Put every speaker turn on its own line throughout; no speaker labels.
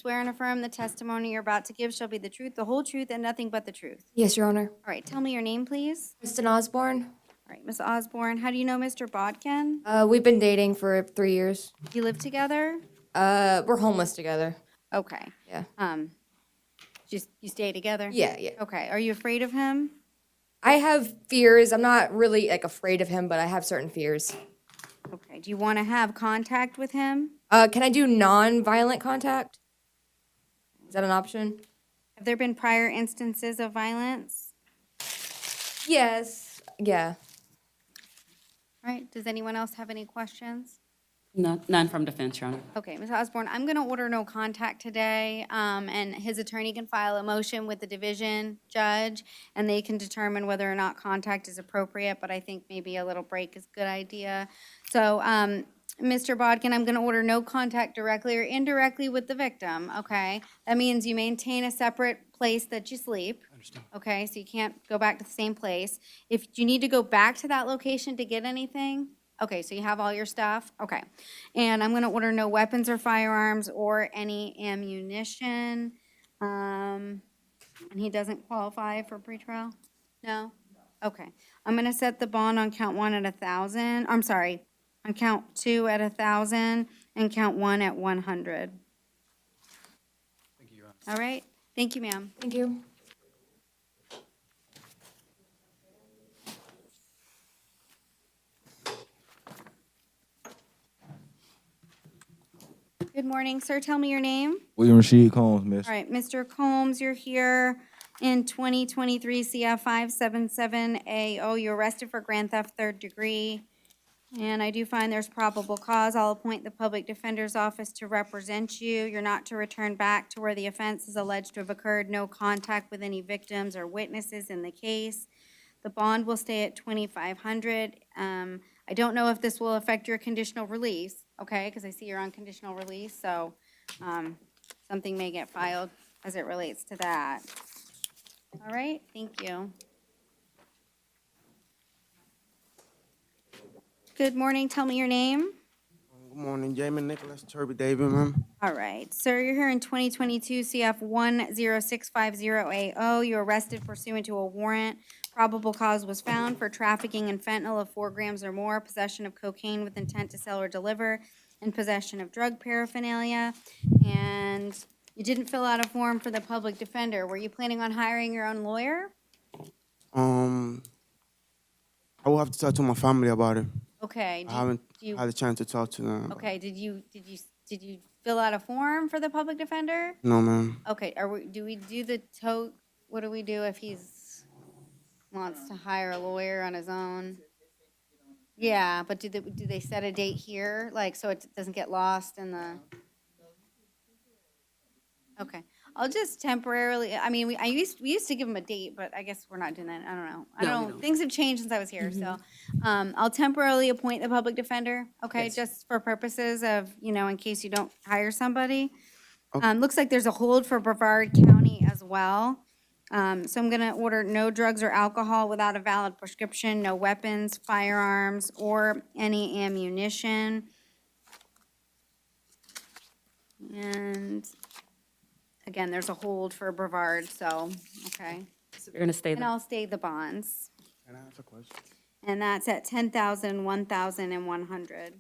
swear and affirm the testimony you're about to give shall be the truth, the whole truth, and nothing but the truth?
Yes, Your Honor.
All right, tell me your name, please.
Kristen Osborne.
All right, Ms. Osborne, how do you know Mr. Bodkin?
We've been dating for 3 years.
You live together?
We're homeless together.
Okay.
Yeah.
Just, you stay together?
Yeah.
Okay, are you afraid of him?
I have fears. I'm not really like afraid of him, but I have certain fears.
Okay, do you want to have contact with him?
Can I do non-violent contact? Is that an option?
Have there been prior instances of violence?
Yes. Yeah.
All right, does anyone else have any questions?
None from defense, Your Honor.
Okay, Ms. Osborne, I'm going to order no contact today, and his attorney can file a motion with the division judge, and they can determine whether or not contact is appropriate, but I think maybe a little break is a good idea. So, Mr. Bodkin, I'm going to order no contact directly or indirectly with the victim, okay? That means you maintain a separate place that you sleep.
Understand.
Okay, so you can't go back to the same place. If you need to go back to that location to get anything, okay, so you have all your stuff? Okay. And I'm gonna order no weapons or firearms or any ammunition. And he doesn't qualify for pretrial? No? Okay. I'm gonna set the bond on count one at 1,000, I'm sorry, on count two at 1,000 and count one at 100.
Thank you, Your Honor.
All right? Thank you, ma'am.
Thank you.
Good morning, sir. Tell me your name.
William Rasheed Combs, miss.
All right, Mr. Combs, you're here in 2023 CF 577AO. You're arrested for grand theft third degree. And I do find there's probable cause. I'll appoint the public defender's office to represent you. You're not to return back to where the offense is alleged to have occurred. No contact with any victims or witnesses in the case. The bond will stay at $2,500. I don't know if this will affect your conditional release, okay? Because I see you're on conditional release, so something may get filed as it relates to that. All right, thank you. Good morning, tell me your name.
Good morning, Jamie Nicholas, Turby David, ma'am.
All right, sir, you're here in 2022 CF 10650AO. You're arrested pursuant to a warrant. Probable cause was found for trafficking in fentanyl of 4 grams or more, possession of cocaine with intent to sell or deliver, and possession of drug paraphernalia. And you didn't fill out a form for the public defender. Were you planning on hiring your own lawyer?
I will have to talk to my family about it.
Okay.
I haven't
do you-
had a chance to talk to them.
Okay, did you fill out a form for the public defender?
No, ma'am.
Okay, do we do the what do we do if wants to hire a lawyer on his own? Yeah, but do they set a date here, like, so it doesn't get lost in the? Okay, I'll just temporarily, I mean, we used to give them a date, but I guess we're not doing that, I don't know. I
No, we
don't,
don't.
things have changed since I was here, so, I'll temporarily appoint the public defender, okay,
Yes.
just for purposes of, in case you don't hire somebody.
Okay.
Looks like there's a hold for Brevard County as well. So I'm gonna order no drugs or alcohol without a valid prescription, no weapons, firearms, or any ammunition. And again, there's a hold for Brevard, so, okay.
You're going to stay
And
there.
I'll stay the bonds.
Can I ask a question?
And that's at 10,000, 1,000, and 100.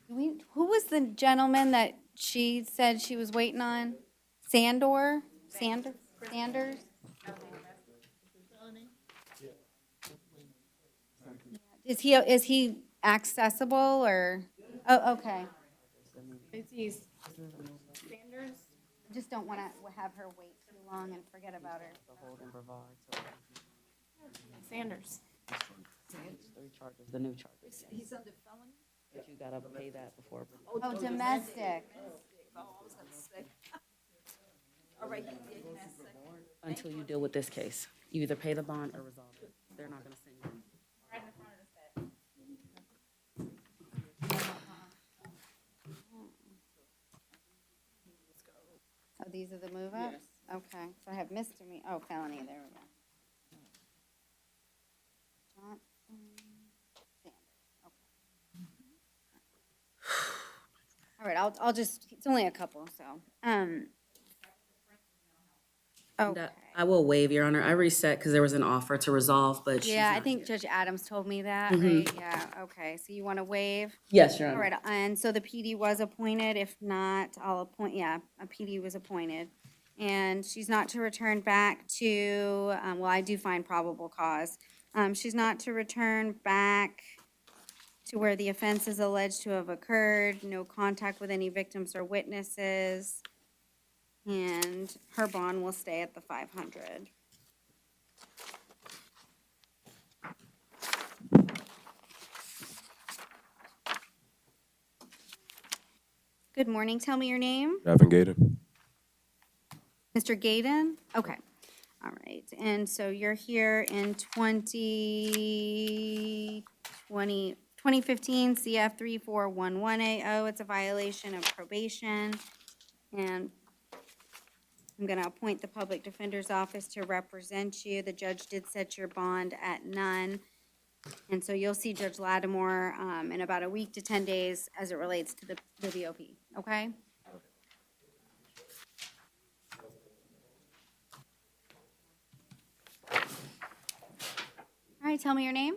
Who was the gentleman that she said she was waiting on? Sanders? Is he accessible or? Oh, okay. Sanders? I just don't want to have her wait too long and forget about her.
Sanders.
Three charges, the new charges.
He's under felony?
But you gotta pay that before.
Oh, domestic.
Oh, I was gonna say. All right, he did domestic.
Until you deal with this case. You either pay the bond or resolve it. They're not gonna send you.
Right in front of the set.
Oh, these are the move-ups? Okay, so I have misdemeanor, felony, there we go. Johnson. All right, I'll just, it's only a couple, so, okay.
I will waive, Your Honor. I reset because there was an offer to resolve, but she's
Yeah, I
not
think
here.
Judge Adams told me that, right? Yeah, okay, so you want to waive?
Yes, Your
All
Honor.
right, and so the PD was appointed. If not, I'll appoint, yeah, a PD was appointed. And she's not to return back to, well, I do find probable cause. She's not to return back to where the offense is alleged to have occurred, no contact with any victims or witnesses. And her bond will stay at the 500. Good morning, tell me your name.
Davin Gaden.
Mr. Gaden? Okay, all right, and so you're here in 2015 CF 3411AO. It's a violation of probation. And I'm gonna appoint the Public Defender's Office to represent you. The judge did set your bond at none. And so you'll see Judge Lattimore in about a week to 10 days as it relates to the VOP, okay? All right, tell me your name.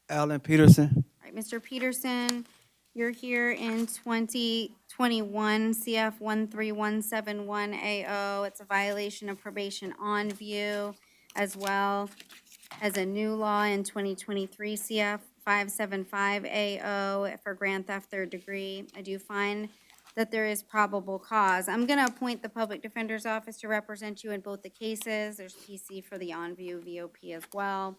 Alan Peterson.
All right, Mr. Peterson, you're here in 2021 CF 13171AO. It's a violation of probation on view, as well as a new law in 2023 CF 575AO for grand theft third degree. I do find that there is probable cause. I'm going to appoint the Public Defender's Office to represent you in both the cases. There's PC for the on-view VOP as well.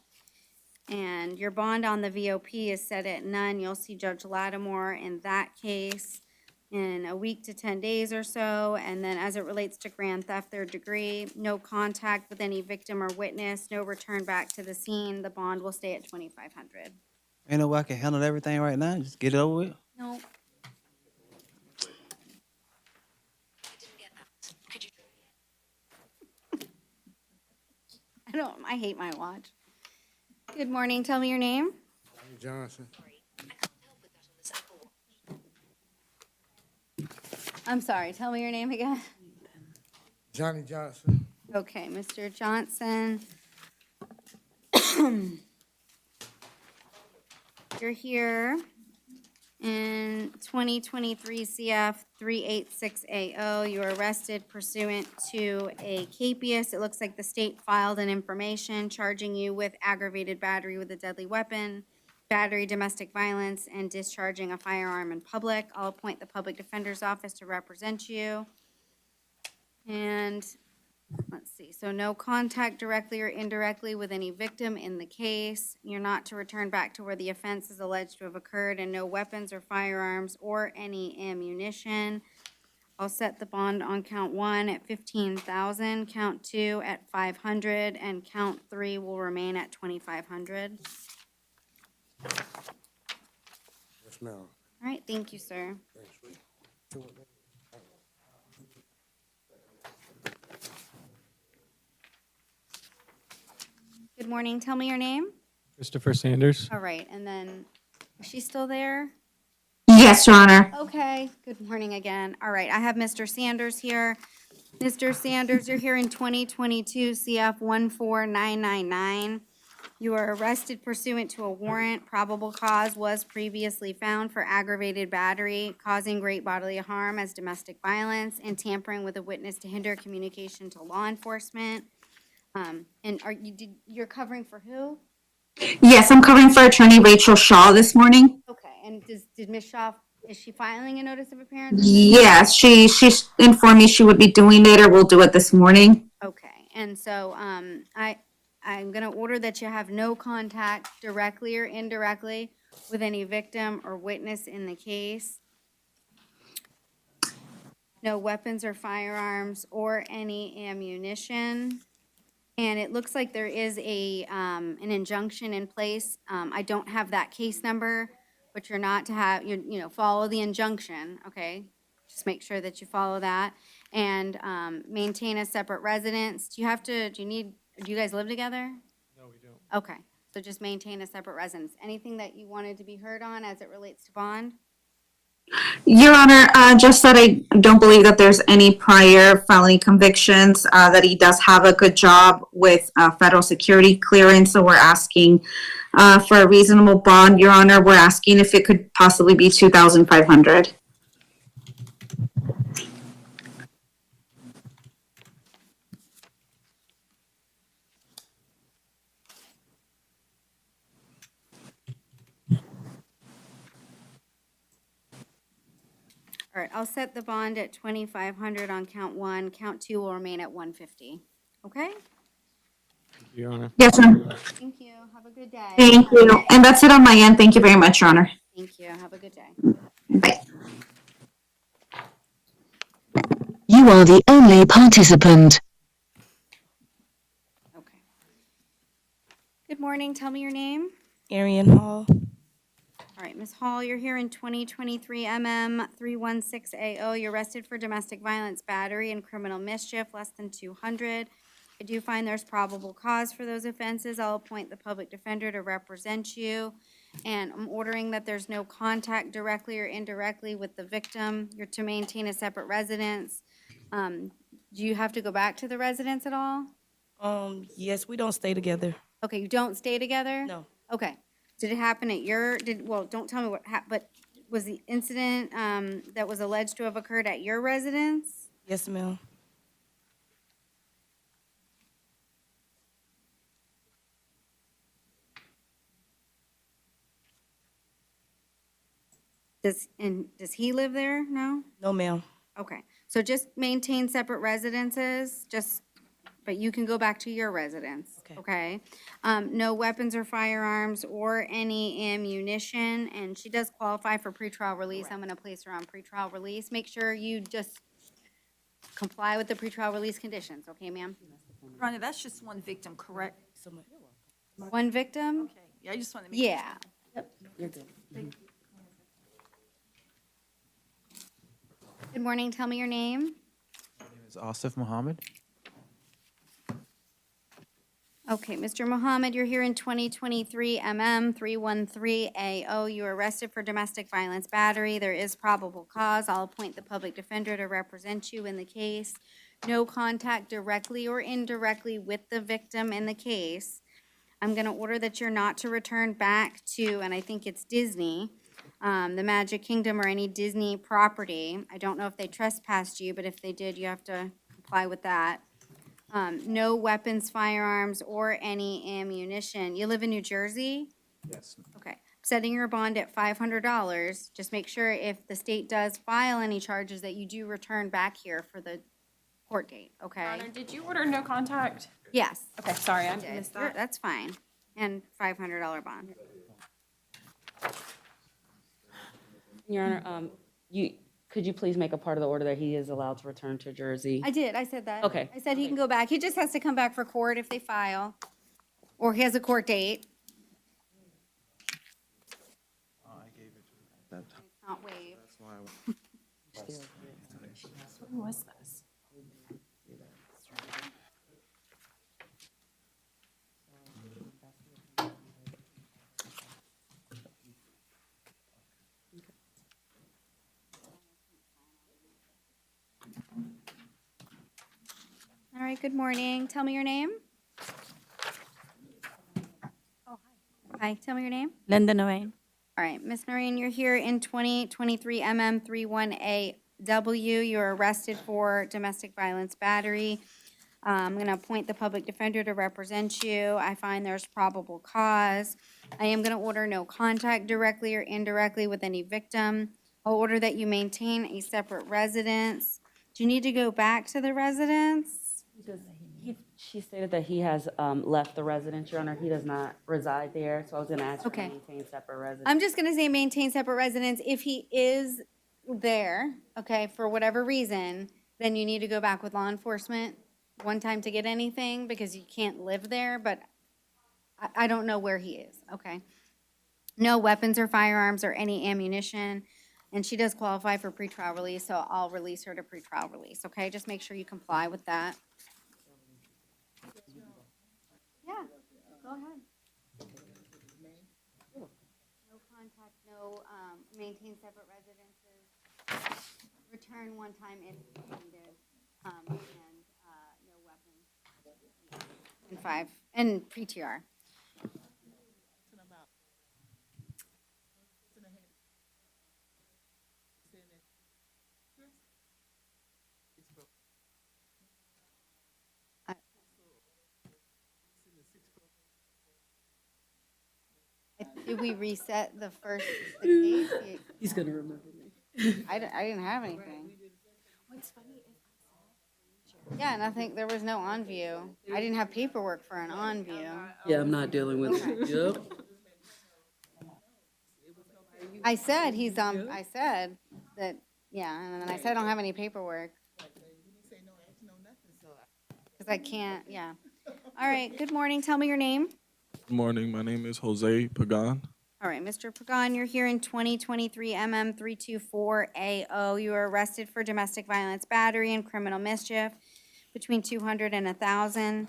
And your bond on the VOP is set at none. You'll see Judge Lattimore in that case in a week to 10 days or so. And then as it relates to grand theft third degree, no contact with any victim or witness, no return back to the scene. The bond will stay at 2,500.
Ain't no way I can handle everything right now. Just get it over with.
No. I hate my watch. Good morning, tell me your name.
Johnson.
I'm sorry, tell me your name again.
Johnny Johnson.
Okay, Mr. Johnson. You're here in 2023 CF 386AO. You were arrested pursuant to a capias. It looks like the state filed an information charging you with aggravated battery with a deadly weapon, battery, domestic violence, and discharging a firearm in public. I'll appoint the Public Defender's Office to represent you. And let's see, so no contact directly or indirectly with any victim in the case. You're not to return back to where the offense is alleged to have occurred, and no weapons or firearms or any ammunition. I'll set the bond on count 1 at 15,000, count 2 at 500, and count 3 will remain at 2,500.
Yes, ma'am.
All right, thank you, sir. Good morning, tell me your name.
Christopher Sanders.
All right, and then, is she still there?
Yes, Your Honor.
Okay, good morning again. All right, I have Mr. Sanders here. Mr. Sanders, you're here in 2022 CF 14999. You were arrested pursuant to a warrant. Probable cause was previously found for aggravated battery, causing great bodily harm as domestic violence, and tampering with a witness to hinder communication to law enforcement. And you're covering for who?
Yes, I'm covering for Attorney Rachel Shaw this morning.
Okay, and did Ms. Shaw, is she filing a notice of appearance?
Yes, she informed me she would be doing it, or will do it this morning.
Okay, and so, I'm gonna order that you have no contact directly or indirectly with any victim or witness in the case. No weapons or firearms or any ammunition. And it looks like there is an injunction in place. I don't have that case number, but you're not to have, follow the injunction, okay? Just make sure that you follow that. And maintain a separate residence. Do you guys live together?
No, we don't.
Okay, so just maintain a separate residence. Anything that you wanted to be heard on as it relates to bond?
Your Honor, just that I don't believe that there's any prior felony convictions, that he does have a good job with federal security clearance, so we're asking for a reasonable bond. Your Honor, we're asking if it could possibly be 2,500.
All right, I'll set the bond at 2,500 on count one. Count two will remain at 150. Okay?
Your Honor.
Yes, sir.
Thank you. Have a good day.
Thank you. And that's it on my end. Thank you very much, Your Honor.
Thank you. Have a good day.
Bye.
You are the only participant.
Okay. Good morning. Tell me your name.
Arian Hall.
All right, Ms. Hall, you're here in 2023 MM 316AO. You're arrested for domestic violence, battery, and criminal mischief, less than 200. I do find there's probable cause for those offenses. I'll appoint the public defender to represent you. And I'm ordering that there's no contact directly or indirectly with the victim. You're to maintain a separate residence. Do you have to go back to the residence at all?
Yes, we don't stay together.
Okay, you don't stay together?
No.
Okay. Did it happen at your, well, don't tell me what but was the incident that was alleged to have occurred at your residence?
Yes, ma'am.
Does he live there? No?
No, ma'am.
Okay, so just maintain separate residences, but you can go back to your residence,
Okay.
okay? No weapons or firearms or any ammunition, and she does qualify for pretrial release. I'm gonna place her on pretrial release. Make sure you just comply with the pretrial release conditions, okay, ma'am?
Rhonda, that's just one victim, correct?
So much.
One victim?
Okay, yeah, I just want to make.
Yeah.
You're good.
Good morning, tell me your name.
It's Asif Muhammad.
Okay, Mr. Mohammed, you're here in 2023 MM 313AO. You were arrested for domestic violence battery. There is probable cause. I'll appoint the public defender to represent you in the case. No contact directly or indirectly with the victim in the case. I'm going to order that you're not to return back to, and I think it's Disney, the Magic Kingdom or any Disney property. I don't know if they trespassed you, but if they did, you have to comply with that. No weapons, firearms, or any ammunition. You live in New Jersey?
Yes.
Okay. Setting your bond at $500. Just make sure if the state does file any charges that you do return back here for the court date, okay?
Honor, did you order no contact?
Yes.
Okay, sorry, I
did.
missed that.
That's fine. And $500 bond.
Your Honor, could you please make a part of the order that he is allowed to return to Jersey?
I did, I said that.
Okay.
I said he can go back. He just has to come back for court if they file, or he has a court date. It's not waived.
When was this?
All right, good morning. Tell me your name. Oh, hi. Hi, tell me your name.
Linda Noain.
All right, Ms. Noreen, you're here in 2023 MM 31AW. You're arrested for domestic violence battery. I'm going to appoint the public defender to represent you. I find there's probable cause. I am going to order no contact directly or indirectly with any victim. I'll order that you maintain a separate residence. Do you need to go back to the residence?
She stated that he has left the residence, Your Honor. He does not reside there, so I was going to ask her to
Okay.
maintain separate residence.
I'm just gonna say maintain separate residence. If he is there, okay, for whatever reason, then you need to go back with law enforcement one time to get anything because you can't live there, but I don't know where he is, okay? No weapons or firearms or any ammunition, and she does qualify for pretrial release, so I'll release her to pretrial release, okay? Just make sure you comply with that. Yeah, go ahead. No contact, no, maintain separate residences. return one time if needed, and, no weapons. And 5, and pre-TR. Did we reset the case?
He's gonna remember me.
I didn't have anything. Yeah, and I think there was no on view. I didn't have paperwork for an on view.
Yeah, I'm not dealing with it. Yep.
I said he's on, I said that, yeah, and then I said I don't have any paperwork. Because I can't, yeah. All right, good morning, tell me your name.
Good morning. My name is Jose Pagan.
All right, Mr. Pagan, you're here in 2023 MM 324AO. You were arrested for domestic violence, battery, and criminal mischief between 200 and 1,000.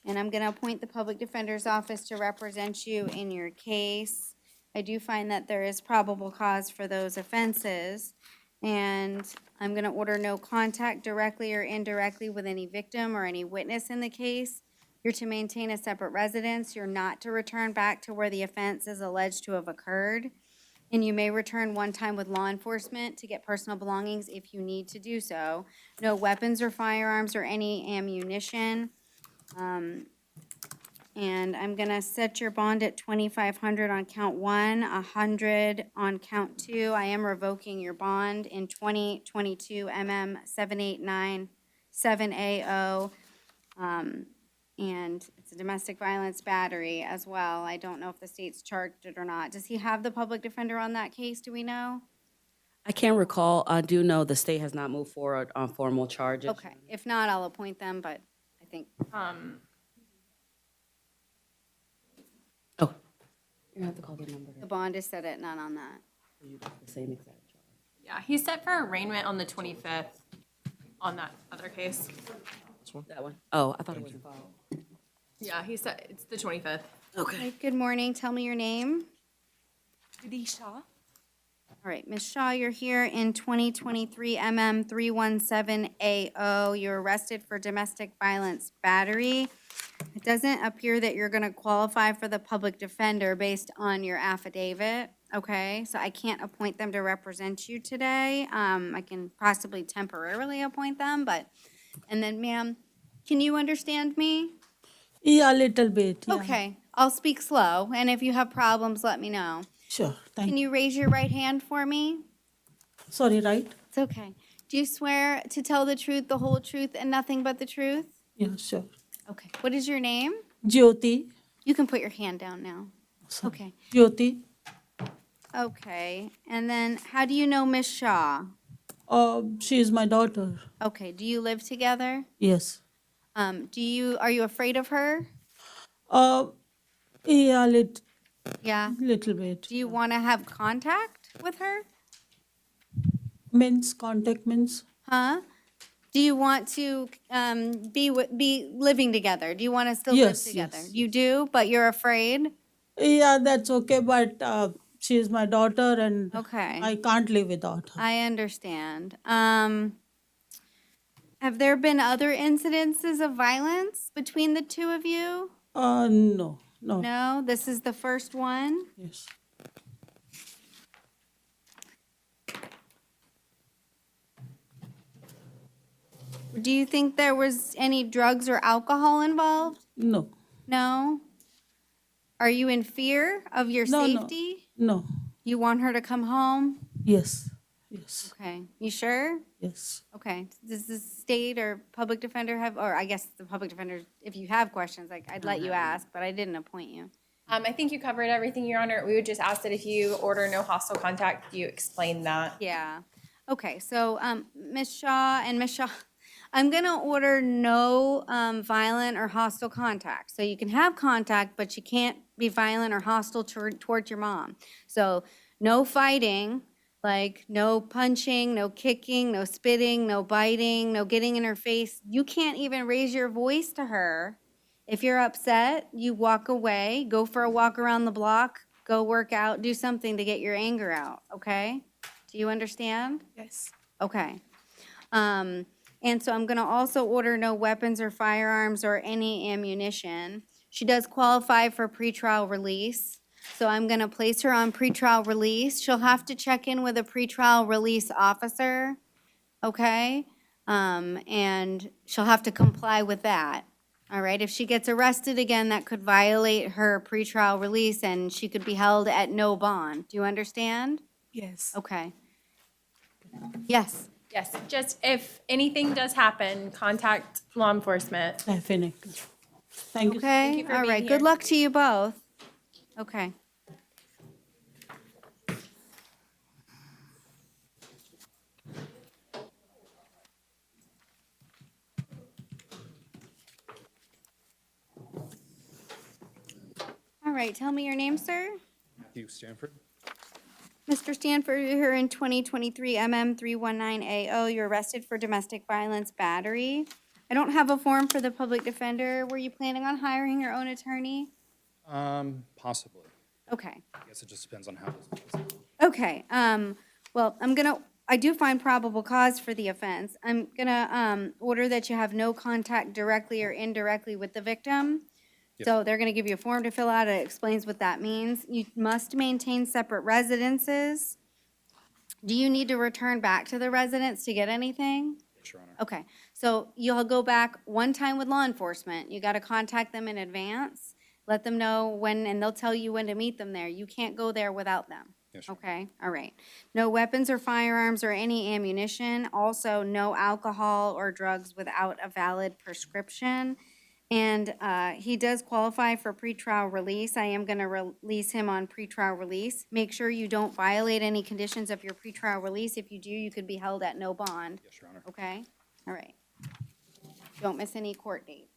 And I'm going to appoint the Public Defender's Office to represent you in your case. I do find that there is probable cause for those offenses. And I'm going to order no contact directly or indirectly with any victim or any witness in the case. You're to maintain a separate residence. You're not to return back to where the offense is alleged to have occurred. And you may return one time with law enforcement to get personal belongings if you need to do so. No weapons or firearms or any ammunition. And I'm gonna set your bond at 2,500 on count 1, 100 on count 2. I am revoking your bond in 2022 MM 7897AO. And it's a domestic violence battery as well. I don't know if the state's charged it or not. Does he have the public defender on that case? Do we know?
I can't recall. I do know the state has not moved forward on formal charges.
Okay, if not, I'll appoint them, but I think,
Oh, you have to call the number.
the bond is set at none on that.
The same exact charge.
Yeah, he's set for arraignment on the 25th on that other case.
That one? Oh, I thought it was involved.
Yeah, he's set, it's the 25th.
Okay, good morning. Tell me your name.
Judy Shaw?
All right, Ms. Shaw, you're here in 2023 MM 317AO. You're arrested for domestic violence battery. It doesn't appear that you're going to qualify for the public defender based on your affidavit, okay? So I can't appoint them to represent you today. I can possibly temporarily appoint them, but, and then, ma'am, can you understand me?
Yeah, a little bit. Yeah.
Okay, I'll speak slow, and if you have problems, let me know.
Sure. Thank
Can
you.
you raise your right hand for me?
Sorry, right?
It's okay. Do you swear to tell the truth, the whole truth, and nothing but the truth?
Yeah, sure.
Okay. What is your name?
Jyoti.
You can put your hand down now.
Sorry.
Okay.
Jyoti.
Okay. And then, how do you know Miss Shaw?
She is my daughter.
Okay. Do you live together?
Yes.
Are you afraid of her?
Yeah,
Yeah.
little bit.
Do you want to have contact with her?
Means contact means.
Huh? Do you want to be living together? Do you want to still live
Yes,
together?
yes.
You do, but you're afraid?
Yeah, that's okay, but she is my daughter and
Okay.
I can't live without her.
I understand. Have there been other incidences of violence between the two of you?
No.
No, this is the first one.
Yes.
Do you think there was any drugs or alcohol involved?
No.
No? Are you in fear of your
No, no.
safety?
No.
You want her to come home?
Yes. Yes.
Okay. You sure?
Yes.
Okay. Does the state or public defender have, or I guess the public defender, if you have questions, I'd let you ask, but I didn't appoint you.
I think you covered everything, Your Honor. We would just ask that if you order no hostile contact, you explain that.
Yeah. Okay, so, Ms. Shaw and Ms. Shaw, I'm gonna order no, violent or hostile contact. So you can have contact, but you can't be violent or hostile towards your mom. So no fighting, like no punching, no kicking, no spitting, no biting, no getting in her face. You can't even raise your voice to her. If you're upset, you walk away, go for a walk around the block, go work out, do something to get your anger out, okay? Do you understand?
Yes.
Okay. And so I'm gonna also order no weapons or firearms or any ammunition. She does qualify for pretrial release, so I'm gonna place her on pretrial release. She'll have to check in with a pretrial release officer, okay? And she'll have to comply with that. All right, if she gets arrested again, that could violate her pretrial release and she could be held at no bond. Do you understand?
Yes.
Okay. Yes.
Yes, just if anything does happen, contact law enforcement.
Definitely. Thank you.
Okay,
for
all
being
right,
here.
good luck to you both. Okay. All right, tell me your name, sir.
Matthew Stanford.
Mr. Stanford, you're here in 2023 MM319AO. You're arrested for domestic violence battery. I don't have a form for the public defender. Were you planning on hiring your own attorney?
Possibly.
Okay.
I guess it just depends on how this goes.
Okay, well, I do find probable cause for the offense. I'm gonna, order that you have no contact directly or indirectly with the victim. So they're gonna give you a form to fill out. It explains what that means. You must maintain separate residences. Do you need to return back to the residence to get anything?
Yes, Your Honor.
Okay, so you'll go back one time with law enforcement. You gotta contact them in advance. Let them know when, and they'll tell you when to meet them there. You can't go there without them.
Yes, Your
Okay, all right. No weapons or firearms or any ammunition. Also, no alcohol or drugs without a valid prescription. And he does qualify for pretrial release. I am going to release him on pretrial release. Make sure you don't violate any conditions of your pretrial release. If you do, you could be held at no bond.
Yes, Your Honor.
Okay? All right. Don't miss any court dates.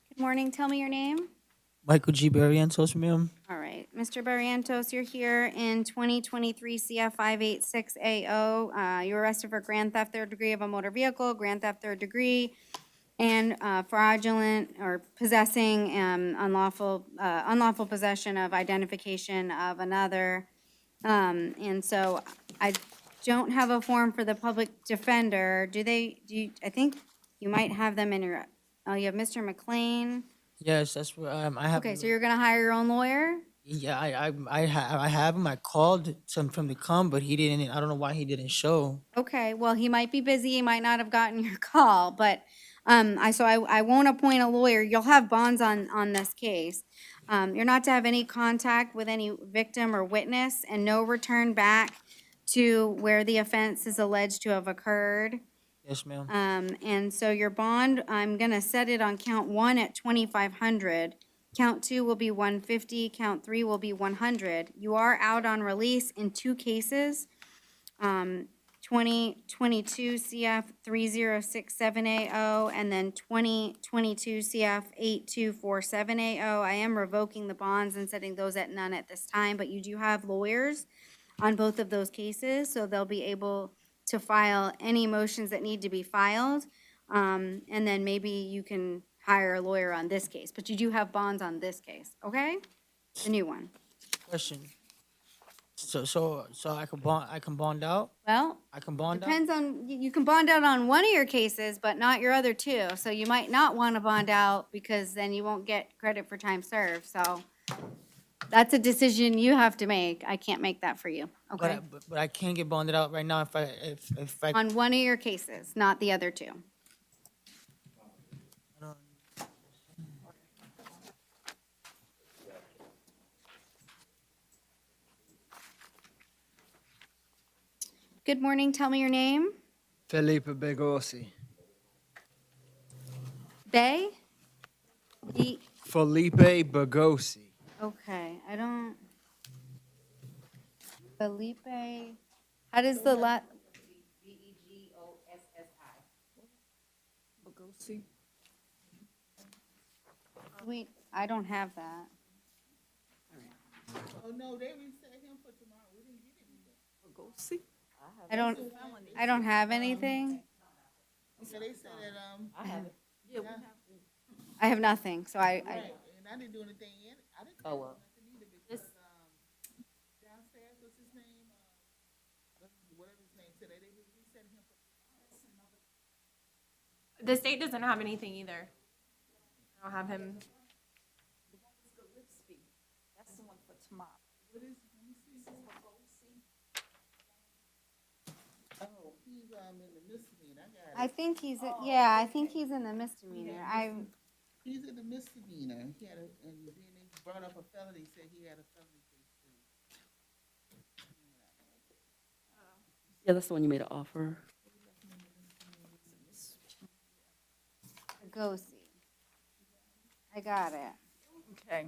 Good morning. Tell me your name.
Michael G. Barrientos, ma'am.
All right, Mr. Barrientos, you're here in 2023 CF 586AO. You were arrested for grand theft third degree of a motor vehicle, grand theft third degree, and fraudulent or possessing unlawful possession of identification of another. And so I don't have a form for the public defender. I think you might have them in your, oh, you have Mr. McLean.
Yes, that's what I have.
Okay, so you're gonna hire your own lawyer?
Yeah, I have him. I called some from the come, but he didn't. I don't know why he didn't show.
Okay, well, he might be busy, he might not have gotten your call, but, I won't appoint a lawyer. You'll have bonds on this case. You're not to have any contact with any victim or witness and no return back to where the offense is alleged to have occurred.
Yes, ma'am.
And so your bond, I'm gonna set it on count 1 at 2,500. Count 2 will be 150, count 3 will be 100. You are out on release in 2 cases. 2022 CF 3067AO and then 2022 CF 8247AO. I am revoking the bonds and setting those at none at this time, but you do have lawyers on both of those cases, so they'll be able to file any motions that need to be filed. And then maybe you can hire a lawyer on this case, but you do have bonds on this case, okay? The new one.
Question. So I can bond out.
Well,
I can bond out.
depends on, you can bond out on one of your cases, but not your other 2. So you might not want to bond out because then you won't get credit for time served, so that's a decision you have to make. I can't make that for you, okay?
But I can't get bonded out right now if I.
On one of your cases, not the other 2. Good morning, tell me your name.
Felipe Begosi.
Bay?
Felipe Begosi.
Okay, I don't. Felipe, how does the
Bogosi.
Wait, I don't have that.
Oh, no, they reset him for tomorrow. We didn't get him yet.
Bogosi.
I don't have anything.
Okay, they said that,
I have it. Yeah, we have.
I have nothing, so I,
right, and I didn't do anything in it. I didn't
Oh, well.
nothing either because, downstairs, what's his name? Whatever his name today, we sent him for.
The state doesn't have anything either. I don't have him.
That's the one for tomorrow. What is, let me see. Oh, he's, in the misdemeanor, I got
I
it.
think he's, yeah, I think he's in the misdemeanor.
He's in the misdemeanor, he had a, and then they brought up a felony, said he had a felony case too.
Yeah, that's the one you made an offer.
Pagosi. I got it.
Okay.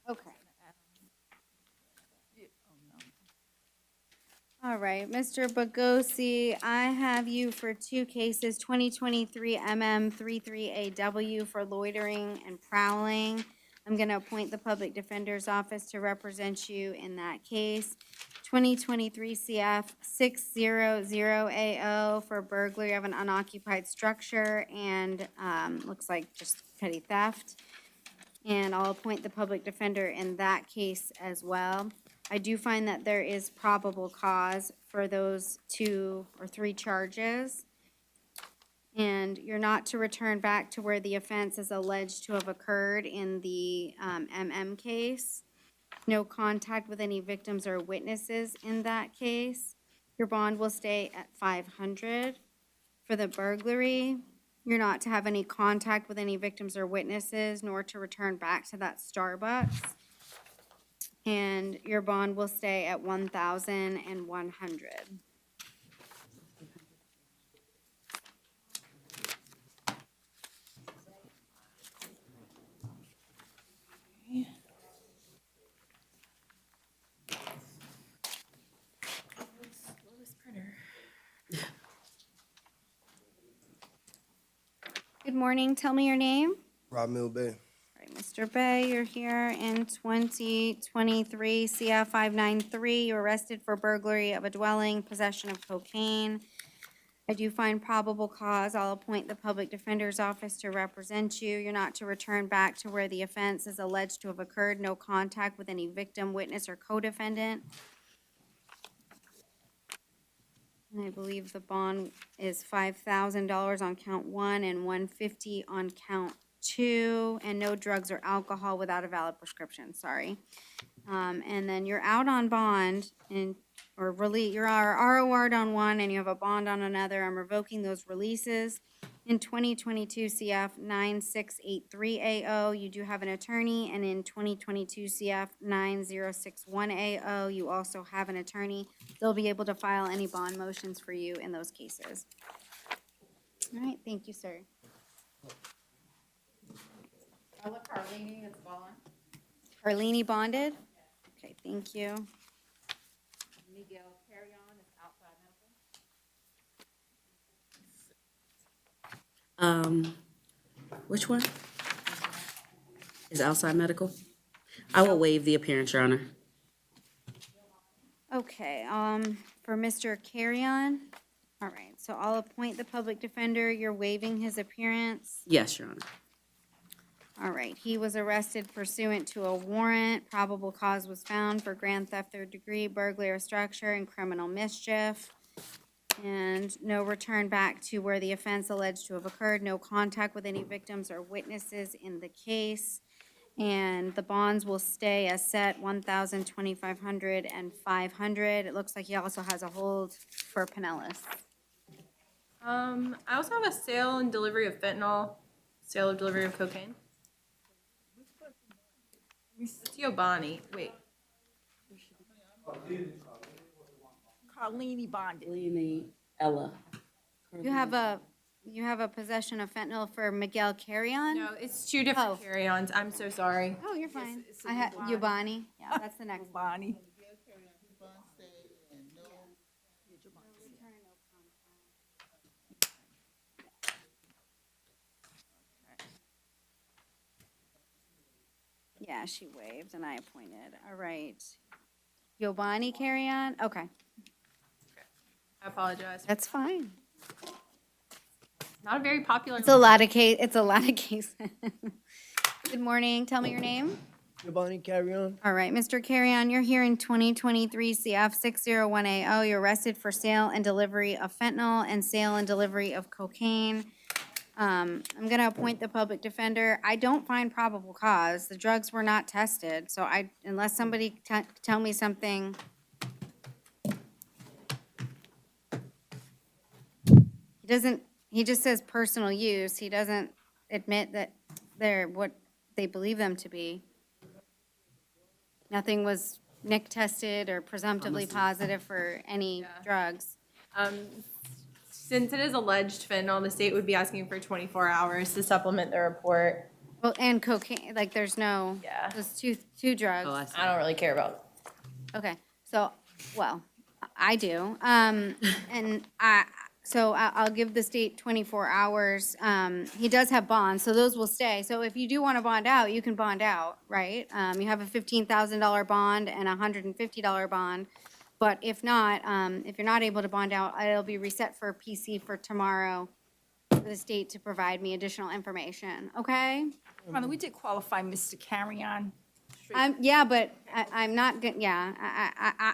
Okay. All right, Mr. Bagosi, I have you for two cases, 2023 MM33AW for loitering and prowling. I'm going to appoint the Public Defender's Office to represent you in that case. 2023 CF 600AO for burglary of an unoccupied structure and looks like just petty theft. And I'll appoint the Public Defender in that case as well. I do find that there is probable cause for those 2 or 3 charges. And you're not to return back to where the offense is alleged to have occurred in the MM case. No contact with any victims or witnesses in that case. Your bond will stay at $500. For the burglary, you're not to have any contact with any victims or witnesses, nor to return back to that Starbucks. And your bond will stay at $1,100. Good morning. Tell me your name.
Ramil Bay.
All right, Mr. Bay, you're here in 2023 CF 593. You're arrested for burglary of a dwelling, possession of cocaine. I do find probable cause. I'll appoint the Public Defender's Office to represent you. You're not to return back to where the offense is alleged to have occurred. No contact with any victim, witness, or co-defendant. And I believe the bond is $5,000 on count 1 and $150 on count 2, and no drugs or alcohol without a valid prescription, sorry. And then you're out on bond and, or release, you're ROR'd on one and you have a bond on another. I'm revoking those releases. In 2022 CF 9683AO, you do have an attorney, and in 2022 CF 9061AO, you also have an attorney. They'll be able to file any bond motions for you in those cases. All right, thank you, sir.
Ella Carlini is bond.
Arlene bonded? Okay, thank you.
Miguel Carrion is outside medical.
Which one? Is outside medical? I will waive the appearance, Your Honor.
Okay, for Mr. Carrion, all right, so I'll appoint the public defender. You're waiving his appearance.
Yes, Your Honor.
All right, he was arrested pursuant to a warrant. Probable cause was found for grand theft, 3rd degree, burglary of structure, and criminal mischief. And no return back to where the offense alleged to have occurred. No contact with any victims or witnesses in the case. And the bonds will stay as set, $1,000, $2,500, and $500. It looks like he also has a hold for Pinellas.
I also have a sale and delivery of fentanyl, sale of delivery of cocaine. It's Giovanni. Wait.
Carlini bonded.
Leanie Ella.
You have a possession of fentanyl for Miguel Carrion?
No, it's two different carry-ons. I'm so sorry.
Oh, you're fine.
it's a
I had Yubani. Yeah, that's the next one.
Bonnie.
Yeah, she waived and I appointed. All right. Yobani Carrion? Okay.
I apologize.
That's fine.
Not a very popular.
It's a lot of cases. Good morning. Tell me your name.
Giovanni, carry on.
All right, Mr. Carrion, you're here in 2023 CF 601AO. You're arrested for sale and delivery of fentanyl and sale and delivery of cocaine. I'm going to appoint the public defender. I don't find probable cause. The drugs were not tested, so unless somebody tell me something. He just says personal use. He doesn't admit that they're what they believe them to be. Nothing was NIC tested or presumptively positive for any drugs.
Since it is alleged fentanyl, the state would be asking for 24 hours to supplement the report.
Well, and cocaine, like there's no,
Yeah.
there's two drugs.
I don't really care about.
Okay, so, well, I do. And I'll give the state 24 hours. He does have bonds, so those will stay. So if you do want to bond out, you can bond out, right? You have a $15,000 bond and a $150 bond. But if not, if you're not able to bond out, it'll be reset for PC for tomorrow for the state to provide me additional information, okay?
Rhonda, we did qualify Mr. Carrion.
Yeah, but I'm not gonna,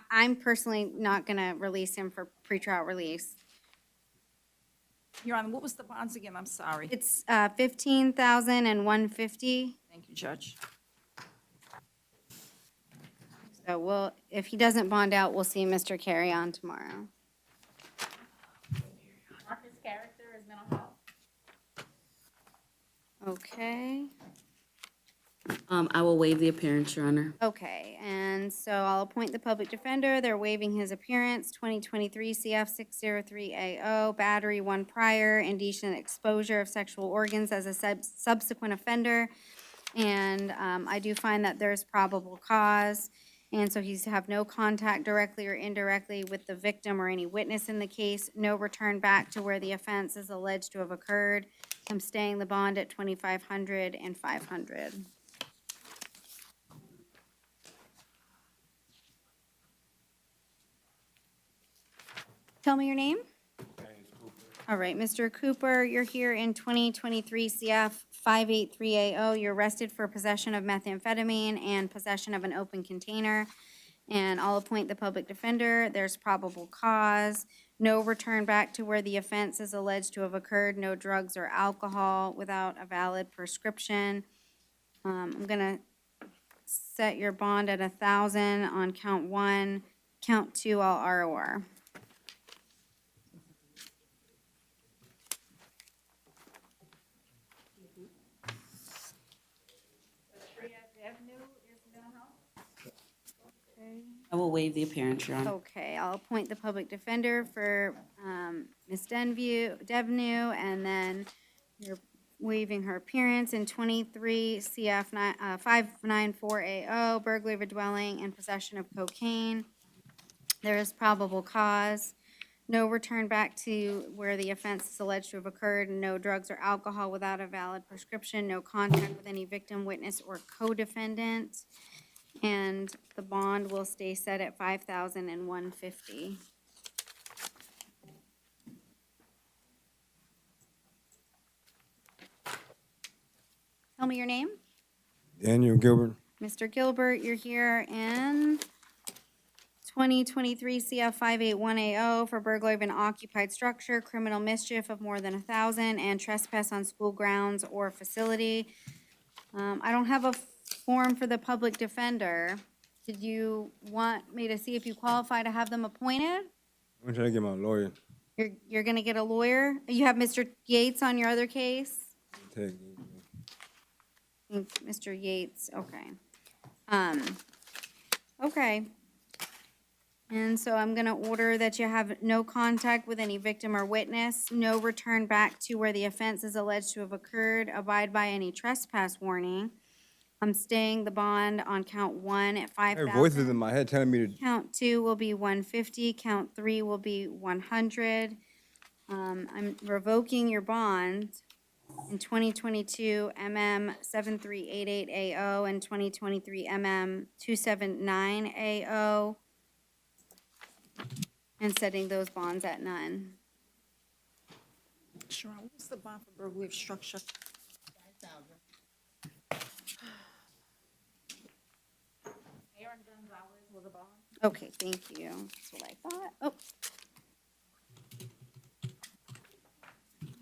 I'm personally not gonna release him for pretrial release.
Your Honor, what was the bonds again? I'm sorry.
It's 15,000 and 150.
Thank you, Judge.
So if he doesn't bond out, we'll see Mr. Carrion tomorrow.
Marcus' character is mental health.
Okay.
I will waive the appearance, Your Honor.
Okay, and so I'll appoint the public defender. They're waiving his appearance, 2023 CF 603AO, battery, one prior, indecent exposure of sexual organs as a subsequent offender. And I do find that there's probable cause. And so he's to have no contact directly or indirectly with the victim or any witness in the case, no return back to where the offense is alleged to have occurred. I'm staying the bond at $2,500 and $500. Tell me your name. All right, Mr. Cooper, you're here in 2023 CF 583AO. You're arrested for possession of methamphetamine and possession of an open container. And I'll appoint the public defender. There's probable cause. No return back to where the offense is alleged to have occurred. No drugs or alcohol without a valid prescription. I'm gonna set your bond at 1,000 on count 1. Count 2, I'll ROR.
I will waive the appearance, Your Honor.
Okay, I'll appoint the public defender for Ms. Devenu, and then you're waiving her appearance in 23 CF 594AO, burglary of a dwelling and possession of cocaine. There is probable cause. No return back to where the offense is alleged to have occurred, no drugs or alcohol without a valid prescription, no contact with any victim, witness, or co-defendant. And the bond will stay set at $5,000 and $150. Tell me your name.
Daniel Gilbert.
Mr. Gilbert, you're here in 2023 CF 581AO for burglary of an occupied structure, criminal mischief of more than 1,000, and trespass on school grounds or facility. I don't have a form for the public defender. Did you want me to see if you qualify to have them appointed?
I'm trying to get my lawyer.
You're gonna get a lawyer? You have Mr. Yates on your other case? Mr. Yates, okay. Okay. And so I'm gonna order that you have no contact with any victim or witness, no return back to where the offense is alleged to have occurred, abide by any trespass warning. I'm staying the bond on count 1 at
I have
5,000.
voices in my head telling me to.
Count 2 will be 150, count 3 will be 100. I'm revoking your bond in 2022 MM 7388AO and 2023 MM 279AO. and setting those bonds at none.
Sharon, what was the bond for burglary of structure?
Okay, thank you. That's what I thought. Oh.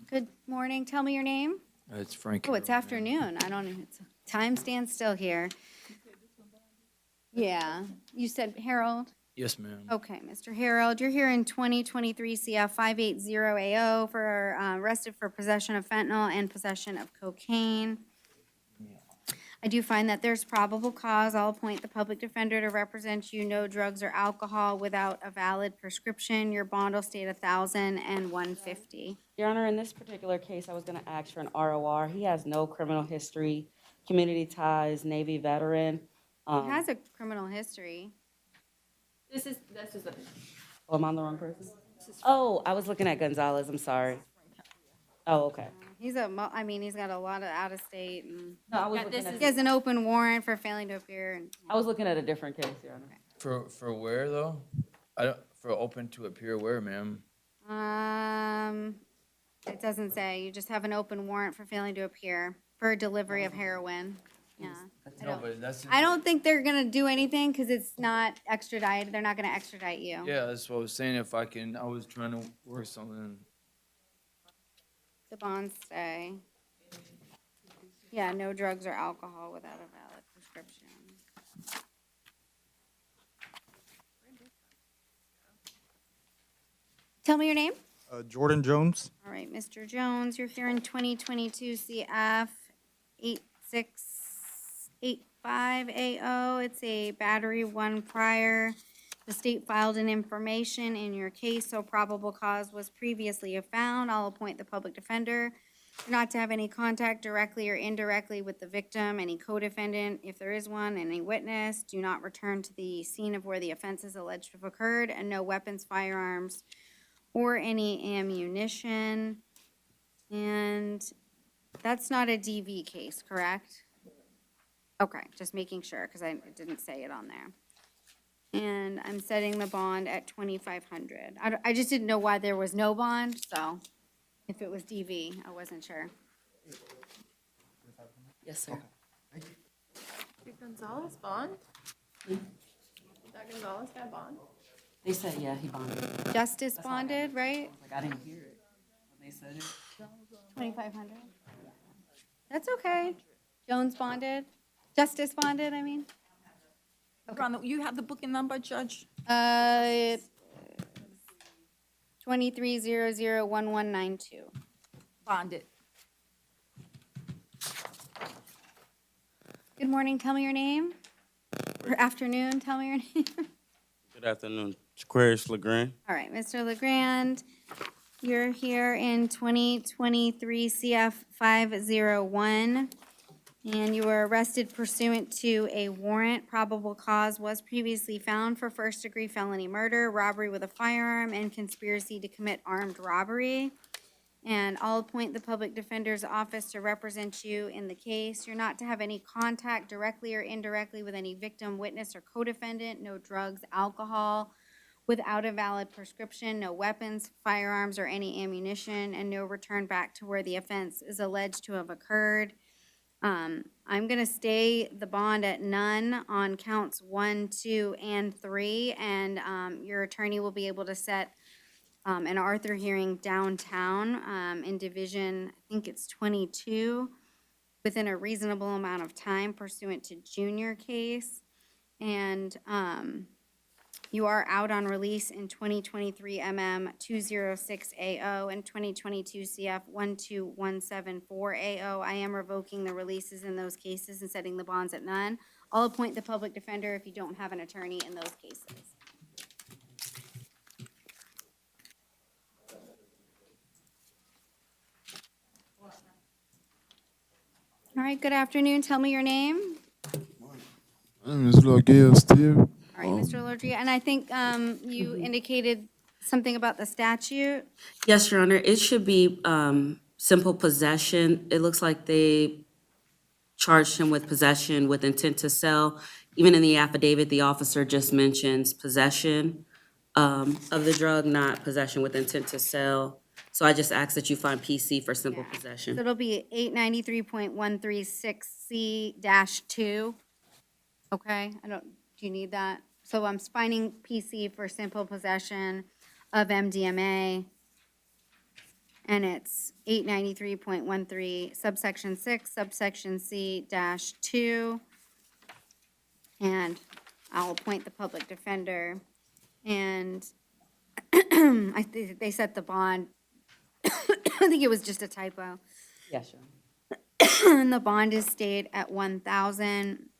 Good morning. Tell me your name.
It's Frank.
Oh, it's afternoon. I don't know. Time stands still here. Yeah. You said Harold?
Yes, ma'am.
Okay, Mr. Harold, you're here in 2023 CF 580AO for arrested for possession of fentanyl and possession of cocaine. I do find that there's probable cause. I'll appoint the public defender to represent you. No drugs or alcohol without a valid prescription. Your bond will stay at $1,000 and $150.
Your Honor, in this particular case, I was gonna ask for an ROR. He has no criminal history, community ties, Navy veteran.
He has a criminal history.
This is the.
Oh, am I the wrong person? Oh, I was looking at Gonzalez, I'm sorry. Oh, okay.
He's he's got a lot of out-of-state and
No, I was
Yeah,
looking
this
at,
he has an open warrant for failing to appear and
I was looking at a different case, Your Honor.
For where though? I don't, for open to appear where, ma'am?
It doesn't say. You just have an open warrant for failing to appear for delivery of heroin. Yeah.
No, but that's.
I don't think they're gonna do anything because it's not extradited. They're not gonna extradite you.
Yeah, that's what I was saying. If I can, I was trying to work something.
The bonds stay. Yeah, no drugs or alcohol without a valid prescription. Tell me your name.
Jordan Jones.
All right, Mr. Jones, you're here in 2022 CF 8685AO. It's a battery one prior. The state filed an information in your case, so probable cause was previously found. I'll appoint the public defender. You're not to have any contact directly or indirectly with the victim, any co-defendant, if there is one, any witness. Do not return to the scene of where the offense is alleged to have occurred, and no weapons, firearms, or any ammunition. And that's not a DV case, correct? Okay, just making sure, because I didn't say it on there. And I'm setting the bond at $2,500. I just didn't know why there was no bond, so if it was DV, I wasn't sure.
Yes, sir.
Did Gonzalez bond? That Gonzalez got bond?
They said, yeah, he bonded.
Justice bonded, right?
Like, I didn't hear it when they said it.
2,500. That's okay. Jones bonded. Justice bonded, I mean.
Ron, you have the booking number, Judge?
23001192.
Bonded.
Good morning, tell me your name. Or afternoon, tell me your name.
Good afternoon, Aquarius LeGrand.
All right, Mr. LeGrand, you're here in 2023 CF 501, and you were arrested pursuant to a warrant. Probable cause was previously found for first-degree felony murder, robbery with a firearm, and conspiracy to commit armed robbery. And I'll appoint the public defender's office to represent you in the case. You're not to have any contact directly or indirectly with any victim, witness, or co-defendant. No drugs, alcohol, without a valid prescription, no weapons, firearms, or any ammunition, and no return back to where the offense is alleged to have occurred. I'm gonna stay the bond at none on counts 1, 2, and 3, and your attorney will be able to set an Arthur hearing downtown in Division, I think it's 22, within a reasonable amount of time pursuant to junior case. And you are out on release in 2023 MM 206AO and 2022 CF 12174AO. I am revoking the releases in those cases and setting the bonds at none. I'll appoint the public defender if you don't have an attorney in those cases. All right, good afternoon. Tell me your name.
My name is Logale Steve.
All right, Mr. Lordria, and I think you indicated something about the statute.
Yes, Your Honor, it should be simple possession. It looks like they charged him with possession with intent to sell. Even in the affidavit, the officer just mentions possession. of the drug, not possession with intent to sell. So I just ask that you find PC for simple
So
possession.
it'll be 893.136C -2. Okay, do you need that? So I'm finding PC for simple possession of MDMA. And it's 893.13 subsection 6, subsection C -2. And I'll appoint the public defender. And I think they set the bond. I think it was just a typo.
Yes, sure.
And the bond is stayed at 1,000.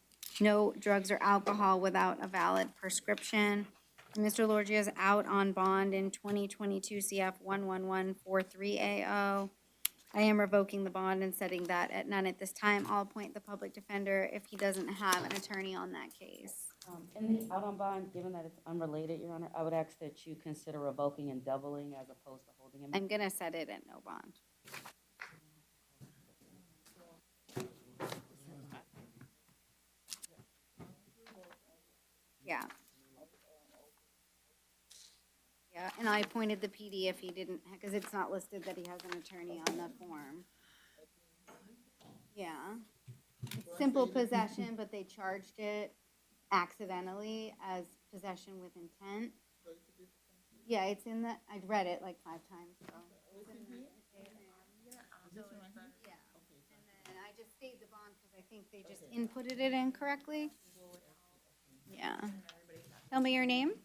No drugs or alcohol without a valid prescription. Mr. Lorgia is out on bond in 2022 CF 11143AO. I am revoking the bond and setting that at none at this time. I'll appoint the public defender if he doesn't have an attorney on that case.
In the out on bond, given that it's unrelated, Your Honor, I would ask that you consider revoking and doubling as opposed to holding him.
I'm gonna set it at no bond. Yeah. Yeah, and I appointed the PD if he didn't, because it's not listed that he has an attorney on the form. Yeah. It's simple possession, but they charged it accidentally as possession with intent. Yeah, it's in the, I'd read it like 5 times, so. Yeah, and then I just stayed the bond because I think they just inputted it incorrectly. Yeah. Tell me your name.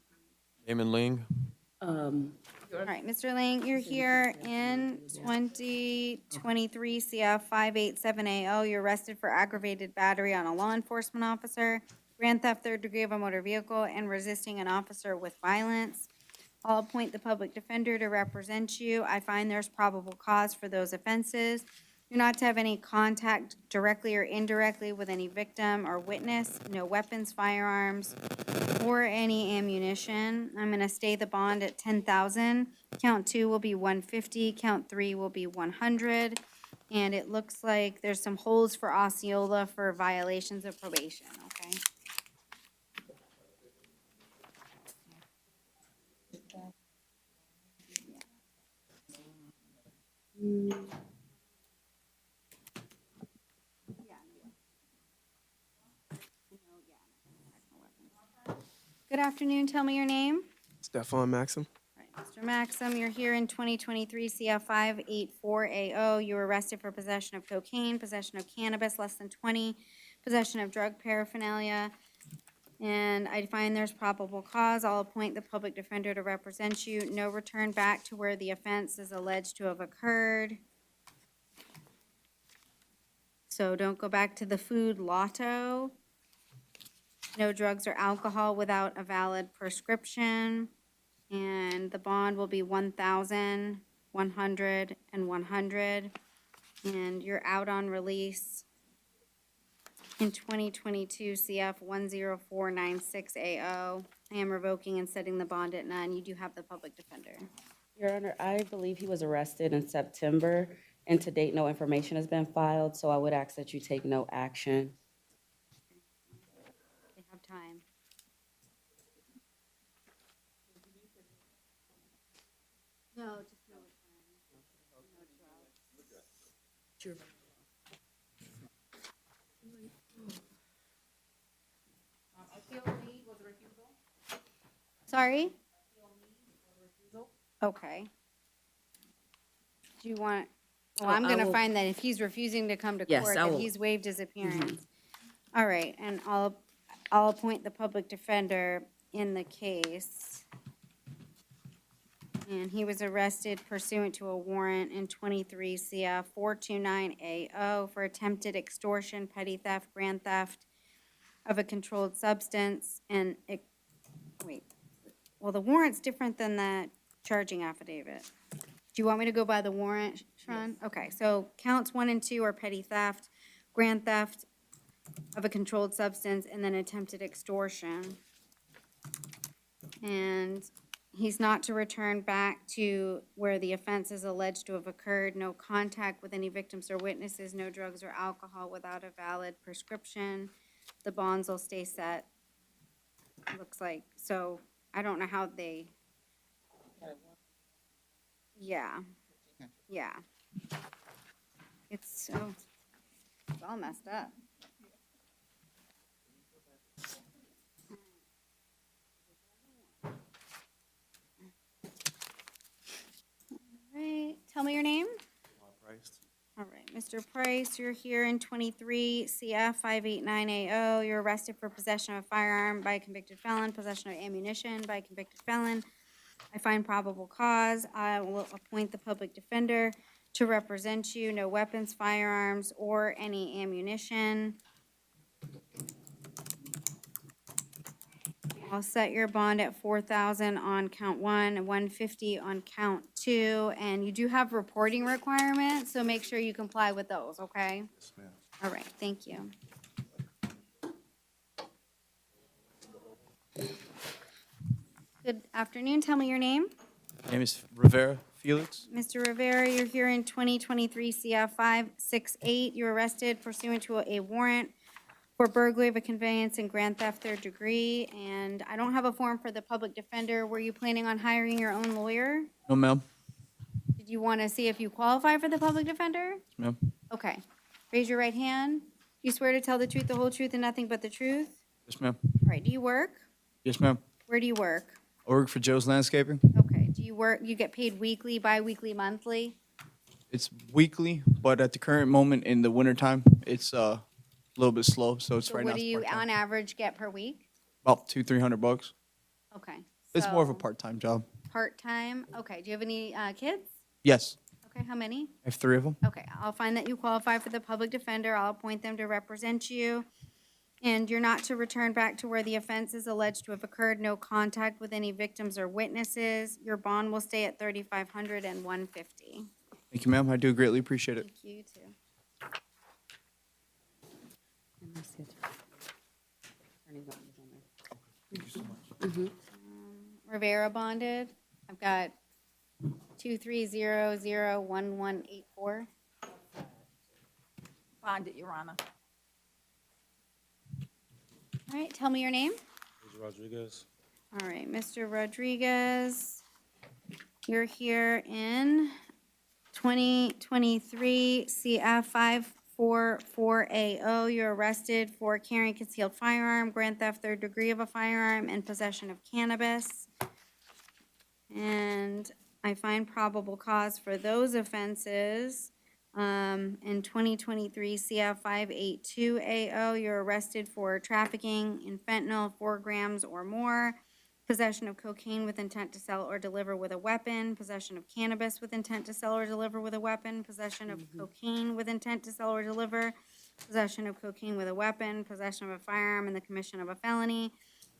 Damon Ling.
All right, Mr. Lang, you're here in 2023 CF 587AO. You're arrested for aggravated battery on a law enforcement officer, grand theft third degree of a motor vehicle, and resisting an officer with violence. I'll appoint the public defender to represent you. I find there's probable cause for those offenses. You're not to have any contact directly or indirectly with any victim or witness, no weapons, firearms, or any ammunition. I'm gonna stay the bond at 10,000. Count 2 will be 150, count 3 will be 100. And it looks like there's some holds for Osceola for violations of probation, okay? Good afternoon, tell me your name.
Stefan Maxim.
Mr. Maxim, you're here in 2023 CF 584AO. You were arrested for possession of cocaine, possession of cannabis less than 20, possession of drug paraphernalia. And I find there's probable cause. I'll appoint the public defender to represent you. No return back to where the offense is alleged to have occurred. So don't go back to the food lotto. No drugs or alcohol without a valid prescription. And the bond will be 1,000, 100, and 100. And you're out on release in 2022 CF 10496AO. I am revoking and setting the bond at none. You do have the public defender.
Your Honor, I believe he was arrested in September, and to date, no information has been filed, so I would ask that you take no action.
They have time. No, just no return. No drugs. Sorry? Okay. Do you want, well, I'm
I
gonna
will-
find that if he's refusing to come to
Yes,
court,
I
that
will.
he's waived his appearance. All right, and I'll appoint the public defender in the case. And he was arrested pursuant to a warrant in 23 CF 429AO for attempted extortion, petty theft, grand theft of a controlled substance, and, wait, well, the warrant's different than the charging affidavit. Do you want me to go by the warrant, Sean? Okay, so counts 1 and 2 are petty theft, grand theft of a controlled substance, and then attempted extortion. And he's not to return back to where the offense is alleged to have occurred, no contact with any victims or witnesses, no drugs or alcohol without a valid prescription. The bonds will stay set, looks like. So I don't know how they, yeah, yeah. It's all messed up. All right, tell me your name. All right, Mr. Price, you're here in 23 CF 589AO. You're arrested for possession of a firearm by a convicted felon, possession of ammunition by a convicted felon. I find probable cause. I will appoint the public defender to represent you. No weapons, firearms, or any ammunition. I'll set your bond at 4,000 on count 1 and 150 on count 2. And you do have reporting requirements, so make sure you comply with those, okay?
Yes, ma'am.
All right, thank you. Good afternoon, tell me your name.
My name is Rivera Felix.
Mr. Rivera, you're here in 2023 CF 568. You're arrested pursuant to a warrant for burglary of a conveyance and grand theft third degree. And I don't have a form for the public defender. Were you planning on hiring your own lawyer?
No, ma'am.
Did you want to see if you qualify for the public defender?
Yes, ma'am.
Okay. Raise your right hand. You swear to tell the truth, the whole truth, and nothing but the truth?
Yes, ma'am.
All right, do you work?
Yes, ma'am.
Where do you work?
I work for Joe's Landscaping.
Okay, do you work, you get paid weekly, bi-weekly, monthly?
It's weekly, but at the current moment in the wintertime, it's a little bit slow, so it's
So
right now
what do
it's
you
part-time.
on average get per week?
About $200-300.
Okay.
It's more of a
so
part-time job.
Part-time, okay. Do you have any kids?
Yes,
Okay, how many?
I have 3 of them.
Okay, I'll find that you qualify for the public defender. I'll appoint them to represent you. And you're not to return back to where the offense is alleged to have occurred. No contact with any victims or witnesses. Your bond will stay at $3,500 and $150.
Thank you, ma'am. I do greatly appreciate it.
Thank you, too. Rivera bonded. I've got 23001184.
Bond it, Your Honor.
All right, tell me your name.
Rodriguez.
All right, Mr. Rodriguez, you're here in 2023 CF 544AO. You're arrested for carrying concealed firearm, grand theft third degree of a firearm, and possession of cannabis. And I find probable cause for those offenses. In 2023 CF 582AO, you're arrested for trafficking in fentanyl 4 grams or more, possession of cocaine with intent to sell or deliver with a weapon, possession of cannabis with intent to sell or deliver with a weapon, possession of cocaine with intent to sell or deliver, possession of cocaine with a weapon, possession of a firearm and the commission of a felony,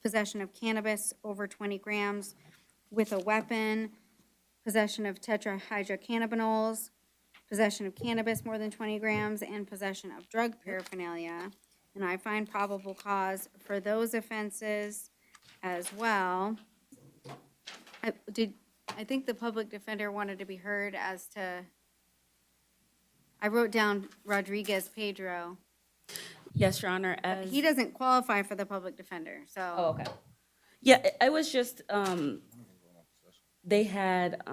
possession of cannabis over 20 grams with a weapon, possession of tetrahydrocannabinols, possession of cannabis more than 20 grams, and possession of drug paraphernalia. And I find probable cause for those offenses as well. I think the public defender wanted to be heard as to, I wrote down Rodriguez Pedro.
Yes, Your Honor, as.
He doesn't qualify for the public defender, so.
Oh, okay. Yeah, I was just, they had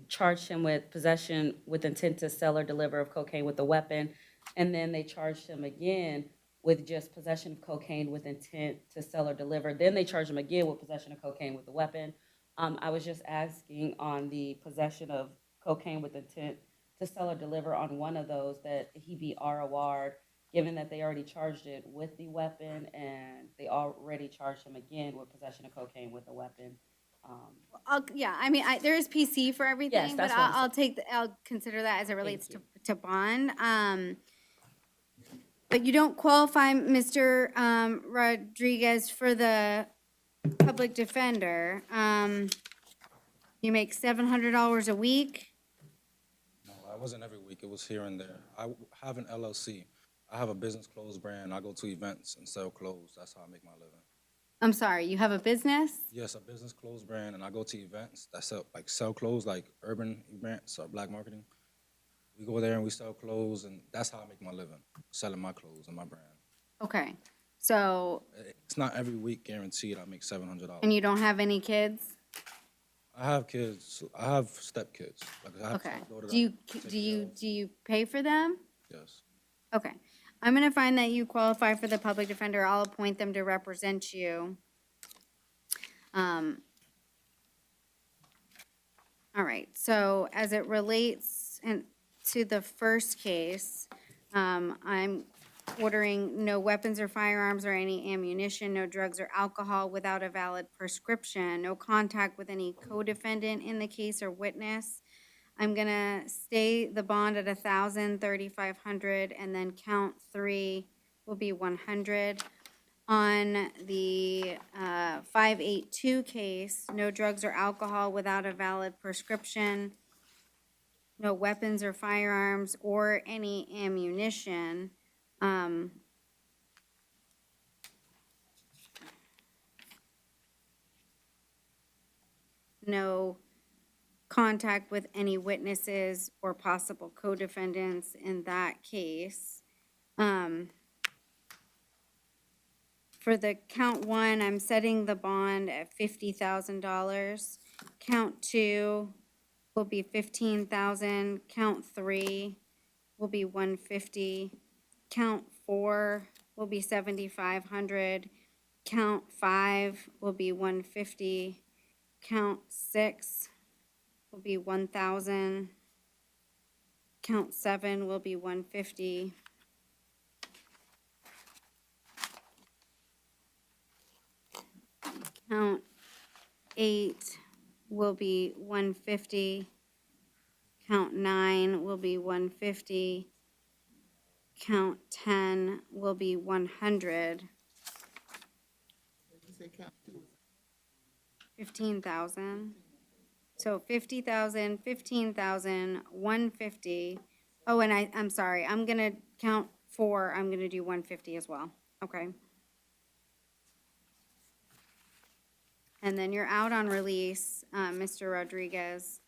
charged him with possession with intent to sell or deliver of cocaine with a weapon, and then they charged him again with just possession of cocaine with intent to sell or deliver. Then they charged him again with possession of cocaine with a weapon. I was just asking on the possession of cocaine with intent to sell or deliver on one of those that he be ROR'd, given that they already charged it with the weapon and they already charged him again with possession of cocaine with a weapon.
Yeah, I mean, there is PC for everything,
Yes,
but
that's what I'm
I'll consider that as it relates
Thank
to bond. But you don't qualify, Mr. Rodriguez, for the public defender. You make $700 a week.
No, I wasn't every week. It was here and there. I have an LLC. I have a business clothes brand. I go to events and sell clothes. That's how I make my living.
I'm sorry, you have a business?
Yes, a business clothes brand, and I go to events that sell clothes, like urban events or black marketing. We go there and we sell clothes, and that's how I make my living, selling my clothes and my brand.
Okay. So,
It's not every week guaranteed I make $700.
and you don't have any kids?
I have kids. I have stepkids. Like I have
Okay.
to go to
Do you,
them, take
do you,
care of.
do you pay for them?
Yes.
Okay. I'm gonna find that you qualify for the public defender. I'll appoint them to represent you. All right, so as it relates to the first case, I'm ordering no weapons or firearms or any ammunition, no drugs or alcohol without a valid prescription, no contact with any co-defendant in the case or witness. I'm gonna stay the bond at 1,000, 3,500, and then count 3 will be 100. On the 582 case, no drugs or alcohol without a valid prescription, no weapons or firearms or any ammunition. No contact with any witnesses or possible co-defendants in that case. For the count 1, I'm setting the bond at $50,000. Count 2 will be 15,000. Count 3 will be 150. Count 4 will be 7,500. Count 5 will be 150. Count 6 will be 1,000. Count 7 will be 150. Count 8 will be 150. Count 9 will be 150. Count 10 will be 100.
You say count 2.
15,000. So 50,000, 15,000, 150. Oh, and I'm sorry, I'm gonna count 4, I'm gonna do 150 as well, okay? And then you're out on release, Mr. Rodriguez,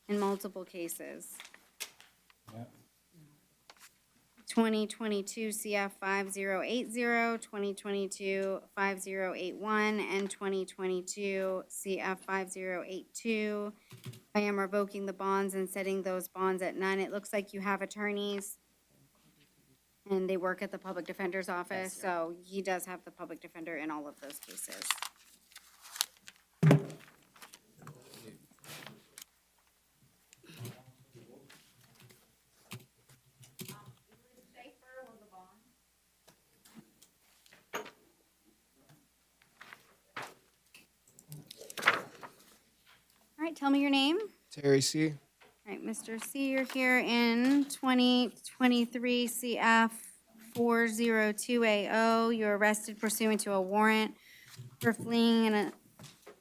in multiple cases. 2022 CF 5080, 2022 5081, and 2022 CF 5082. I am revoking the bonds and setting those bonds at none. It looks like you have attorneys, and they work at the public defender's office, so he does have the public defender in all of those cases. All right, tell me your name.
Terry C.
All right, Mr. C, you're here in 2023 CF 402AO. You're arrested pursuant to a warrant for fleeing and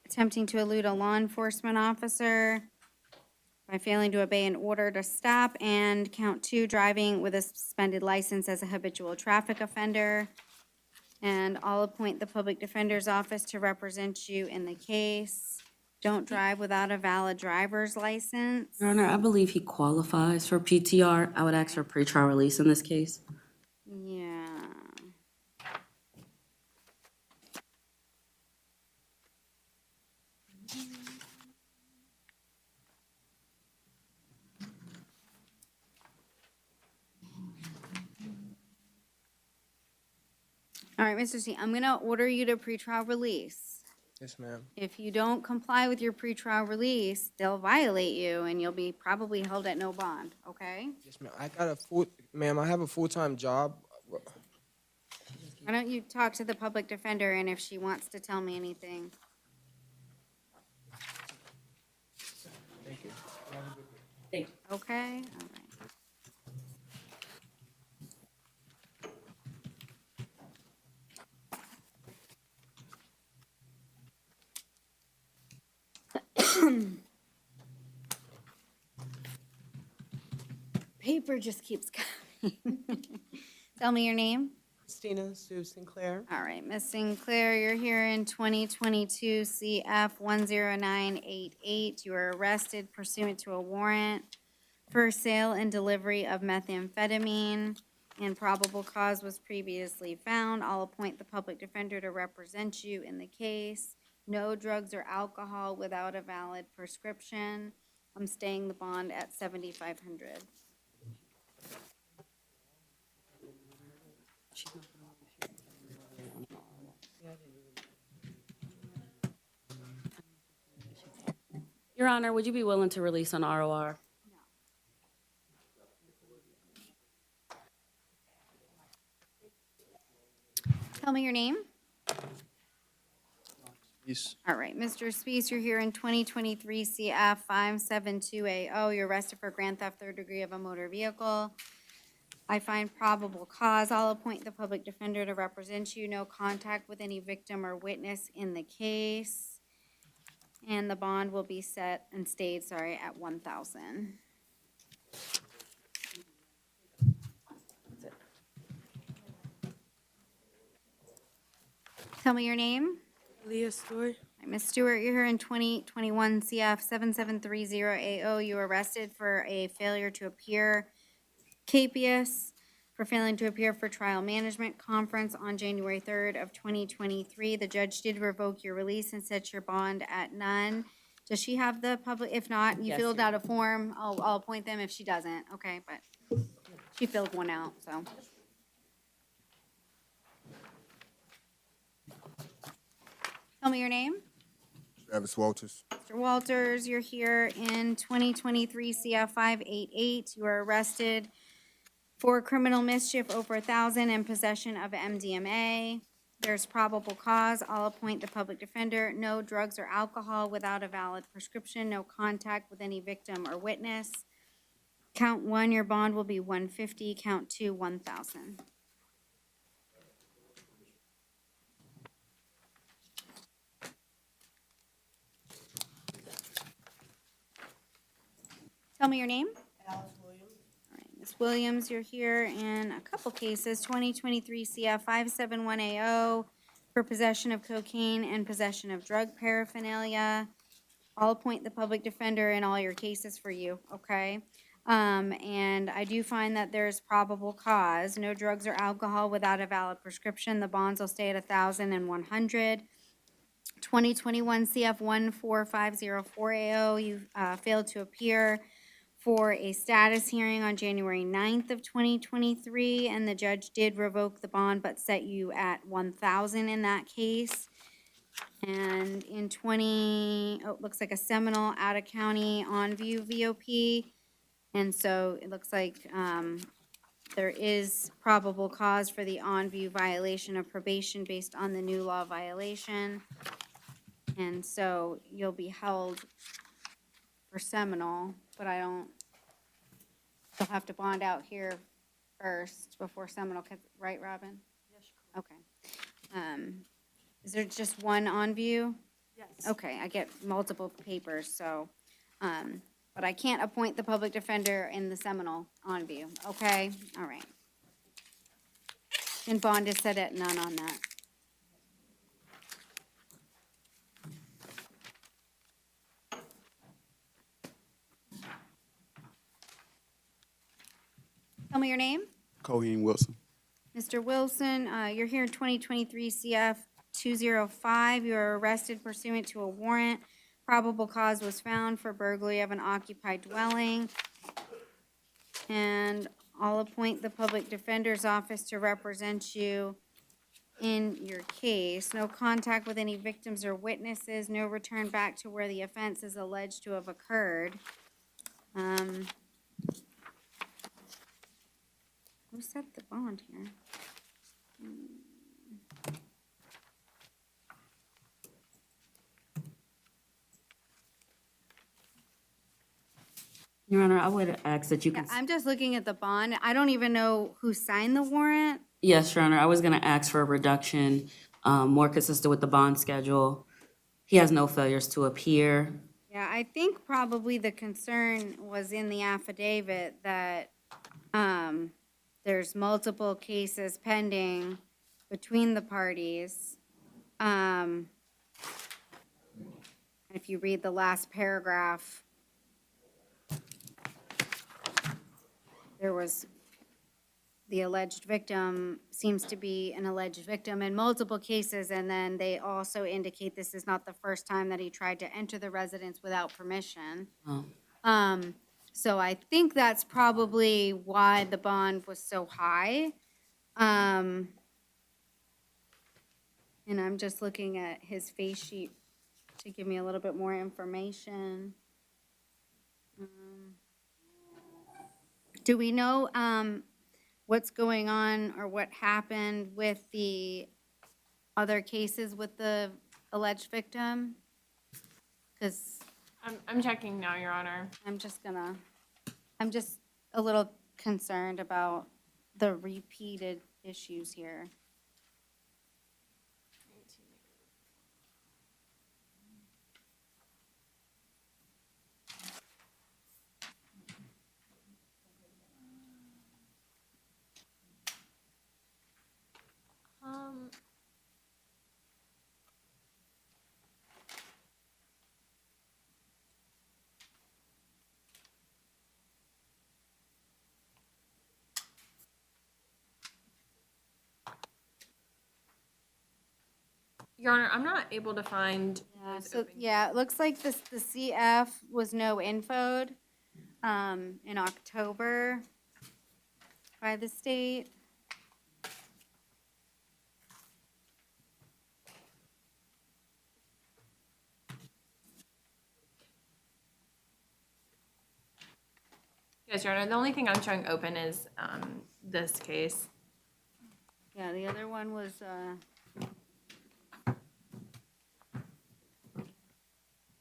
attempting to elude a law enforcement officer by failing to obey an order to stop, and count 2, driving with a suspended license as a habitual traffic offender. And I'll appoint the public defender's office to represent you in the case. Don't drive without a valid driver's license.
Your Honor, I believe he qualifies for PTR. I would ask for pretrial release in this case.
Yeah. All right, Mr. C, I'm gonna order you to pretrial release.
Yes, ma'am.
If you don't comply with your pretrial release, they'll violate you and you'll be probably held at no bond, okay?
Yes, ma'am. I have a full-time job.
Why don't you talk to the public defender, and if she wants to tell me anything.
Thank you.
Thank you.
Okay, all right. Paper just keeps coming. Tell me your name.
Christina Sue Sinclair.
All right, Ms. Sinclair, you're here in 2022 CF 10988. You were arrested pursuant to a warrant for sale and delivery of methamphetamine. and probable cause was previously found. I'll appoint the public defender to represent you in the case. No drugs or alcohol without a valid prescription. I'm staying the bond at $7,500.
Your Honor, would you be willing to release on ROR?
Tell me your name.
Yes.
All right, Mr. Spees, you're here in 2023 CF 572AO. You're arrested for grand theft third degree of a motor vehicle. I find probable cause. I'll appoint the public defender to represent you. No contact with any victim or witness in the case. And the bond will be set and stayed, at 1,000. Tell me your name.
Leah Stewart.
All right, Ms. Stewart, you're here in 2021 CF 7730AO. You were arrested for a failure to appear, capias, for failing to appear for trial management conference on January 3rd of 2023. The judge did revoke your release and set your bond at none. Does she have the public? If not, you
Yes,
filled
Your
out a form. I'll appoint them if she doesn't. Okay, but she filled one out, so. Tell me your name.
Travis Walters.
Mr. Walters, you're here in 2023 CF 588. You were arrested for criminal mischief over 1,000 and possession of MDMA. There's probable cause. I'll appoint the public defender. No drugs or alcohol without a valid prescription. No contact with any victim or witness. Count 1, your bond will be 150. Count 2, 1,000. Tell me your name. Alice Williams. All right, Ms. Williams, you're here in a couple cases, 2023 CF 571AO for possession of cocaine and possession of drug paraphernalia. I'll appoint the public defender in all your cases for you, okay? And I do find that there's probable cause. No drugs or alcohol without a valid prescription. The bonds will stay at 1,000 and 100. 2021 CF 14504AO, you failed to appear for a status hearing on January 9th of 2023, and the judge did revoke the bond but set you at 1,000 in that case. And in looks like a Seminole out-of-county on-view VOP, and so it looks like there is probable cause for the on-view violation of probation based on the new law violation. And so you'll be held for Seminole, but you'll have to bond out here first before Seminole, right, Robin? Yes. Okay. Is there just one on view? Yes. Okay, I get multiple papers, so, but I can't appoint the public defender in the Seminole on view, okay? All right. And bond is set at none on that. Tell me your name.
Cohen Wilson.
Mr. Wilson, you're here in 2023 CF 205. You were arrested pursuant to a warrant. Probable cause was found for burglary of an occupied dwelling. And I'll appoint the public defender's office to represent you in your case. No contact with any victims or witnesses. No return back to where the offense is alleged to have occurred. Who set the bond here?
Your Honor, I would ask that you
Yeah,
can.
I'm just looking at the bond. I don't even know who signed the warrant.
Yes, Your Honor, I was going to ask for a reduction, more consistent with the bond schedule. He has no failures to appear.
Yeah, I think probably the concern was in the affidavit that there's multiple cases pending between the parties. If you read the last paragraph, the alleged victim seems to be an alleged victim in multiple cases, and then they also indicate this is not the first time that he tried to enter the residence without permission.
Oh.
So I think that's probably why the bond was so high. And I'm just looking at his face sheet to give me a little bit more information. Do we know, what's going on or what happened with the other cases with the alleged victim? Because
I'm checking now, Your Honor.
I'm just a little concerned about the repeated issues here.
Your Honor, I'm not able to find.
Yeah, it looks like the CF was no infoed, in October by the state.
Yes, Your Honor, the only thing I'm showing open is this case.
Yeah, the other one was,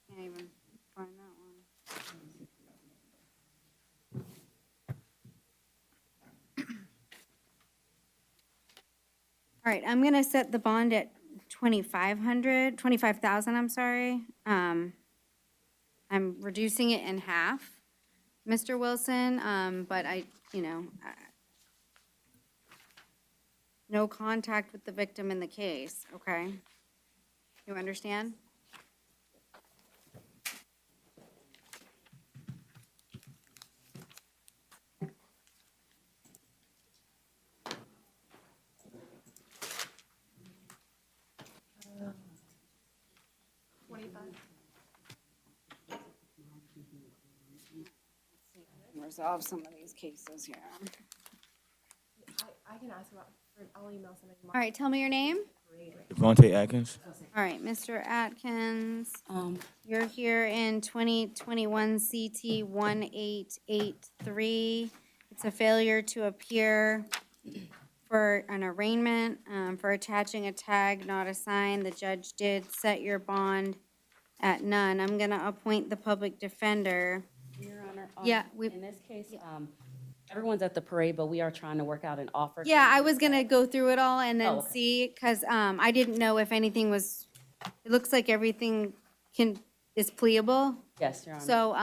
can't even find that one. All right, I'm gonna set the bond at 25,000, I'm sorry. I'm reducing it in half, Mr. Wilson, but no contact with the victim in the case, okay? You understand? Resolve some of these cases here.
I can ask about, I'll email somebody.
All right, tell me your name.
Devontae Atkins.
All right, Mr. Atkins, you're here in 2021 CT 1883. It's a failure to appear for an arraignment, for attaching a tag not assigned. The judge did set your bond at none. I'm gonna appoint the public defender.
Your Honor,
Yeah,
in this case, everyone's at the parade, but we are trying to work out an offer.
Yeah, I was gonna go through it all and then
Oh, okay.
see, because I didn't know if anything was, it looks like everything is pliable.
Yes, Your Honor.
So,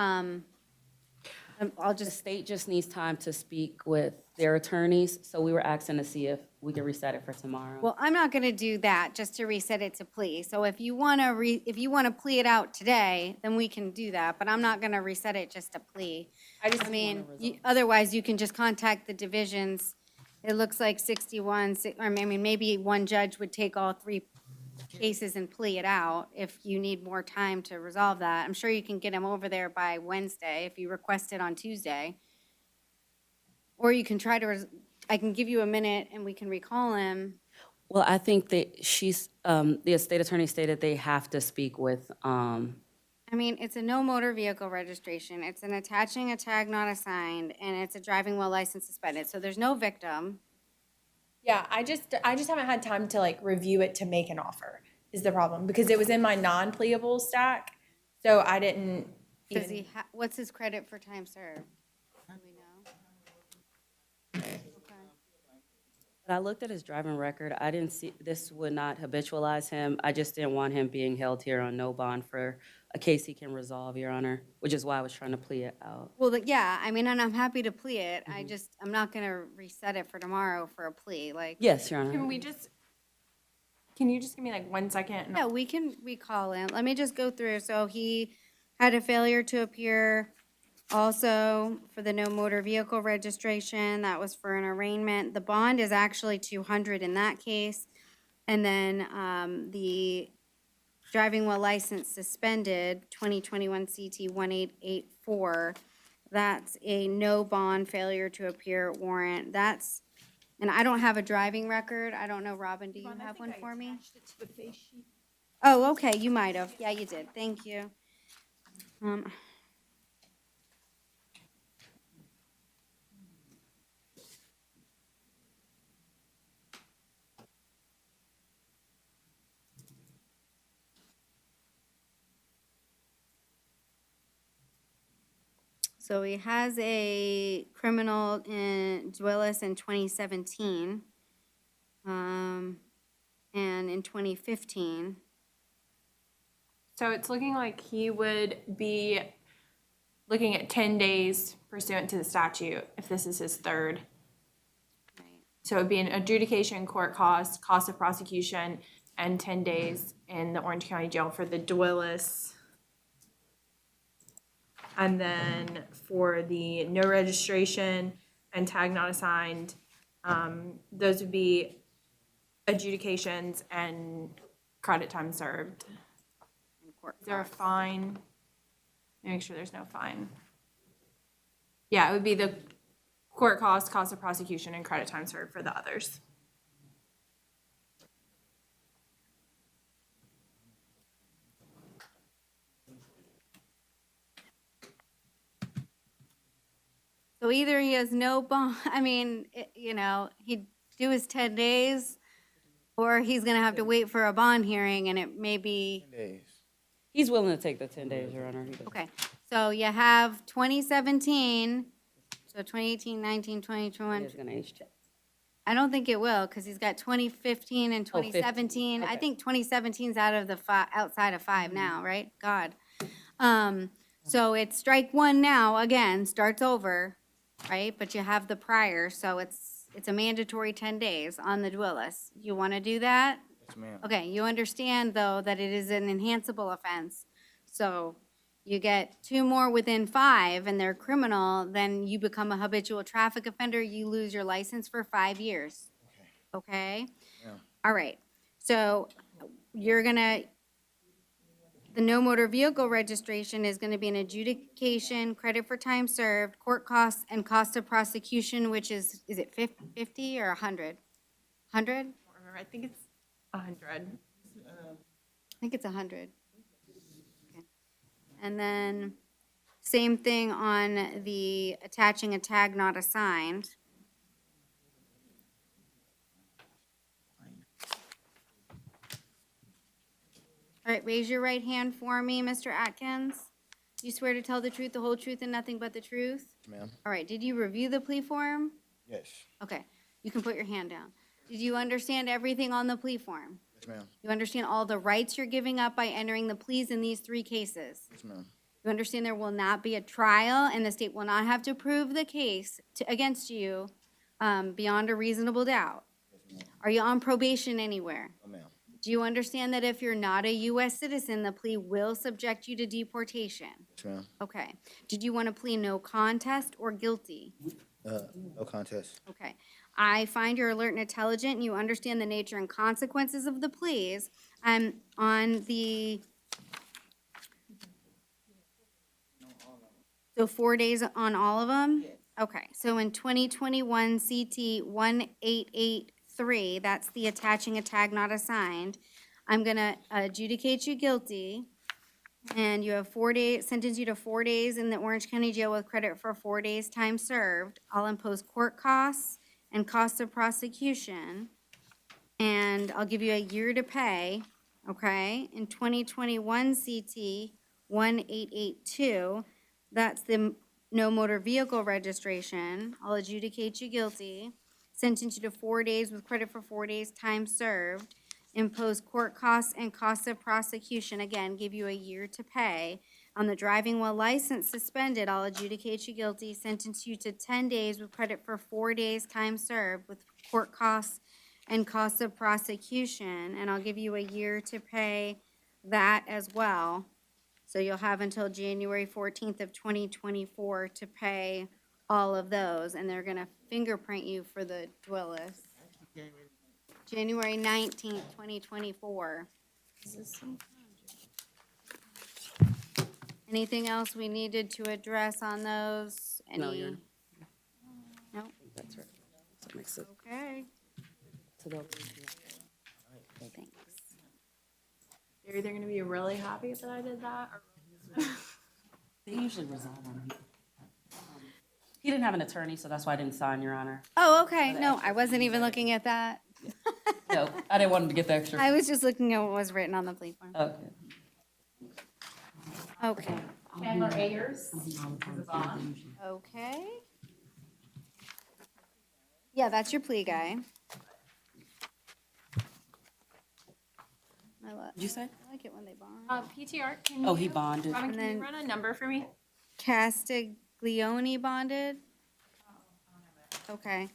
I'll
The
just,
state just needs time to speak with their attorneys, so we were asking to see if we could reset it for tomorrow.
well, I'm not gonna do that, just to reset it to plea. So if you wanna plea it out today, then we can do that, but I'm not gonna reset it just to plea. I mean, otherwise you can just contact the divisions. It looks like 61, maybe one judge would take all three cases and plea it out if you need more time to resolve that. I'm sure you can get him over there by Wednesday if you request it on Tuesday. Or you can try to, I can give you a minute and we can recall him.
Well, I think that the state attorney stated they have to speak with,
I mean, it's a no motor vehicle registration, it's an attaching a tag not assigned, and it's a driving while license suspended, so there's no victim.
Yeah, I just haven't had time to like review it to make an offer is the problem, because it was in my non-pleable stack, so I didn't.
Does he what's his credit for time served? Do we know?
but I looked at his driving record. I didn't see, this would not habitualize him. I just didn't want him being held here on no bond for a case he can resolve, Your Honor, which is why I was trying to plea it out.
Well, yeah, I mean, and I'm happy to plea it, I'm not gonna reset it for tomorrow for a plea, like.
Yes, Your Honor.
Can you just give me like 1 second? And
Yeah, we can recall him. Let me just go through. So he had a failure to appear Also, for the no motor vehicle registration, that was for an arraignment. The bond is actually 200 in that case. And then the driving while license suspended, 2021 CT 1884, that's a no bond failure to appear warrant. That's, and I don't have a driving record. I don't know, Robin, do you have one for me? Oh, okay, you might have. Yeah, you did. Thank you. So he has a criminal in Dwillis in 2017, and in 2015.
So it's looking like he would be looking at 10 days pursuant to the statute if this is his third. So it would be an adjudication, court cost, cost of prosecution, and 10 days in the Orange County Jail for the Dwillis. And then for the no registration and tag not assigned, those would be adjudications and credit time served. Is there a fine? Make sure there's no fine. Yeah, it would be the court cost, cost of prosecution, and credit time served for the others.
So either he has no bond, I mean, he'd do his 10 days, or he's gonna have to wait for a bond hearing, and it may be,
He's willing to take the 10 days, Your Honor.
okay. So you have 2017, so 2018, 19, 20,
It's
21.
gonna age check.
I don't think it will, because he's got 2015 and
Oh, 15,
2017. I
okay.
think 2017's out of the outside of 5 now, right? God. So it's strike one now, again, starts over, right? But you have the prior, so it's a mandatory 10 days on the Dwillis. You want to do that?
Yes, ma'am.
Okay, you understand, though, that it is an enhanceable offense. So you get 2 more within 5 and they're criminal, then you become a habitual traffic offender, you lose your license for 5 years. Okay?
Yeah.
All right, so you're gonna, the no motor vehicle registration is gonna be an adjudication, credit for time served, court costs, and cost of prosecution, which is it 50 or 100? 100?
I think it's 100.
I think it's 100. Okay. And then, same thing on the attaching a tag not assigned. All right, raise your right hand for me, Mr. Atkins. Do you swear to tell the truth, the whole truth, and nothing but the truth?
Ma'am.
All right, did you review the plea form?
Yes.
Okay, you can put your hand down. Did you understand everything on the plea form?
Yes, ma'am.
You understand all the rights you're giving up by entering the pleas in these 3 cases?
Yes, ma'am.
You understand there will not be a trial, and the state will not have to prove the case against you beyond a reasonable doubt? Are you on probation anywhere?
No, ma'am.
Do you understand that if you're not a U.S. citizen, the plea will subject you to deportation?
Yes, ma'am.
Okay. Did you want to plead no contest or guilty?
No contest.
Okay. I find you're alert and intelligent, and you understand the nature and consequences of the pleas. On the, so 4 days on all of them? Okay, so in 2021 CT 1883, that's the attaching a tag not assigned, I'm gonna adjudicate you guilty, and you have 4 days, sentence you to 4 days in the Orange County Jail with credit for 4 days time served. I'll impose court costs and costs of prosecution, and I'll give you a year to pay, okay? In 2021 CT 1882, that's the no motor vehicle registration. I'll adjudicate you guilty, sentence you to 4 days with credit for 4 days time served, impose court costs and costs of prosecution, again, give you a year to pay. On the driving while license suspended, I'll adjudicate you guilty, sentence you to 10 days with credit for 4 days time served with court costs and costs of prosecution, and I'll give you a year to pay that as well. So you'll have until January 14th of 2024 to pay all of those, and they're gonna fingerprint you for the Dwellis. January 19th, 2024. Anything else we needed to address on those?
No,
Any?
you're,
No?
that's right. So it makes it
Okay,
to the.
thanks.
They're either gonna be really happy that I did that, or
They usually resign on him. He didn't have an attorney, so that's why I didn't sign, Your Honor.
Oh, okay, no, I wasn't even looking at that.
No, I didn't want him to get the extra.
I was just looking at what was written on the plea form.
Okay.
Okay.
Chandler Ayers is a bond.
Okay. Yeah, that's your plea guy.
Did you say?
I like it when they bond.
PTR, can
Oh,
you?
he bonded.
Robin,
And
can you
then-
run a number for me?
Castiglione bonded? Okay.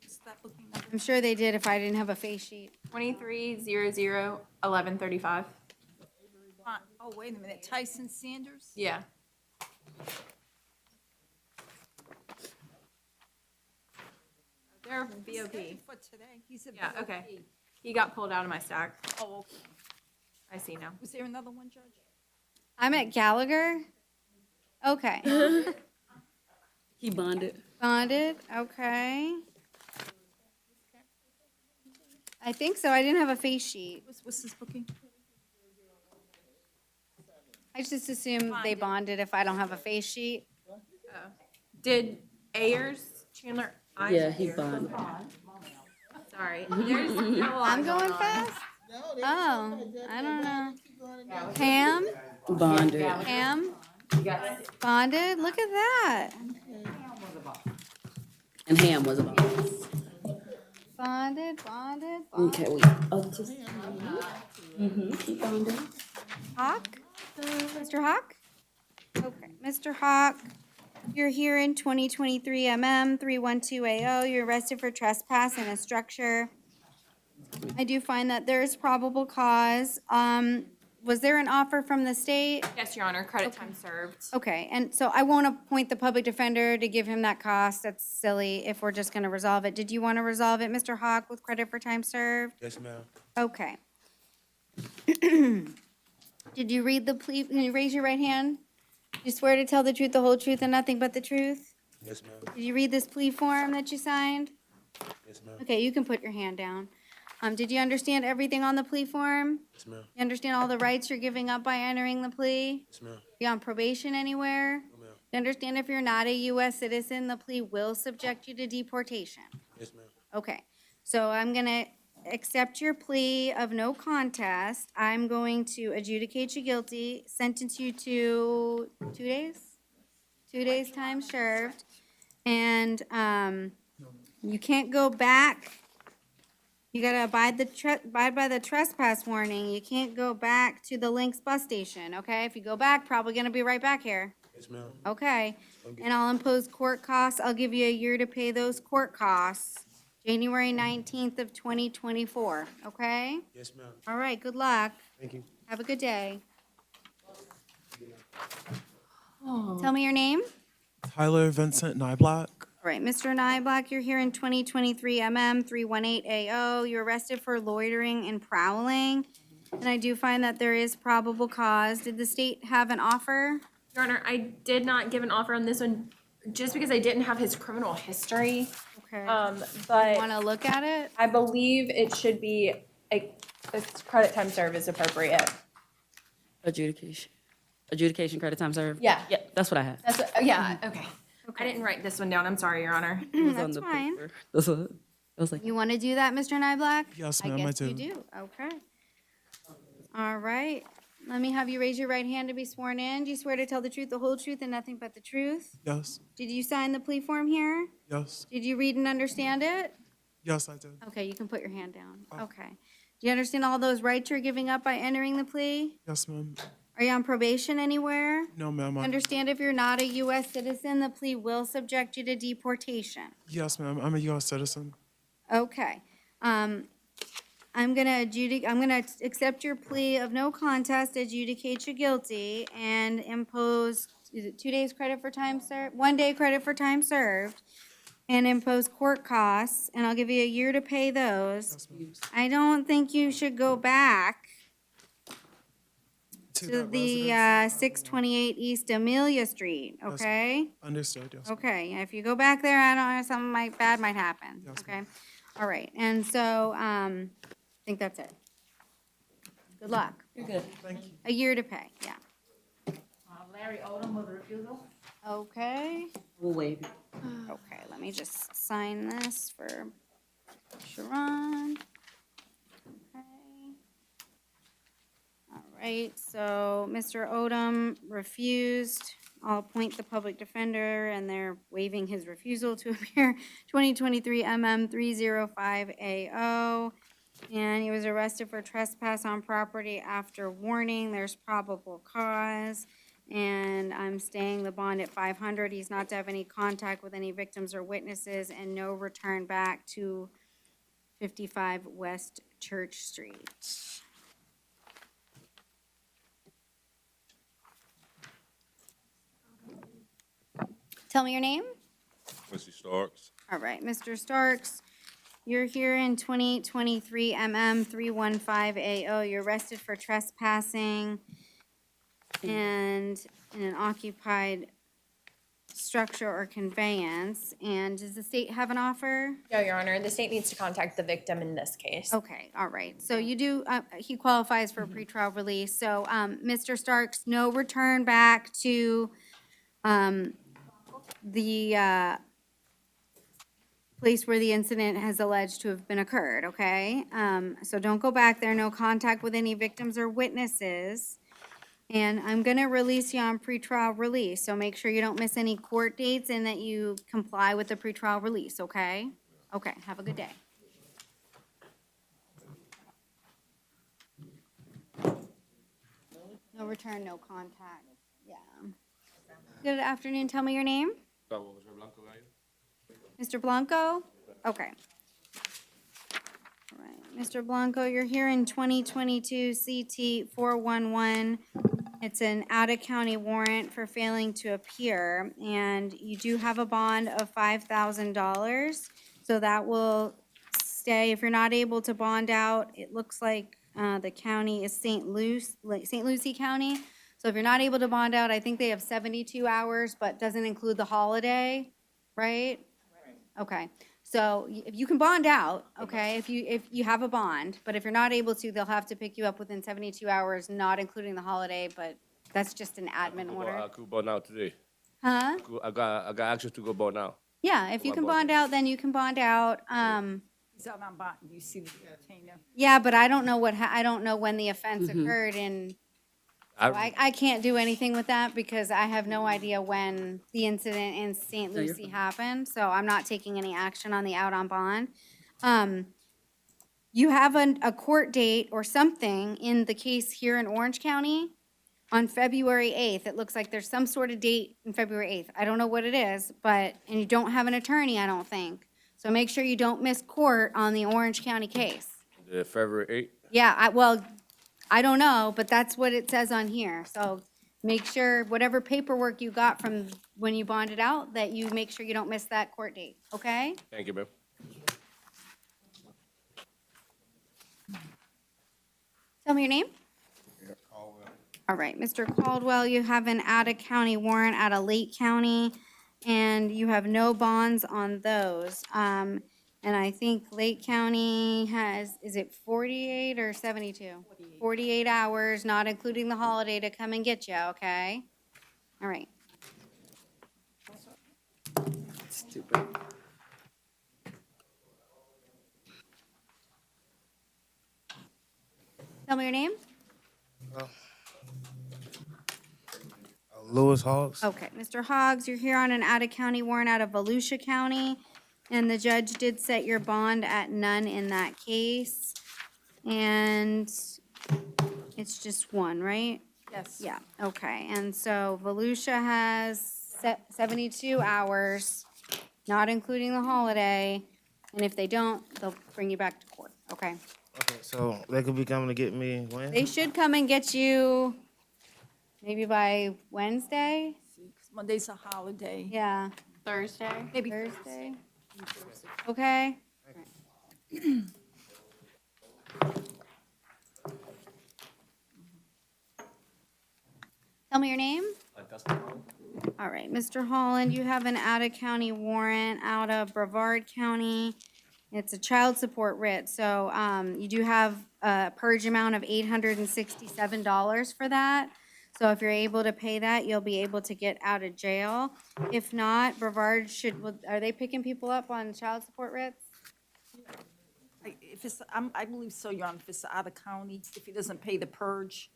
Stop looking at
I'm sure they did if I didn't have a face sheet.
23001135.
Oh, wait a minute, Tyson Sanders?
Yeah. They're BOP.
For today, he's a
Yeah,
BOP.
okay. He got pulled out of my stack.
Oh, okay.
I see now.
Was there another one, Judge?
I'm at Gallagher? Okay.
He bonded.
Bonded, okay. I think so. I didn't have a face sheet.
What's this booking?
I just assume they bonded if I don't have a face sheet.
Did Ayers, Chandler?
Yeah, he bonded.
Sorry. There's a lot
I'm going
on.
fast? Oh, I don't know. Pam?
Bonded.
Pam? Bonded? Look at that.
And Ham was a bond.
Bonded, bonded, bonded.
Okay, we, oh, just. He bonded.
Hawk? Mr. Hawk? Okay, Mr. Hawk, you're here in 2023 MM 312AO. You're arrested for trespass in a structure. I do find that there is probable cause. Was there an offer from the state?
Yes, Your Honor, credit time served.
Okay, and so I won't appoint the public defender to give him that cost. That's silly if we're just gonna resolve it. Did you want to resolve it, Mr. Hawk, with credit for time served?
Yes, ma'am.
Okay. Did you read the plea? Can you raise your right hand? You swear to tell the truth, the whole truth, and nothing but the truth?
Yes, ma'am.
Did you read this plea form that you signed?
Yes, ma'am.
Okay, you can put your hand down. Did you understand everything on the plea form?
Yes, ma'am.
You understand all the rights you're giving up by entering the plea?
Yes, ma'am.
You on probation anywhere?
No, ma'am.
You understand if you're not a U.S. citizen, the plea will subject you to deportation?
Yes, ma'am.
Okay, so I'm gonna accept your plea of no contest. I'm going to adjudicate you guilty, sentence you to 2 days? 2 days time served. And, you can't go back. You gotta abide by the trespass warning. You can't go back to the Lynx bus station, okay? If you go back, probably gonna be right back here.
Yes, ma'am.
Okay, and I'll impose court costs. I'll give you a year to pay those court costs. January 19th of 2024, okay?
Yes, ma'am.
All right, good luck.
Thank you.
Have a good day. Tell me your name.
Tyler Vincent Nyblack.
All right, Mr. Nyblack, you're here in 2023 MM 318AO. You're arrested for loitering and prowling. And I do find that there is probable cause. Did the state have an offer?
Your Honor, I did not give an offer on this one just because I didn't have his criminal history.
Okay.
But
Want to look at it?
I believe it should be a credit time served is appropriate.
Adjudication. Adjudication, credit time served?
Yeah.
Yeah, that's what I had.
That's yeah. Okay. I didn't write this one down. I'm sorry, Your Honor.
It was on
That's
the
fine.
paper. That's what, I was like,
You want to do that, Mr. Nyblack?
Yes, ma'am, I
guess you
do.
do. Okay. All right. Let me have you raise your right hand to be sworn in. Do you swear to tell the truth, the whole truth, and nothing but the truth?
Yes.
Did you sign the plea form here?
Yes.
Did you read and understand it?
Yes, I did.
Okay, you can put your hand down. Okay. Do you understand all those rights you're giving up by entering the plea?
Yes, ma'am.
Are you on probation anywhere?
No, ma'am.
Understand if you're not a U.S. citizen, the plea will subject you to deportation.
Yes, ma'am. I'm a U.S. citizen.
Okay. I'm gonna accept your plea of no contest, adjudicate you guilty, and impose, is it 2 days credit for time served? 1 day credit for time served, and impose court costs, and I'll give you a year to pay those. I don't think you should go back to the 628 East Amelia Street,
Yes,
okay?
Understood, yes.
Okay, if you go back there, I don't know, something bad might happen, okay? All right, and so, I think that's it. Good luck.
You're good.
Thank you.
A year to pay, yeah.
Larry Odom with a refusal?
Uh,
Okay.
We'll waive.
Okay, let me just sign this for Sharon. Okay. All right, so Mr. Odom refused. I'll appoint the public defender, and they're waiving his refusal to appear 2023 MM 305AO. And he was arrested for trespass on property after warning. There's probable cause. And I'm staying the bond at 500. He's not to have any contact with any victims or witnesses, and no return back to 55 West Church Street. Tell me your name.
Mr. Starks.
All right, Mr. Starks, you're here in 2023 MM 315AO. You're arrested for trespassing and in an occupied structure or conveyance. And does the state have an offer?
No, Your Honor, the state needs to contact the victim in this case.
Okay, all right. So you do, he qualifies for pretrial release. So, Mr. Starks, no return back to, the, place where the incident has alleged to have been occurred, okay? So don't go back there, no contact with any victims or witnesses. And I'm gonna release you on pretrial release, so make sure you don't miss any court dates and that you comply with the pretrial release, okay? Okay, have a good day. No return, no contact, yeah. Good afternoon, tell me your name. Mr. Blanco? Okay. All right, Mr. Blanco, you're here in 2022 CT 411. It's an out-of-county warrant for failing to appear, and you do have a bond of $5,000. So that will stay. If you're not able to bond out, it looks like the county is St. Lucie County. So if you're not able to bond out, I think they have 72 hours, but doesn't include the holiday, right? Okay, so if you can bond out, okay, if you have a bond, but if you're not able to, they'll have to pick you up within 72 hours, not including the holiday, but that's just an admin
I
order.
could bond out today.
Huh?
I got access to go bond now.
Yeah, if you can bond out, then you can bond out.
He's out on bond, you see the container.
Yeah, but I don't know I don't know when the offense occurred, and so I can't do anything with that because I have no idea when the incident in St.
No, you're
Lucie happened, so I'm not taking any action on the out on bond. You have a court date or something in the case here in Orange County on February 8th. It looks like there's some sort of date in February 8th. I don't know what it is, and you don't have an attorney, I don't think. So make sure you don't miss court on the Orange County case.
The February 8th.
Yeah, I don't know, but that's what it says on here. So make sure whatever paperwork you got from when you bonded out, that you make sure you don't miss that court date, okay?
Thank you, ma'am.
Tell me your name. All right, Mr. Caldwell, you have an out-of-county warrant out of Lake County, and you have no bonds on those. And I think Lake County has, is it 48 or 72? 48 hours, not including the holiday, to come and get you, okay? All right.
Stupid.
Tell me your name.
Lewis Hawks.
Okay, Mr. Hoggs, you're here on an out-of-county warrant out of Volusia County, and the judge did set your bond at none in that case. And it's just one, right?
Yes.
Yeah, okay, and so Volusia has 72 hours, not including the holiday, and if they don't, they'll bring you back to court, okay?
Okay. So they could be coming to get me when?
They should come and get you maybe by Wednesday.
Monday's a holiday.
Yeah,
Thursday?
Maybe
Thursday. Okay. Tell me your name. All right, Mr. Holland, you have an out-of-county warrant out of Brevard County. It's a child support writ, so, you do have a purge amount of $867 for that. So if you're able to pay that, you'll be able to get out of jail. If not, Brevard are they picking people up on child support writs?
If it's, I believe so, Your Honor, if it's out of county, if he doesn't pay the purge.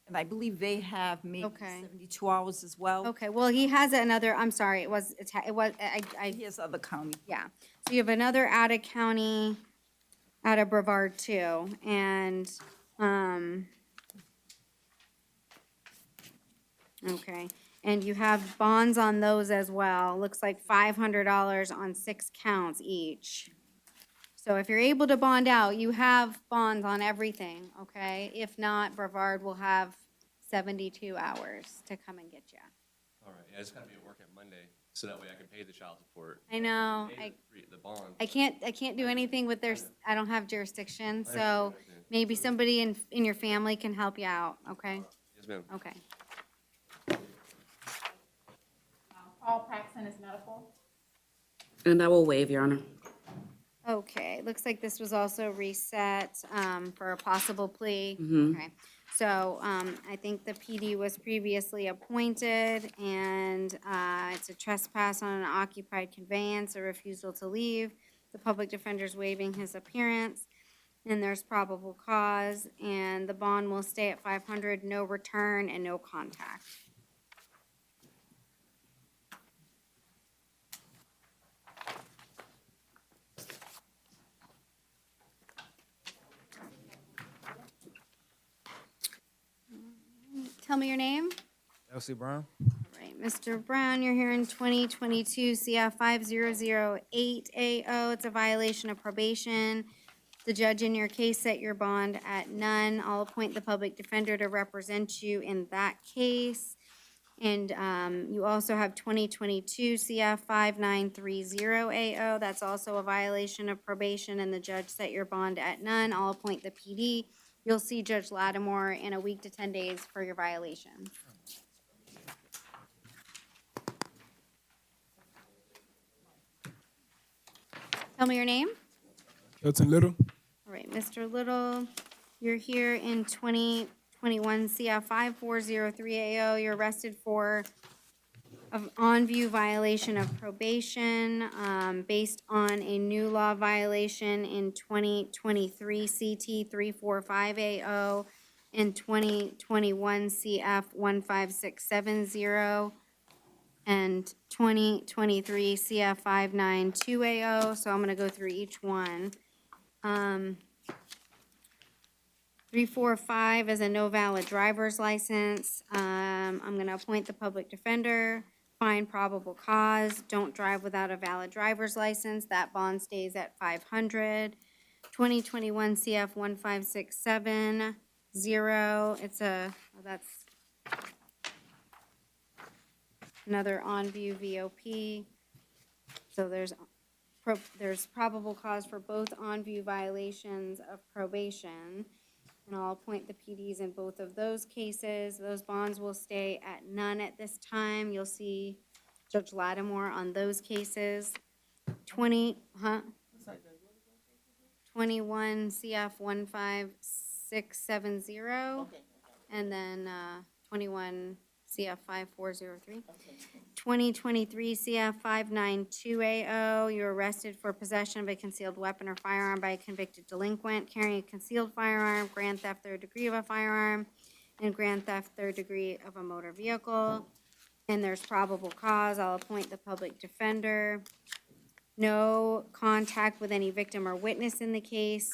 And I believe they have maybe
Okay.
72 hours as well.
Okay, well, he has another, I'm sorry, it was,
He has other county.
yeah. So you have another out-of-county, out of Brevard too, and, okay, and you have bonds on those as well. Looks like $500 on 6 counts each. So if you're able to bond out, you have bonds on everything, okay? If not, Brevard will have 72 hours to come and get you.
All right, yeah, I just gotta be at work at Monday, so that way I can pay the child support.
I know,
The bond.
I can't do anything with I don't have jurisdiction, so maybe somebody in your family can help you out, okay?
Yes, ma'am.
Okay.
Paul Paxson is medical.
And I will waive, Your Honor.
Okay, looks like this was also reset, for a possible plea.
Mhm.
Okay, so, I think the PD was previously appointed, and, it's a trespass on an occupied conveyance, a refusal to leave. The public defender's waiving his appearance, and there's probable cause, and the bond will stay at 500, no return and no contact. Tell me your name.
Elsie Brown?
All right, Mr. Brown, you're here in 2022 CF 5008AO. It's a violation of probation. The judge in your case set your bond at none. I'll appoint the public defender to represent you in that case. And you also have 2022 CF 5930AO. That's also a violation of probation, and the judge set your bond at none. I'll appoint the PD. You'll see Judge Lattimore in a week to 10 days for your violation. Tell me your name.
Hilton Little.
All right, Mr. Little, you're here in 2021 CF 5403AO. You're arrested for an on-view violation of probation based on a new law violation in 2023 CT 345AO and 2021 CF 15670 and 2023 CF 592AO. So I'm going to go through each one. 345 is a no valid driver's license. I'm going to appoint the public defender. Find probable cause. Don't drive without a valid driver's license. That bond stays at 500. 2021 CF 15670. It's that's another on-view VOP. So there's probable cause for both on-view violations of probation. And I'll appoint the PDs in both of those cases. Those bonds will stay at none at this time. You'll see Judge Lattimore on those cases. 21 CF 15670. And then 21 CF 5403. 2023 CF 592AO, you're arrested for possession of a concealed weapon or firearm by a convicted delinquent, carrying a concealed firearm, grand theft third degree of a firearm, and grand theft third degree of a motor vehicle. And there's probable cause. I'll appoint the public defender. No contact with any victim or witness in the case.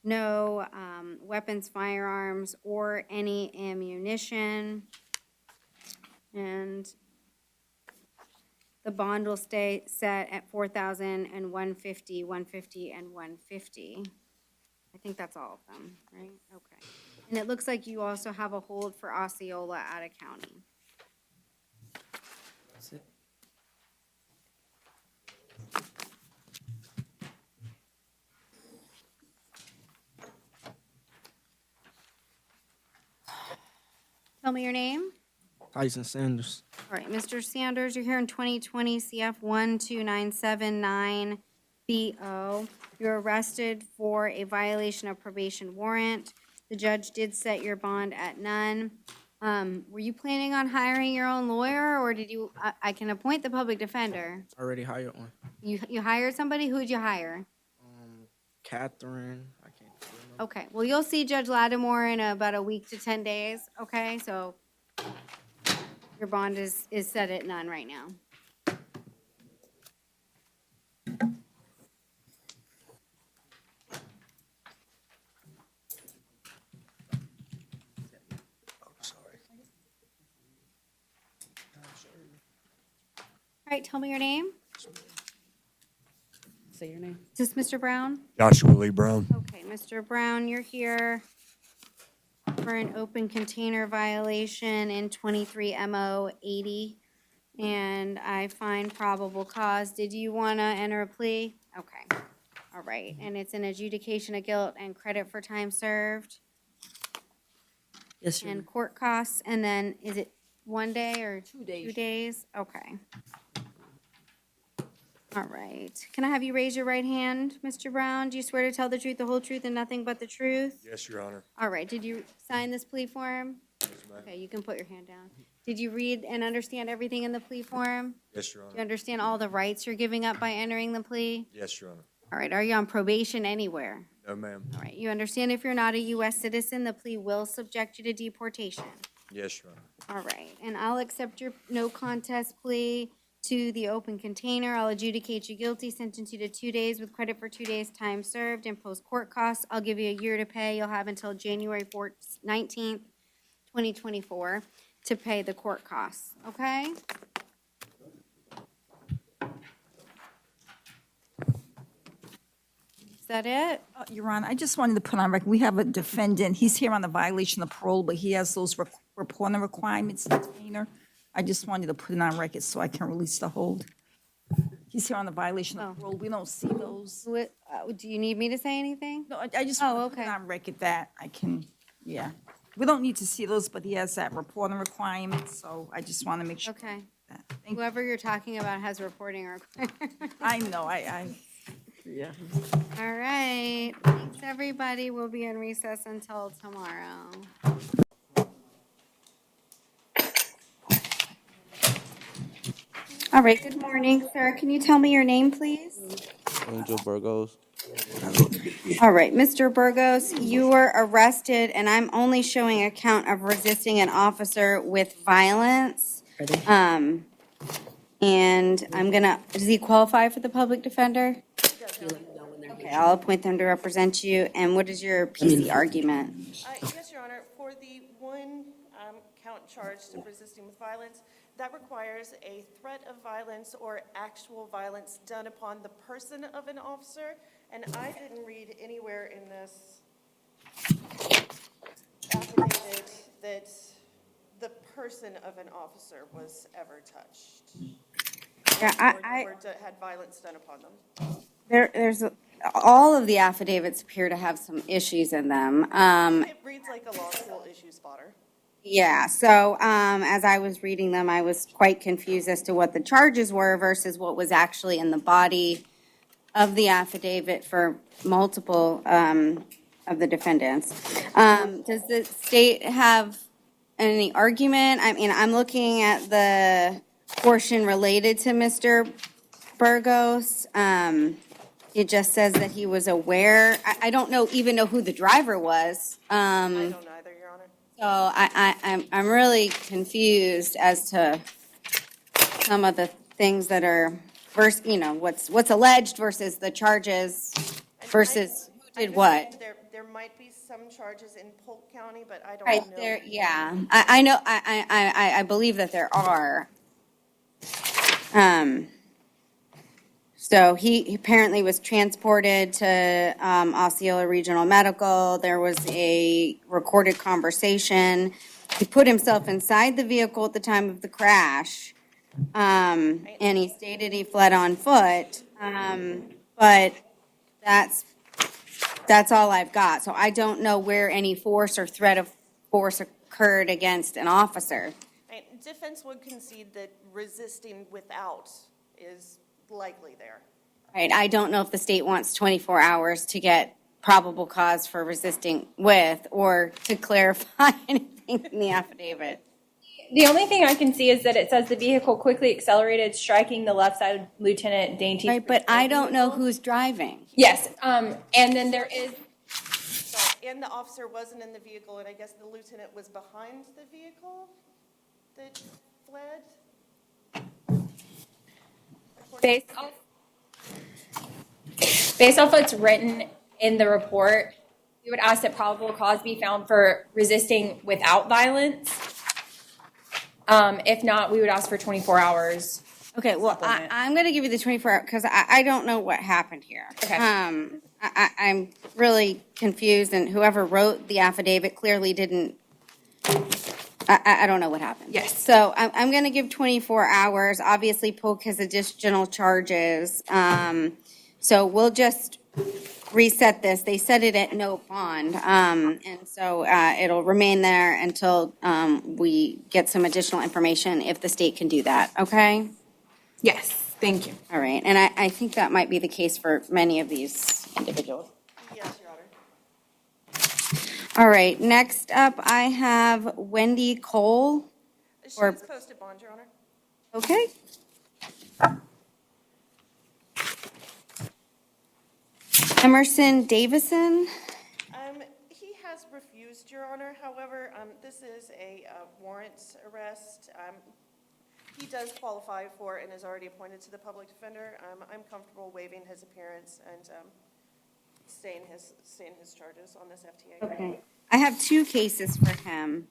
No weapons, firearms, or any ammunition. And the bond will stay set at $4,000 and $150, $150, and $150. I think that's all of them, right? Okay. And it looks like you also have a hold for Osceola out of county. Tell me your name.
Tyson Sanders.
All right, Mr. Sanders, you're here in 2020 CF 12979BO. You're arrested for a violation of probation warrant. The judge did set your bond at none. Were you planning on hiring your own lawyer, or did you, I can appoint the public defender.
Already hired one.
You hired somebody? Who'd you hire?
Catherine. I can't remember.
Okay, well, you'll see Judge Lattimore in about a week to 10 days, okay? So your bond is set at none right now. All right, tell me your name.
Say your name.
Is this Mr. Brown?
Joshua Lee Brown.
Okay, Mr. Brown, you're here for an open container violation in 23 MO 80, and I find probable cause. Did you want to enter a plea? Okay, all right, and it's an adjudication of guilt and credit for time served
Yes, Your
and
Honor.
court costs, and then is it 1 day or
2 days.
2 days? Okay. All right. Can I have you raise your right hand, Mr. Brown? Do you swear to tell the truth, the whole truth, and nothing but the truth?
Yes, Your Honor.
All right. Did you sign this plea form?
Yes, ma'am.
Okay, you can put your hand down. Did you read and understand everything in the plea form?
Yes, Your
Do you
Honor.
understand all the rights you're giving up by entering the plea?
Yes, Your Honor.
All right. Are you on probation anywhere?
No, ma'am.
All right. You understand if you're not a U.S. citizen, the plea will subject you to deportation.
Yes, Your Honor.
All right, and I'll accept your no contest plea to the open container. I'll adjudicate you guilty, sentence you to 2 days with credit for 2 days' time served, impose court costs. I'll give you a year to pay. You'll have until January 19th, 2024 to pay the court costs, okay? Is that it?
Your Honor, I just wanted to put on record, we have a defendant, he's here on the violation of parole, but he has those reporting requirements, detainer. I just wanted to put it on record so I can release the hold. He's here on the violation of parole, we don't see those.
Do you need me to say anything?
No, I just want to put it on record that I can, yeah. We don't need to see those, but he has that reporting requirement, so I just want to make sure.
Okay.
that-
Whoever you're talking about has reporting requirements.
I know, yeah.
All right. Thanks, everybody. We'll be in recess until tomorrow. All right, good morning, sir. Can you tell me your name, please?
Angel Burgos.
All right, Mr. Burgos, you were arrested, and I'm only showing a count of resisting an officer with violence. And I'm gonna, does he qualify for the public defender? Okay, I'll appoint them to represent you. And what is your PC argument?
Yes, Your Honor. For the one count charged of resisting with violence, that requires a threat of violence or actual violence done upon the person of an officer. And I didn't read anywhere in this affidavit that the person of an officer was ever touched.
Yeah,
Or had violence done upon them.
All of the affidavits appear to have some issues in them.
It reads like a law school issue spotter.
Yeah, so as I was reading them, I was quite confused as to what the charges were versus what was actually in the body of the affidavit for multiple of the defendants. Does the state have any argument? I mean, I'm looking at the portion related to Mr. Burgos. It just says that he was aware. I don't even know who the driver was.
I don't either, Your Honor.
So I'm really confused as to some of the things that are what's alleged versus the charges versus who did what.
There might be some charges in Polk County, but I don't
Right
know.
there, yeah. I know. I believe that there are. So he apparently was transported to Osceola Regional Medical. There was a recorded conversation. He put himself inside the vehicle at the time of the crash, and he stated he fled on foot. But that's all I've got. So I don't know where any force or threat of force occurred against an officer.
Right, defense would concede that resisting without is likely there.
Right, I don't know if the state wants 24 hours to get probable cause for resisting with, or to clarify anything in the affidavit.
The only thing I can see is that it says the vehicle quickly accelerated, striking the left side of Lieutenant Dainty.
Right, but I don't know who's driving.
Yes, and then there is,
And the officer wasn't in the vehicle, and I guess the lieutenant was behind the vehicle that fled?
based off what's written in the report, we would ask that probable cause be found for resisting without violence. If not, we would ask for 24 hours.
Okay, well, I'm going to give you the 24 hour, because I don't know what happened here.
Okay.
I'm really confused, and whoever wrote the affidavit clearly didn't, I don't know what happened.
Yes.
So I'm going to give 24 hours. Obviously, Polk has additional charges. So we'll just reset this. They set it at no bond. And so it'll remain there until we get some additional information, if the state can do that. Okay?
Yes, thank you.
All right. And I think that might be the case for many of these individuals.
Yes, Your Honor.
All right. Next up, I have Wendy Cole.
She was posted bond, Your Honor.
Okay. Emerson Davison.
He has refused, Your Honor. However, this is a warrant arrest. He does qualify for and is already appointed to the public defender. I'm comfortable waiving his appearance and staying his charges on this FTA.
Okay. I have two cases for him.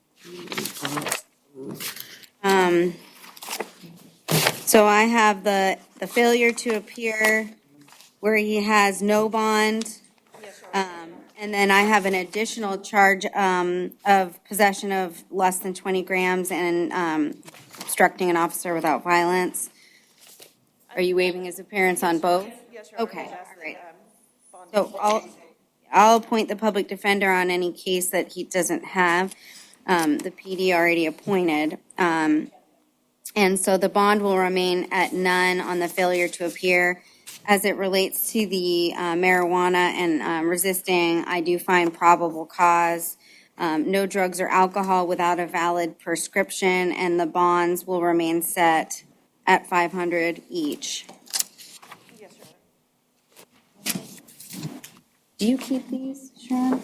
So I have the failure to appear where he has no bond. And then I have an additional charge of possession of less than 20 grams and obstructing an officer without violence. Are you waiving his appeararance on both?
Yes, Your Honor.
Okay,
He's asked
all right.
that,
So I'll appoint the public defender on any case that he doesn't have. The PD already appointed. And so the bond will remain at none on the failure to appear. As it relates to the marijuana and resisting, I do find probable cause. No drugs or alcohol without a valid prescription, and the bonds will remain set at $500 each.
Yes, Your Honor.
Do you keep these, Sharon?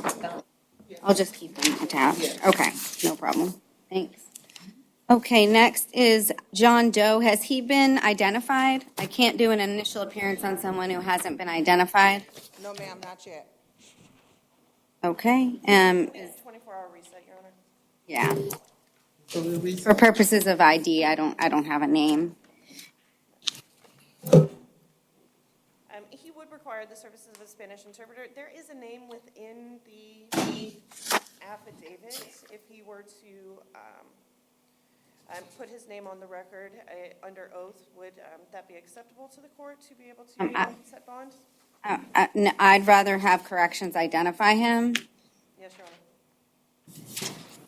I'll just keep them attached. Okay, no problem. Thanks. Okay, next is John Doe. Has he been identified? I can't do an initial appearance on someone who hasn't been identified.
No, ma'am, not yet.
Okay,
24-hour reset, Your Honor.
yeah.
So we'll reset.
For purposes of ID, I don't have a name.
He would require the services of a Spanish interpreter. There is a name within the affidavit. If he were to put his name on the record under oath, would that be acceptable to the court to be able to set bond?
I'd rather have corrections identify him.
Yes, Your Honor.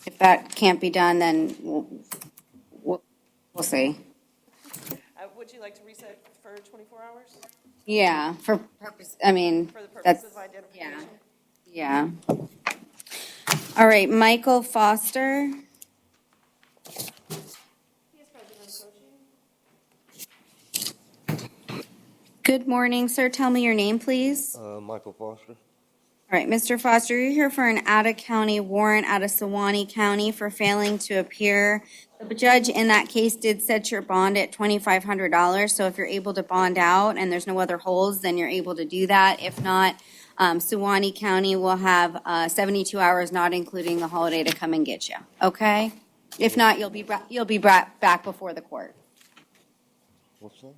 If that can't be done, then we'll see.
Would you like to reset for 24 hours?
Yeah, for purpose, I mean,
For the
that's,
purpose of identification?
yeah. All right, Michael Foster.
He is present on coaching.
Good morning, sir. Tell me your name, please.
Michael Foster.
All right, Mr. Foster, you're here for an out-of-county warrant out of Sewanee County for failing to appear. The judge in that case did set your bond at $2,500, so if you're able to bond out and there's no other holds, then you're able to do that. If not, Sewanee County will have 72 hours, not including the holiday, to come and get you, okay? If not, you'll be brought back before the court.
What's that?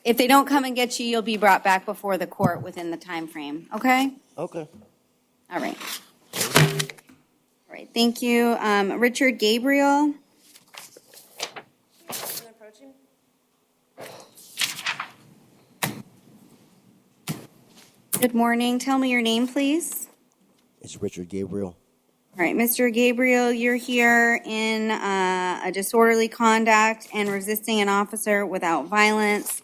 If they don't come and get you, you'll be brought back before the court within the time frame. Okay?
Okay.
All right. All right, thank you. Richard Gabriel?
Person approaching.
Good morning. Tell me your name, please.
It's Richard Gabriel.
All right, Mr. Gabriel, you're here in a disorderly conduct and resisting an officer without violence.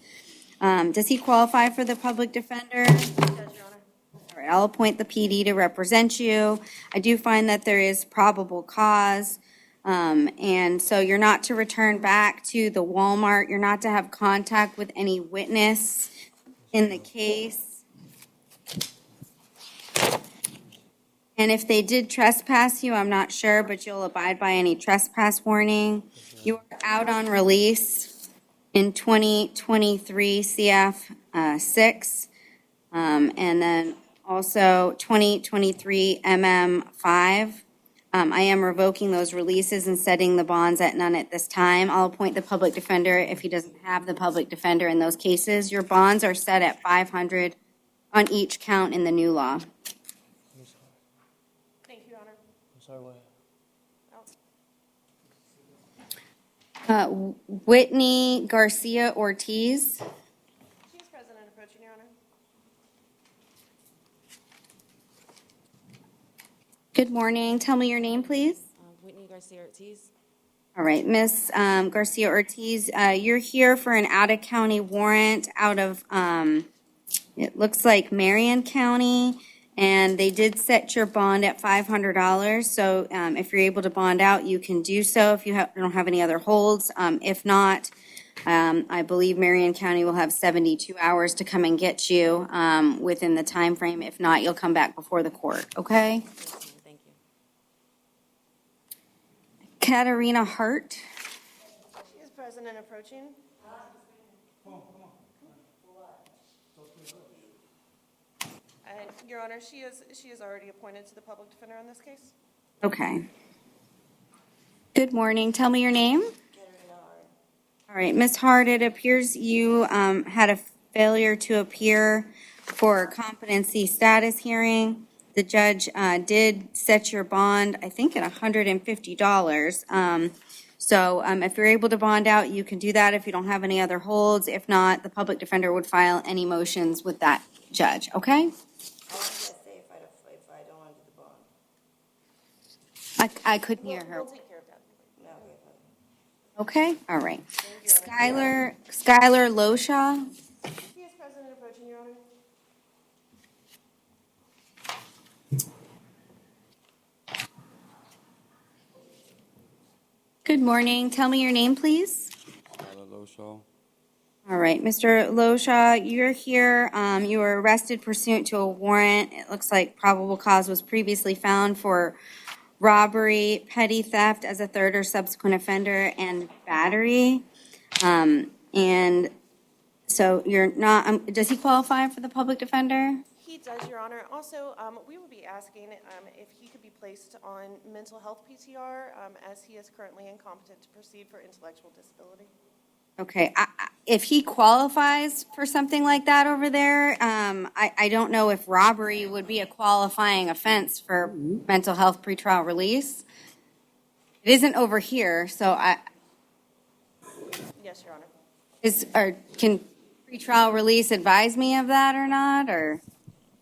Does he qualify for the public defender? All right, I'll appoint the PD to represent you. I do find that there is probable cause. And so you're not to return back to the Walmart. You're not to have contact with any witness in the case. And if they did trespass you, I'm not sure, but you'll abide by any trespass warning. You are out on release in 2023 CF 6, and then also 2023 MM 5. I am revoking those releases and setting the bonds at none at this time. I'll appoint the public defender if he doesn't have the public defender in those cases. Your bonds are set at 500 on each count in the new law.
Thank you, Your Honor.
I'm sorry, what?
Whitney Garcia Ortiz.
She is present and approaching, Your Honor.
Good morning. Tell me your name, please.
Whitney Garcia Ortiz.
All right, Miss Garcia Ortiz, you're here for an out-of-county warrant out of, it looks like Marion County, and they did set your bond at $500. So if you're able to bond out, you can do so if you don't have any other holds. If not, I believe Marion County will have 72 hours to come and get you within the time frame. If not, you'll come back before the court, okay?
Thank you.
Katarina Hart.
She is present and approaching. And, Your Honor, she is already appointed to the public defender on this case.
Okay. Good morning. Tell me your name. All right, Ms. Hart, it appears you had a failure to appear for a competency status hearing. The judge did set your bond, I think, at $150. So if you're able to bond out, you can do that if you don't have any other holds. If not, the public defender would file any motions with that judge, okay? I couldn't hear her.
We'll take care of that.
Okay, all right. Skylar Loshaw.
She is present and approaching, Your Honor.
Good morning. Tell me your name, please.
Tyler Loshaw.
All right, Mr. Loshaw, you're here. You were arrested pursuant to a warrant. It looks like probable cause was previously found for robbery, petty theft as a third or subsequent offender, and battery. And so you're not, does he qualify for the public defender?
He does, Your Honor. Also, we will be asking if he could be placed on mental health PTR as he is currently incompetent to proceed for intellectual disability.
Okay, if he qualifies for something like that over there, I don't know if robbery would be a qualifying offense for mental health pretrial release. It isn't over here, so
Yes, Your Honor.
can pretrial release advise me of that or not, or?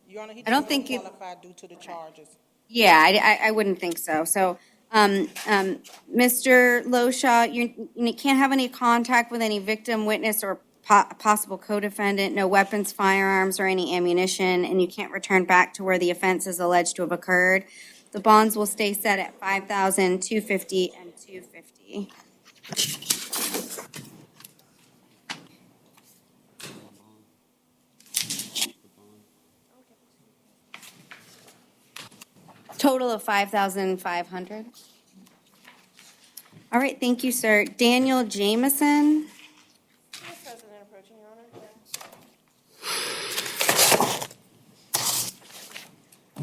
Your Honor, he
I don't
doesn't
think it-
qualify due to the charges.
Yeah, I wouldn't think so. So, Mr. Loshaw, you can't have any contact with any victim, witness, or possible co-defendant, no weapons, firearms, or any ammunition, and you can't return back to where the offense is alleged to have occurred. The bonds will stay set at $5,000, $250, and $250. Total of $5,500. All right, thank you, sir. Daniel Jameson.
He is present and approaching, Your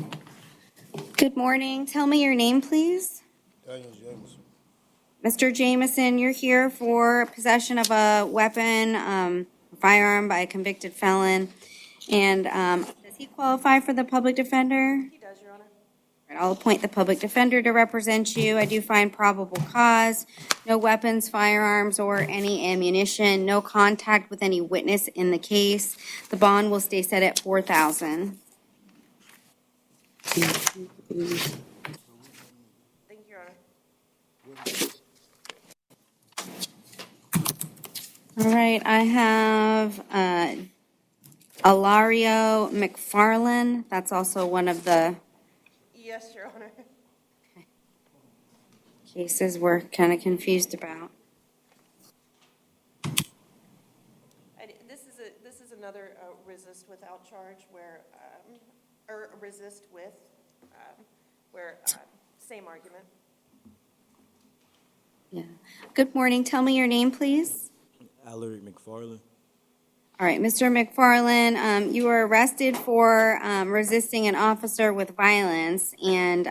Honor.
Good morning. Tell me your name, please.
Daniel Jameson.
Mr. Jameson, you're here for possession of a weapon, firearm by a convicted felon. And does he qualify for the public defender?
He does, Your Honor.
All right, I'll appoint the public defender to represent you. I do find probable cause, no weapons, firearms, or any ammunition, no contact with any witness in the case. The bond will stay set at $4,000.
Thank you, Your Honor.
All right, I have Alario McFarland. That's also one of the
Yes, Your Honor.
cases we're kind of confused about.
This is another resist without charge where, or resist with, where, same argument.
Yeah. Good morning. Tell me your name, please.
Alaric McFarland.
All right, Mr. McFarland, you were arrested for resisting an officer with violence, and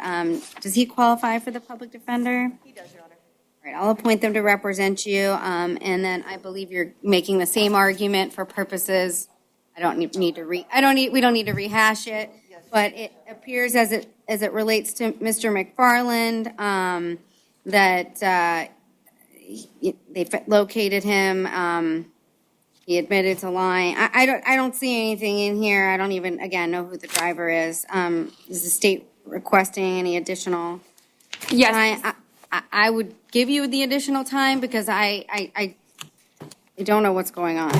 does he qualify for the public defender?
He does, Your Honor.
All right, I'll appoint them to represent you, and then I believe you're making the same argument for purposes. We don't need to rehash it, but it appears as it relates to Mr. McFarland that they located him. He admitted to lying. I don't see anything in here. I don't even, again, know who the driver is. Is the state requesting any additional?
Yes.
I would give you the additional time because I don't know what's going on.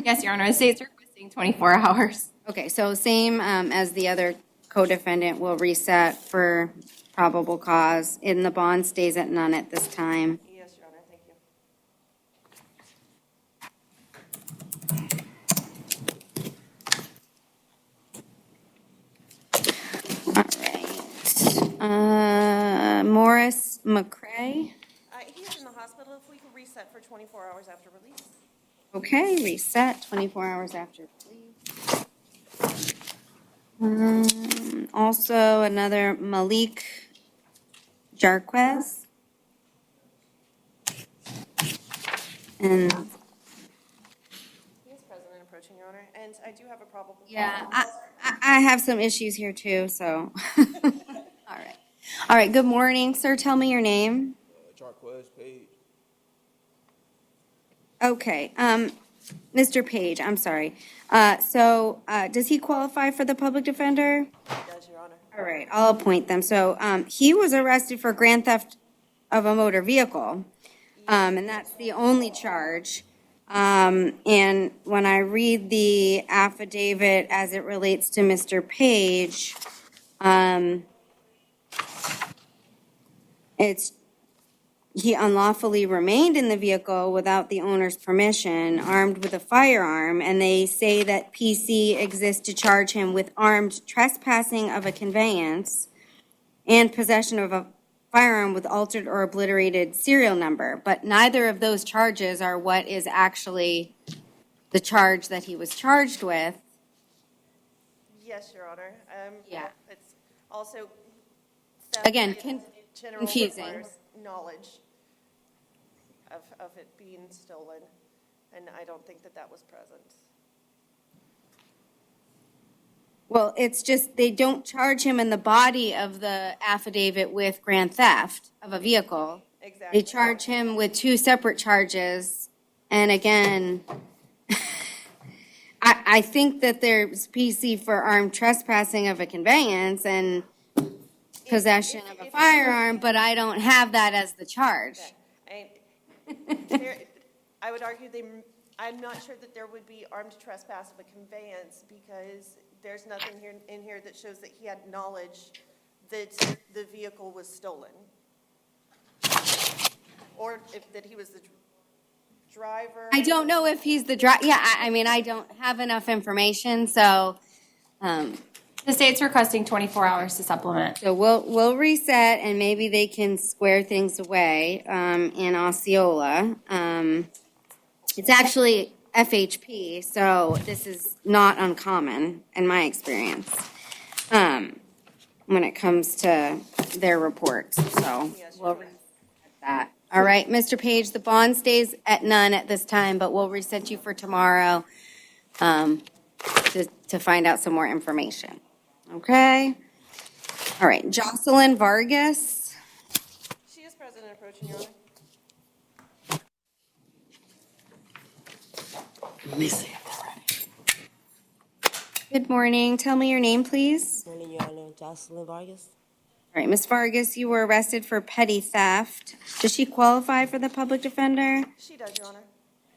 Yes, Your Honor. The state's requesting 24 hours.
Okay, so same as the other co-defendant will reset for probable cause, and the bond stays at none at this time.
Yes, Your Honor. Thank you.
Morris McCrae.
He is in the hospital. If we could reset for 24 hours after release.
Okay, reset 24 hours after release. Also, another Malik Jarquez. And
He is present and approaching, Your Honor. And I do have a probable cause.
yeah, I have some issues here too, so. All right. All right, good morning, sir. Tell me your name.
Jarquez Page.
Okay, Mr. Page, I'm sorry. So, does he qualify for the public defender?
He does, Your Honor.
All right, I'll appoint them. So, he was arrested for grand theft of a motor vehicle, and that's the only charge. And when I read the affidavit as it relates to Mr. Page, he unlawfully remained in the vehicle without the owner's permission, armed with a firearm, and they say that PC exists to charge him with armed trespassing of a conveyance and possession of a firearm with altered or obliterated serial number. But neither of those charges are what is actually the charge that he was charged with.
Yes, Your Honor.
Yeah.
It's also. theft
Again,
in general
confusing.
requires knowledge of it being stolen, and I don't think that that was present.
Well, it's just they don't charge him in the body of the affidavit with grand theft of a vehicle.
Exactly.
They charge him with two separate charges. And again, I think that there's PC for armed trespassing of a conveyance and possession of a firearm, but I don't have that as the charge.
I would argue I'm not sure that there would be armed trespass of a conveyance because there's nothing in here that shows that he had knowledge that the vehicle was stolen. Or that he was the driver.
I don't know if he's the driver. Yeah, I mean, I don't have enough information, so.
The state's requesting 24 hours to supplement.
So we'll reset, and maybe they can square things away in Osceola. It's actually FHP, so this is not uncommon in my experience when it comes to their reports. So we'll reset that. All right, Mr. Page, the bond stays at none at this time, but we'll reset you for tomorrow to find out some more information. Okay? All right, Jocelyn Vargas.
She is present and approaching, Your Honor.
Let me see.
Good morning. Tell me your name, please.
Morning, Your Honor. Jocelyn Vargas.
All right, Ms. Vargas, you were arrested for petty theft. Does she qualify for the public defender?
She does, Your Honor.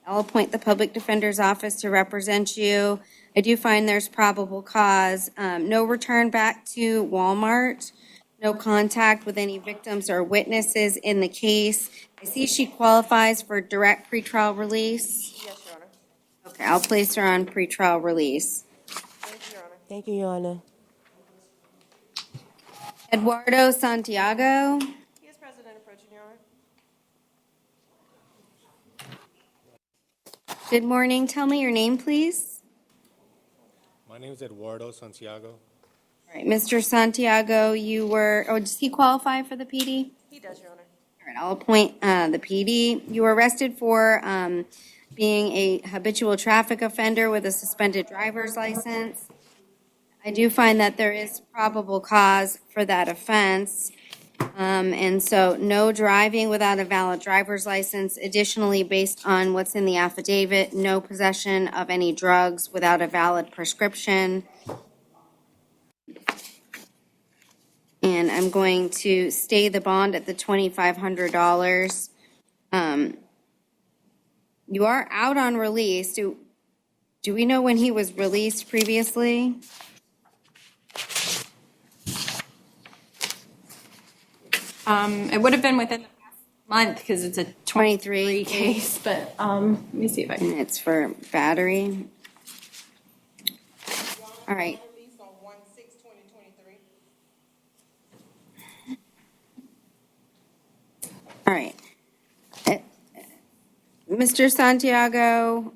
I'll appoint the public defender's office to represent you. I do find there's probable cause. No return back to Walmart. No contact with any victims or witnesses in the case. I see she qualifies for direct pretrial release.
Yes, Your Honor.
Okay, I'll place her on pretrial release.
Thank you, Your Honor.
Thank you, Your Honor.
Eduardo Santiago.
He is present and approaching, Your Honor.
Good morning. Tell me your name, please.
My name is Eduardo Santiago.
All right, Mr. Santiago, you were, does he qualify for the PD?
He does, Your Honor.
All right, I'll appoint the PD. You were arrested for being a habitual traffic offender with a suspended driver's license. I do find that there is probable cause for that offense. And so no driving without a valid driver's license. Additionally, based on what's in the affidavit, no possession of any drugs without a valid prescription. And I'm going to stay the bond at the $2,500. You are out on release. Do we know when he was released previously?
It would have been within the past month because it's a
23
case, but let me see if I can.
And it's for battery. All right.
Released on 1/6/2023.
All right. Mr. Santiago,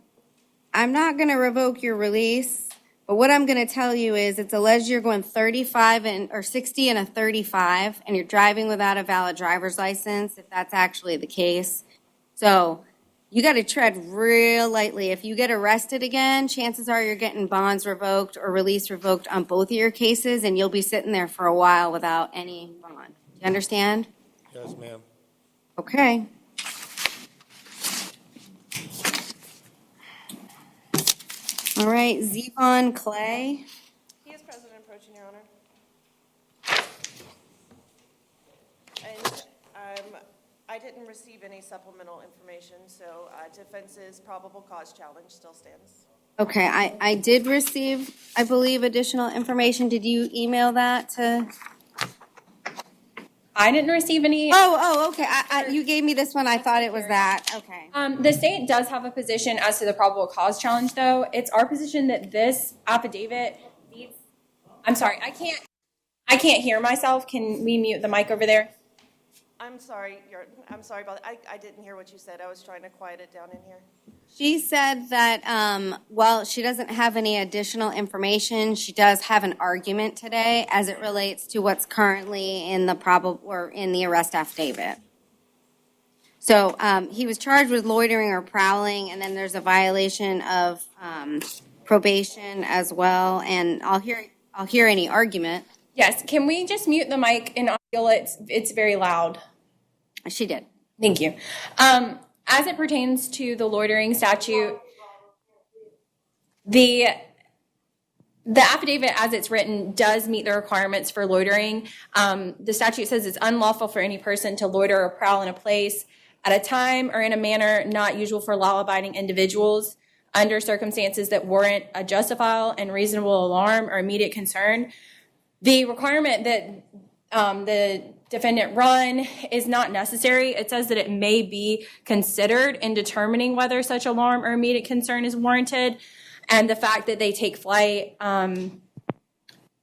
I'm not going to revoke your release, but what I'm going to tell you is it's alleged you're going 35 or 60 and a 35, and you're driving without a valid driver's license, if that's actually the case. So you got to tread real lightly. If you get arrested again, chances are you're getting bonds revoked or release revoked on both of your cases, and you'll be sitting there for a while without any bond. Do you understand?
Yes, ma'am.
Okay. All right, Zevon Clay.
He is present and approaching, Your Honor. And I didn't receive any supplemental information, so defense's probable cause challenge still stands.
Okay, I did receive, I believe, additional information. Did you email that to?
I didn't receive any.
Okay. You gave me this one. I thought it was that. Okay.
The state does have a position as to the probable cause challenge, though. It's our position that this affidavit needs. I'm sorry, I can't hear myself. Can we mute the mic over there?
I'm sorry about that. I didn't hear what you said. I was trying to quiet it down in here.
She said that, well, she doesn't have any additional information. She does have an argument today as it relates to what's currently in the in the arrest affidavit. So he was charged with loitering or prowling, and then there's a violation of probation as well. And I'll hear any argument.
Yes. Can we just mute the mic in audio? It's very loud.
She did.
Thank you. As it pertains to the loitering statute, the affidavit as it's written does meet the requirements for loitering. The statute says it's unlawful for any person to loiter or prowl in a place at a time or in a manner not usual for law-abiding individuals under circumstances that warrant a justifiable and reasonable alarm or immediate concern. The requirement that the defendant run is not necessary. It says that it may be considered in determining whether such alarm or immediate concern is warranted. And the fact that they take flight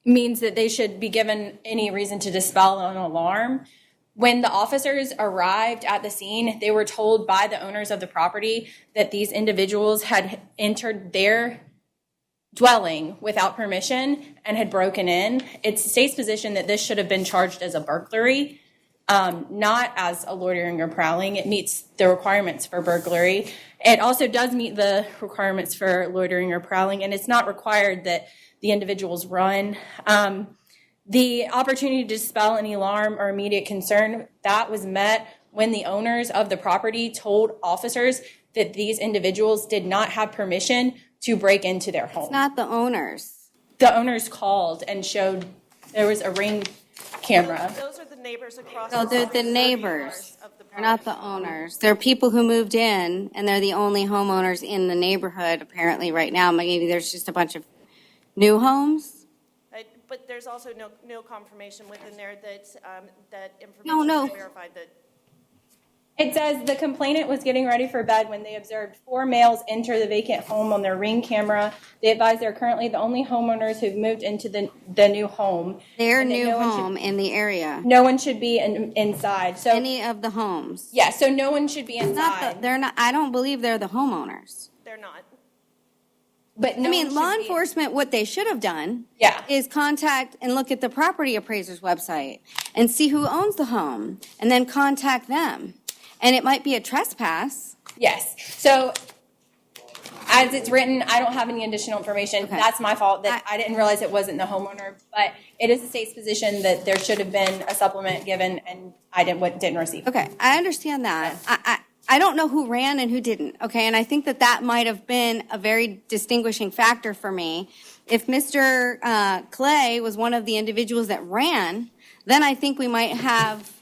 means that they should be given any reason to dispel an alarm. When the officers arrived at the scene, they were told by the owners of the property that these individuals had entered their dwelling without permission and had broken in. It's the state's position that this should have been charged as a burglary. not as a loitering or prowling. It meets the requirements for burglary. It also does meet the requirements for loitering or prowling, and it's not required that the individuals run. The opportunity to dispel any alarm or immediate concern, that was met when the owners of the property told officers that these individuals did not have permission to break into their home.
It's not the owners.
The owners called and showed there was a Ring camera.
Those are the neighbors across.
So they're the neighbors. They're not the owners. They're people who moved in, and they're the only homeowners in the neighborhood apparently right now. Maybe there's just a bunch of new homes.
But there's also no confirmation within there that, that
No.
information is verified that.
It says the complainant was getting ready for bed when they observed 4 males enter the vacant home on their Ring camera. They advise they're currently the only homeowners who've moved into the new home.
Their
And that
new
no one should-
home in the area.
No one should be inside. So
Any of the homes.
yeah, so no one should be
It's not
inside.
they're not. I don't believe they're the homeowners.
They're not.
But no
I mean,
one
law
should be-
enforcement, what they should have done
Yeah.
is contact and look at the property appraiser's website and see who owns the home and then contact them. And it might be a trespass.
Yes. So as it's written, I don't have any additional information.
Okay.
That's my fault that I didn't realize it wasn't the homeowner. But it is the state's position that there should have been a supplement given, and I didn't receive it.
Okay, I understand that. I don't know who ran and who didn't, okay? And I think that that might have been a very distinguishing factor for me. If Mr. Clay was one of the individuals that ran, then I think we might have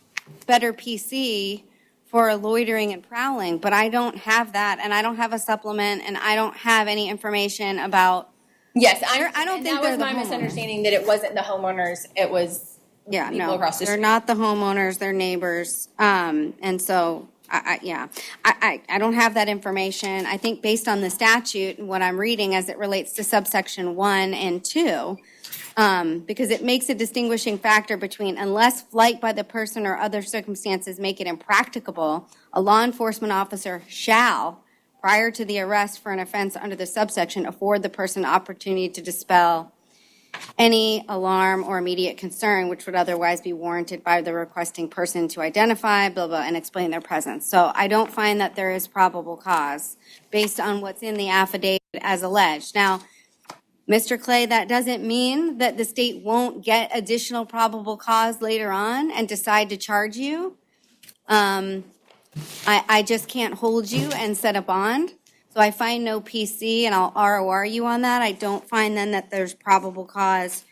better PC for loitering and prowling. But I don't have that, and I don't have a supplement, and I don't have any information about.
Yes,
I don't
and
think
that
they're
was
the
my
homeowners.
misunderstanding that it wasn't the homeowners. It was
Yeah,
people
no,
across the
they're
street.
not the homeowners, they're neighbors. And so, I don't have that information. I think based on the statute and what I'm reading as it relates to subsection 1 and 2, because it makes a distinguishing factor between unless flight by the person or other circumstances make it impracticable, a law enforcement officer shall, prior to the arrest for an offense under the subsection, afford the person opportunity to dispel any alarm or immediate concern which would otherwise be warranted by the requesting person to identify, blah, blah, and explain their presence. So I don't find that there is probable cause based on what's in the affidavit as alleged. Now, Mr. Clay, that doesn't mean that the state won't get additional probable cause later on and decide to charge you. I just can't hold you and set a bond. So I find no PC, and I'll ROR you on that. I don't find then that there's probable cause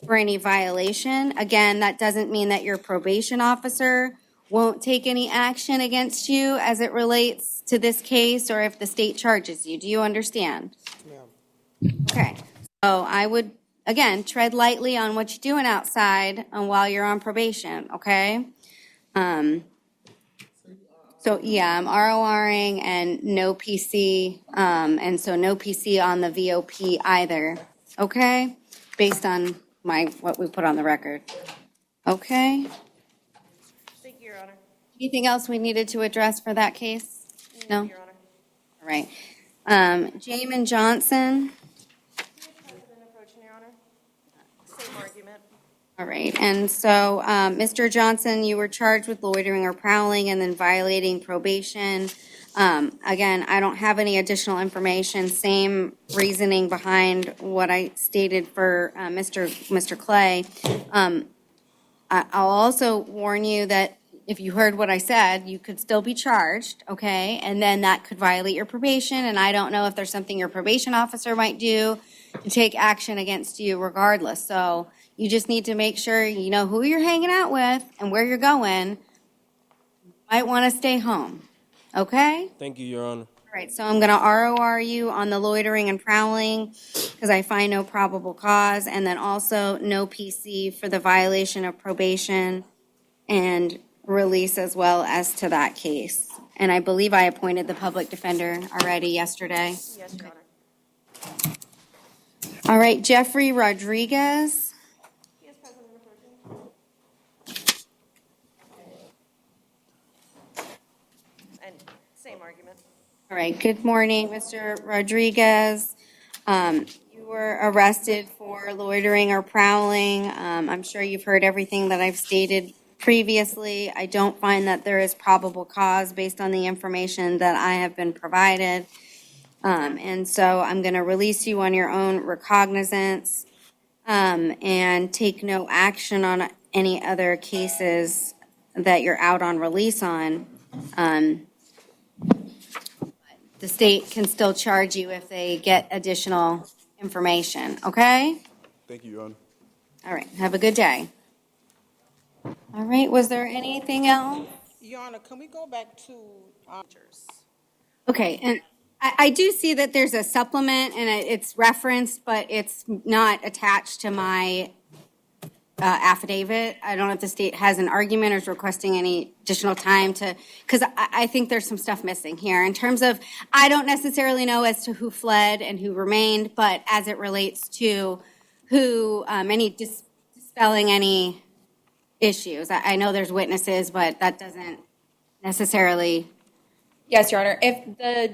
for any violation. Again, that doesn't mean that your probation officer won't take any action against you as it relates to this case or if the state charges you. Do you understand? Okay. So I would, again, tread lightly on what you're doing outside while you're on probation, okay? So, yeah, I'm RORing and no PC, and so no PC on the VOP either, okay? Based on what we put on the record. Okay?
Thank you, Your Honor.
Anything else we needed to address for that case? No?
Your Honor.
All right. Jamin Johnson.
Your Honor. Same argument.
All right, and so, Mr. Johnson, you were charged with loitering or prowling and then violating probation. Again, I don't have any additional information, same reasoning behind what I stated for Mr. Clay. I'll also warn you that if you heard what I said, you could still be charged, okay? And then that could violate your probation, and I don't know if there's something your probation officer might do to take action against you regardless. So you just need to make sure you know who you're hanging out with and where you're going. You might want to stay home, okay?
Thank you, Your Honor.
All right, so I'm going to ROR you on the loitering and prowling because I find no probable cause, and then also no PC for the violation of probation and release as well as to that case. And I believe I appointed the public defender already yesterday.
Yes, Your Honor.
All right, Jeffrey Rodriguez.
He is present and approaching. And same argument.
All right, good morning, Mr. Rodriguez. You were arrested for loitering or prowling. I'm sure you've heard everything that I've stated previously. I don't find that there is probable cause based on the information that I have been provided. And so I'm going to release you on your own recognizance, and take no action on any other cases that you're out on release on. The state can still charge you if they get additional information, okay?
Thank you, Your Honor.
All right, have a good day. All right, was there anything else?
Your Honor, can we go back to,
Okay, and I do see that there's a supplement and it's referenced, but it's not attached to my affidavit. I don't know if the state has an argument or is requesting any additional time to, because I think there's some stuff missing here in terms of, I don't necessarily know as to who fled and who remained, but as it relates to who, dispelling any issues. I know there's witnesses, but that doesn't necessarily.
Yes, Your Honor. If the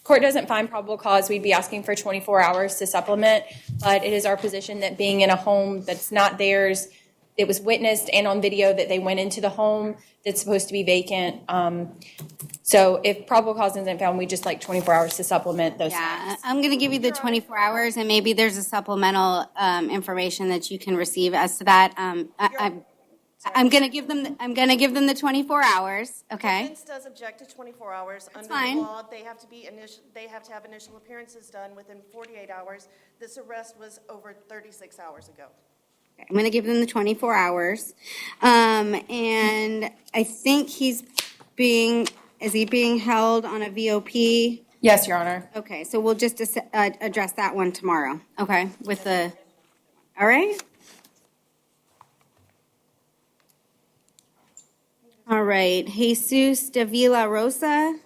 court doesn't find probable cause, we'd be asking for 24 hours to supplement, but it is our position that being in a home that's not theirs, it was witnessed and on video that they went into the home that's supposed to be vacant. So if probable cause isn't found, we just like 24 hours to supplement those.
Yeah, I'm going to give you the 24 hours, and maybe there's a supplemental information that you can receive as to that. I'm going to give them. I'm going to give them the 24 hours. Okay.
Defense does object to 24 hours.
That's
Under
fine.
the law, they have to have initial appearances done within 48 hours. This arrest was over 36 hours ago.
I'm going to give them the 24 hours, and I think is he being held on a VOP?
Yes, Your Honor.
Okay, so we'll just address that one tomorrow. Okay, with the. All right. All right, Jesus Davila Rosa.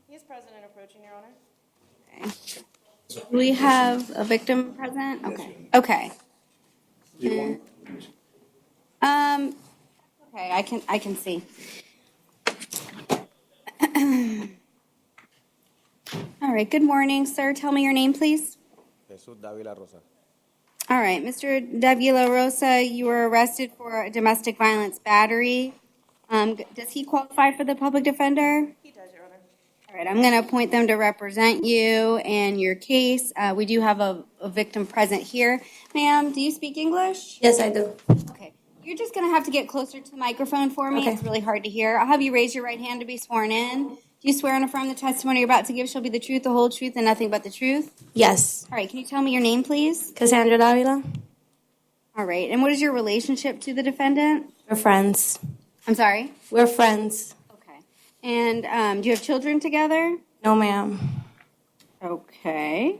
He is present and approaching, Your Honor.
Okay. Do we have a victim present? Okay. Okay. Okay, I can see. All right, good morning, sir. Tell me your name, please.
Jesus Davila Rosa.
All right, Mr. Davila Rosa, you were arrested for a domestic violence battery. Does he qualify for the public defender?
He does, Your Honor.
All right, I'm going to appoint them to represent you and your case. We do have a victim present here. Ma'am, do you speak English?
Yes, I do.
Okay. You're just going to have to get closer to the microphone for me.
Okay.
It's really hard to hear. I'll have you raise your right hand to be sworn in. Do you swear and affirm the testimony you're about to give shall be the truth, the whole truth, and nothing but the truth?
Yes.
All right, can you tell me your name, please?
Cassandra Davila.
All right, and what is your relationship to the defendant?
We're friends.
I'm sorry?
We're friends.
Okay. And do you have children together?
No, ma'am.
Okay.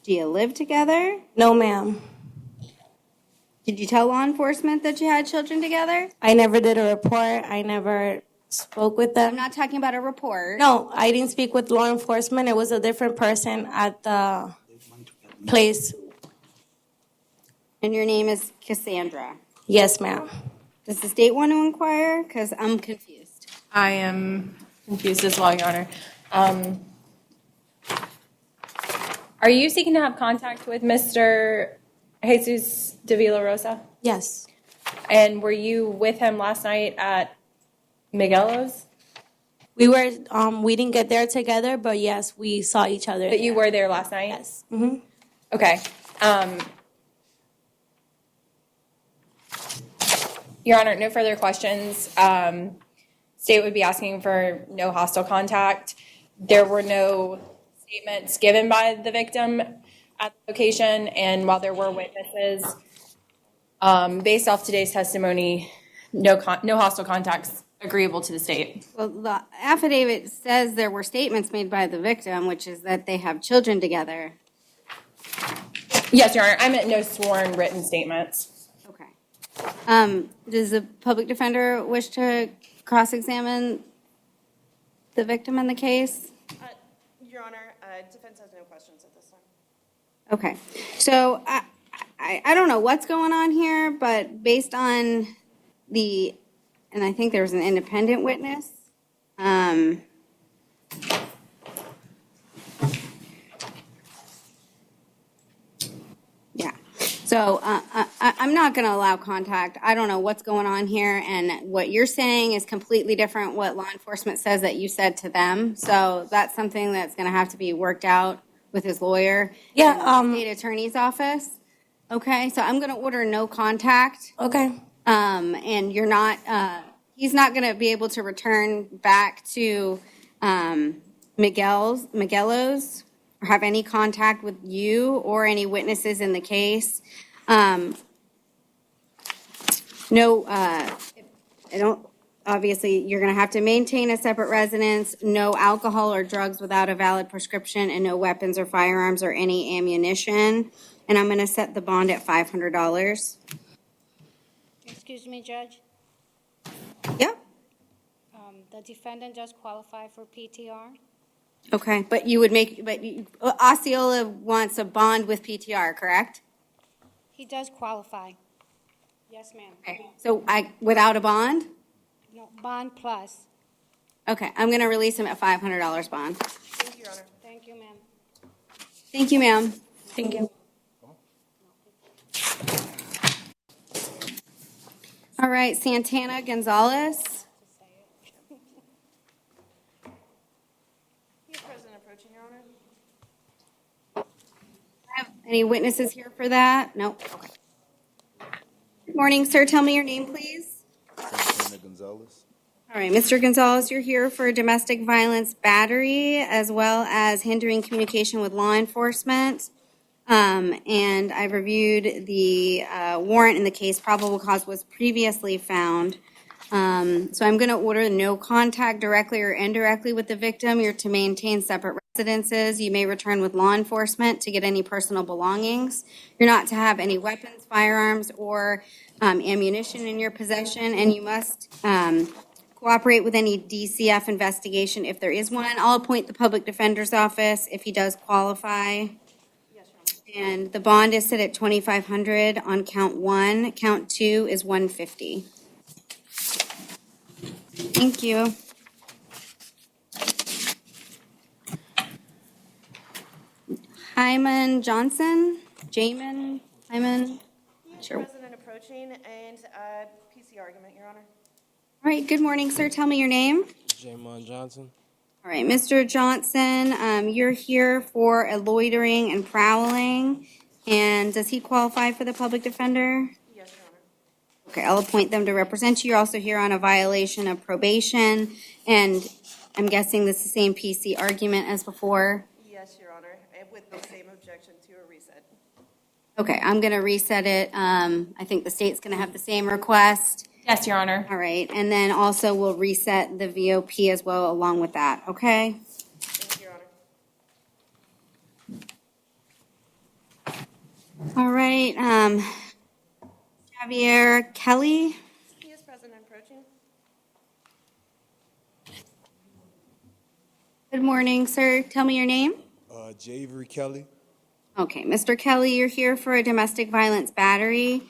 Do you live together?
No, ma'am.
Did you tell law enforcement that you had children together?
I never did a report. I never spoke with them.
I'm not talking about a report.
No, I didn't speak with law enforcement. It was a different person at the place.
And your name is Cassandra?
Yes, ma'am.
Does the state want to inquire? Because I'm confused.
I am confused as well, Your Honor. Are you seeking to have contact with Mr. Jesus Davila Rosa?
Yes.
And were you with him last night at Miguelo's?
We didn't get there together, but yes, we saw each other.
But you were there last night?
Yes. Mm-hmm.
Okay. Your Honor, no further questions. State would be asking for no hostile contact. There were no statements given by the victim at the location, and while there were witnesses, based off today's testimony, no hostile contacts agreeable to the state.
Well, the affidavit says there were statements made by the victim, which is that they have children together.
Yes, Your Honor, I meant no sworn written statements.
Does the public defender wish to cross-examine the victim in the case?
Your Honor, defense has no questions at this time.
Okay, so I don't know what's going on here, but based on and I think there was an independent witness. Yeah, so I'm not gonna allow contact. I don't know what's going on here, and what you're saying is completely different what law enforcement says that you said to them. So that's something that's gonna have to be worked out with his lawyer.
Yeah,
in the State Attorney's Office. Okay, so I'm gonna order no contact.
Okay.
And you're not, he's not gonna be able to return back to, Miguelo's, or have any contact with you or any witnesses in the case. No, I don't, obviously, you're gonna have to maintain a separate residence, no alcohol or drugs without a valid prescription, and no weapons or firearms or any ammunition. And I'm gonna set the bond at $500.
Excuse me, Judge.
Yep.
The defendant just qualified for PTR?
Okay, but you would make, Osceola wants a bond with PTR, correct?
He does qualify. Yes, ma'am.
Okay, so without a bond?
No, bond plus.
Okay, I'm gonna release him at $500 bond.
Thank you, Your Honor. Thank you, ma'am.
Thank you, ma'am.
Thank you.
All right, Santana Gonzalez.
He is present approaching, Your Honor.
Have any witnesses here for that? Nope, okay. Good morning, sir. Tell me your name, please.
Santana Gonzalez.
All right, Mr. Gonzalez, you're here for domestic violence battery as well as hindering communication with law enforcement. And I've reviewed the warrant in the case. Probable cause was previously found. So I'm going to order no contact directly or indirectly with the victim. You're to maintain separate residences. You may return with law enforcement to get any personal belongings. You're not to have any weapons, firearms, or ammunition in your possession, and you must cooperate with any DCF investigation if there is one. I'll appoint the public defender's office if he does qualify. And the bond is set at $2,500 on count 1. Count 2 is $150. Thank you. Hyman Johnson? Jamin? Hyman?
He is
Sure.
present and approaching, and PC argument, Your Honor.
All right, good morning, sir. Tell me your name.
Jamon Johnson.
All right, Mr. Johnson, you're here for a loitering and prowling. And does he qualify for the public defender?
Yes, Your Honor.
Okay, I'll appoint them to represent you. You're also here on a violation of probation. And I'm guessing this is the same PC argument as before.
Yes, Your Honor, and with the same objection to a reset.
Okay, I'm going to reset it. I think the state's going to have the same request.
Yes, Your Honor.
All right, and then also we'll reset the VOP as well along with that, okay?
Thank you, Your Honor.
All right, Javier Kelly.
He is present and approaching.
Good morning, sir. Tell me your name.
Javery Kelly.
Okay, Mr. Kelly, you're here for a domestic violence battery.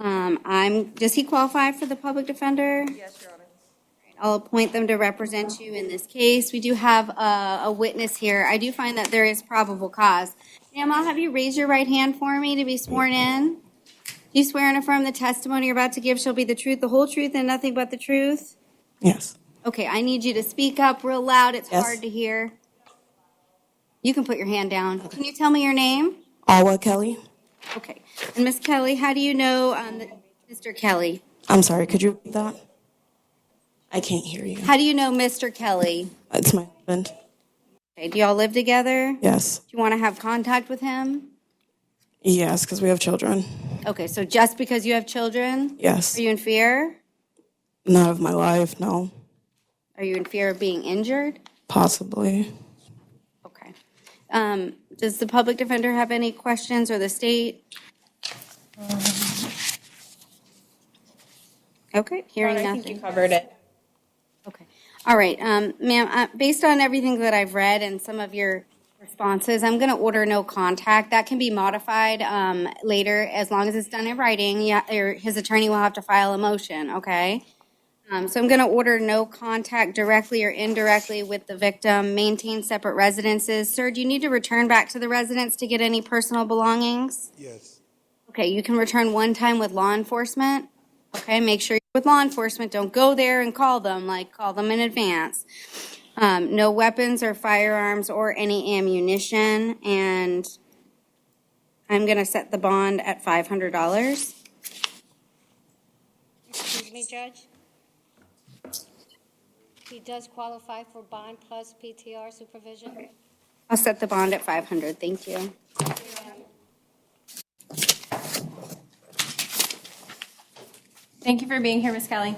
Does he qualify for the public defender?
Yes, Your Honor.
I'll appoint them to represent you in this case. We do have a witness here. I do find that there is probable cause. Ma'am, I'll have you raise your right hand for me to be sworn in. Do you swear and affirm the testimony you're about to give shall be the truth, the whole truth, and nothing but the truth?
Yes.
Okay, I need you to speak up real loud. It's
Yes.
hard to hear. You can put your hand down. Can you tell me your name?
Alwa Kelly.
Okay. And Ms. Kelly, how do you know Mr. Kelly?
I'm sorry, could you repeat that? I can't hear you.
How do you know Mr. Kelly?
It's my husband.
Okay, do y'all live together?
Yes.
Do you want to have contact with him?
Yes, because we have children.
Okay, so just because you have children?
Yes.
Are you in fear?
Not of my life, no.
Are you in fear of being injured?
Possibly.
Okay. Does the public defender have any questions, or the state? Okay, hearing
I
nothing.
think you covered it.
Okay. All right, ma'am, based on everything that I've read and some of your responses, I'm going to order no contact. That can be modified later as long as it's done in writing. Yeah, or his attorney will have to file a motion, okay? So I'm going to order no contact directly or indirectly with the victim, maintain separate residences. Sir, do you need to return back to the residence to get any personal belongings?
Yes.
Okay, you can return one time with law enforcement. Okay, make sure you're with law enforcement. Don't go there and call them, call them in advance. No weapons or firearms or any ammunition, and I'm gonna set the bond at $500.
Excuse me, Judge? He does qualify for bond plus PTR supervision?
I'll set the bond at 500, thank you.
Thank you for being here, Ms. Kelly.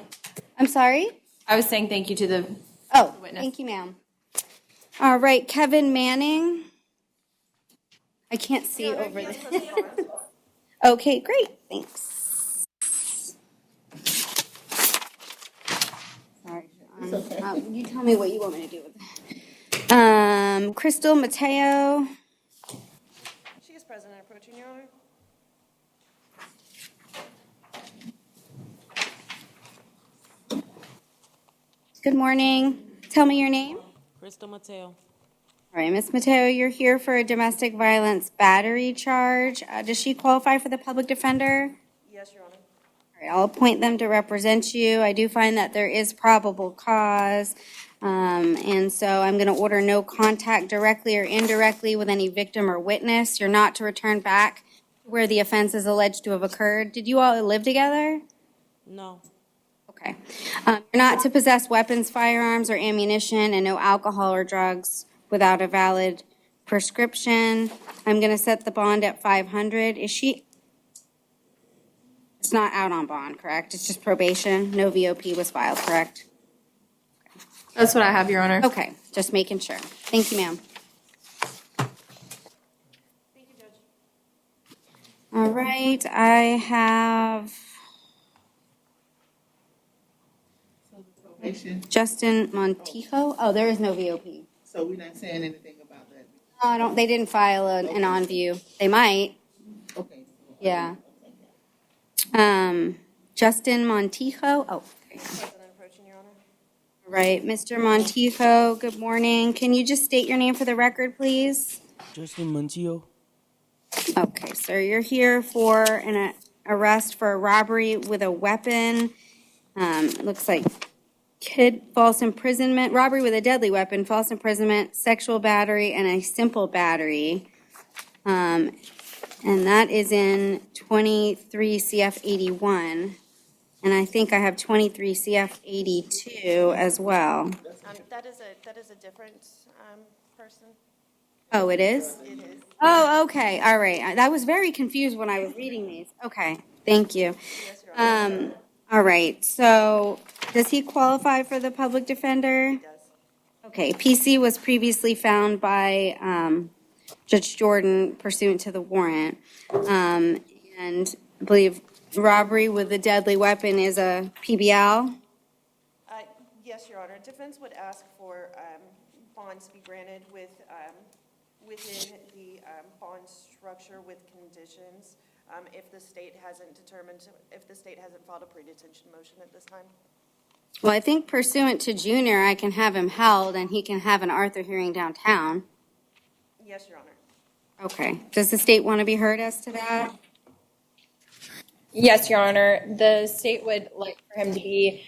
I'm sorry?
I was saying thank you to the
Oh,
witness.
thank you, ma'am. All right, Kevin Manning. I can't see over there. Okay, great, thanks. Sorry, you tell me what you want me to do with it. Crystal Mateo.
She is present and approaching, Your Honor.
Good morning. Tell me your name.
Crystal Mateo.
All right, Ms. Mateo, you're here for a domestic violence battery charge. Does she qualify for the public defender?
Yes, Your Honor.
All right, I'll appoint them to represent you. I do find that there is probable cause. And so I'm going to order no contact directly or indirectly with any victim or witness. You're not to return back where the offense is alleged to have occurred. Did you all live together?
No.
Okay. You're not to possess weapons, firearms, or ammunition, and no alcohol or drugs without a valid prescription. I'm going to set the bond at 500. Is she? It's not out on bond, correct? It's just probation. No VOP was filed, correct?
That's what I have, Your Honor.
Okay, just making sure. Thank you, ma'am.
Thank you, Judge.
All right, I have
Probation.
Justin Montijo. Oh, there is no VOP.
So we're not saying anything about that.
No, I don't, they didn't file an on view. They might,
Okay.
yeah. Justin Montijo. Oh, there you go.
Present and approaching, Your Honor.
All right, Mr. Montijo, good morning. Can you just state your name for the record, please?
Justin Montijo.
Okay, sir, you're here for an arrest for a robbery with a weapon. It looks like false imprisonment, robbery with a deadly weapon, false imprisonment, sexual battery, and a simple battery. And that is in 23 CF 81. And I think I have 23 CF 82 as well.
That is a different person.
Oh, it is?
It is.
Oh, okay, all right. I was very confused when I was reading these. Okay, thank you.
Yes, Your Honor.
All right, so does he qualify for the public defender?
He does.
Okay, PC was previously found by Judge Jordan pursuant to the warrant. And I believe robbery with a deadly weapon is a PBL.
Yes, Your Honor. Defense would ask for bonds to be granted within the bond structure with conditions if the state hasn't filed a pre-detention motion at this time.
Well, I think pursuant to Junior, I can have him held and he can have an Arthur hearing downtown.
Yes, Your Honor.
Okay, does the state want to be heard as to that?
Yes, Your Honor. The state would like for him to be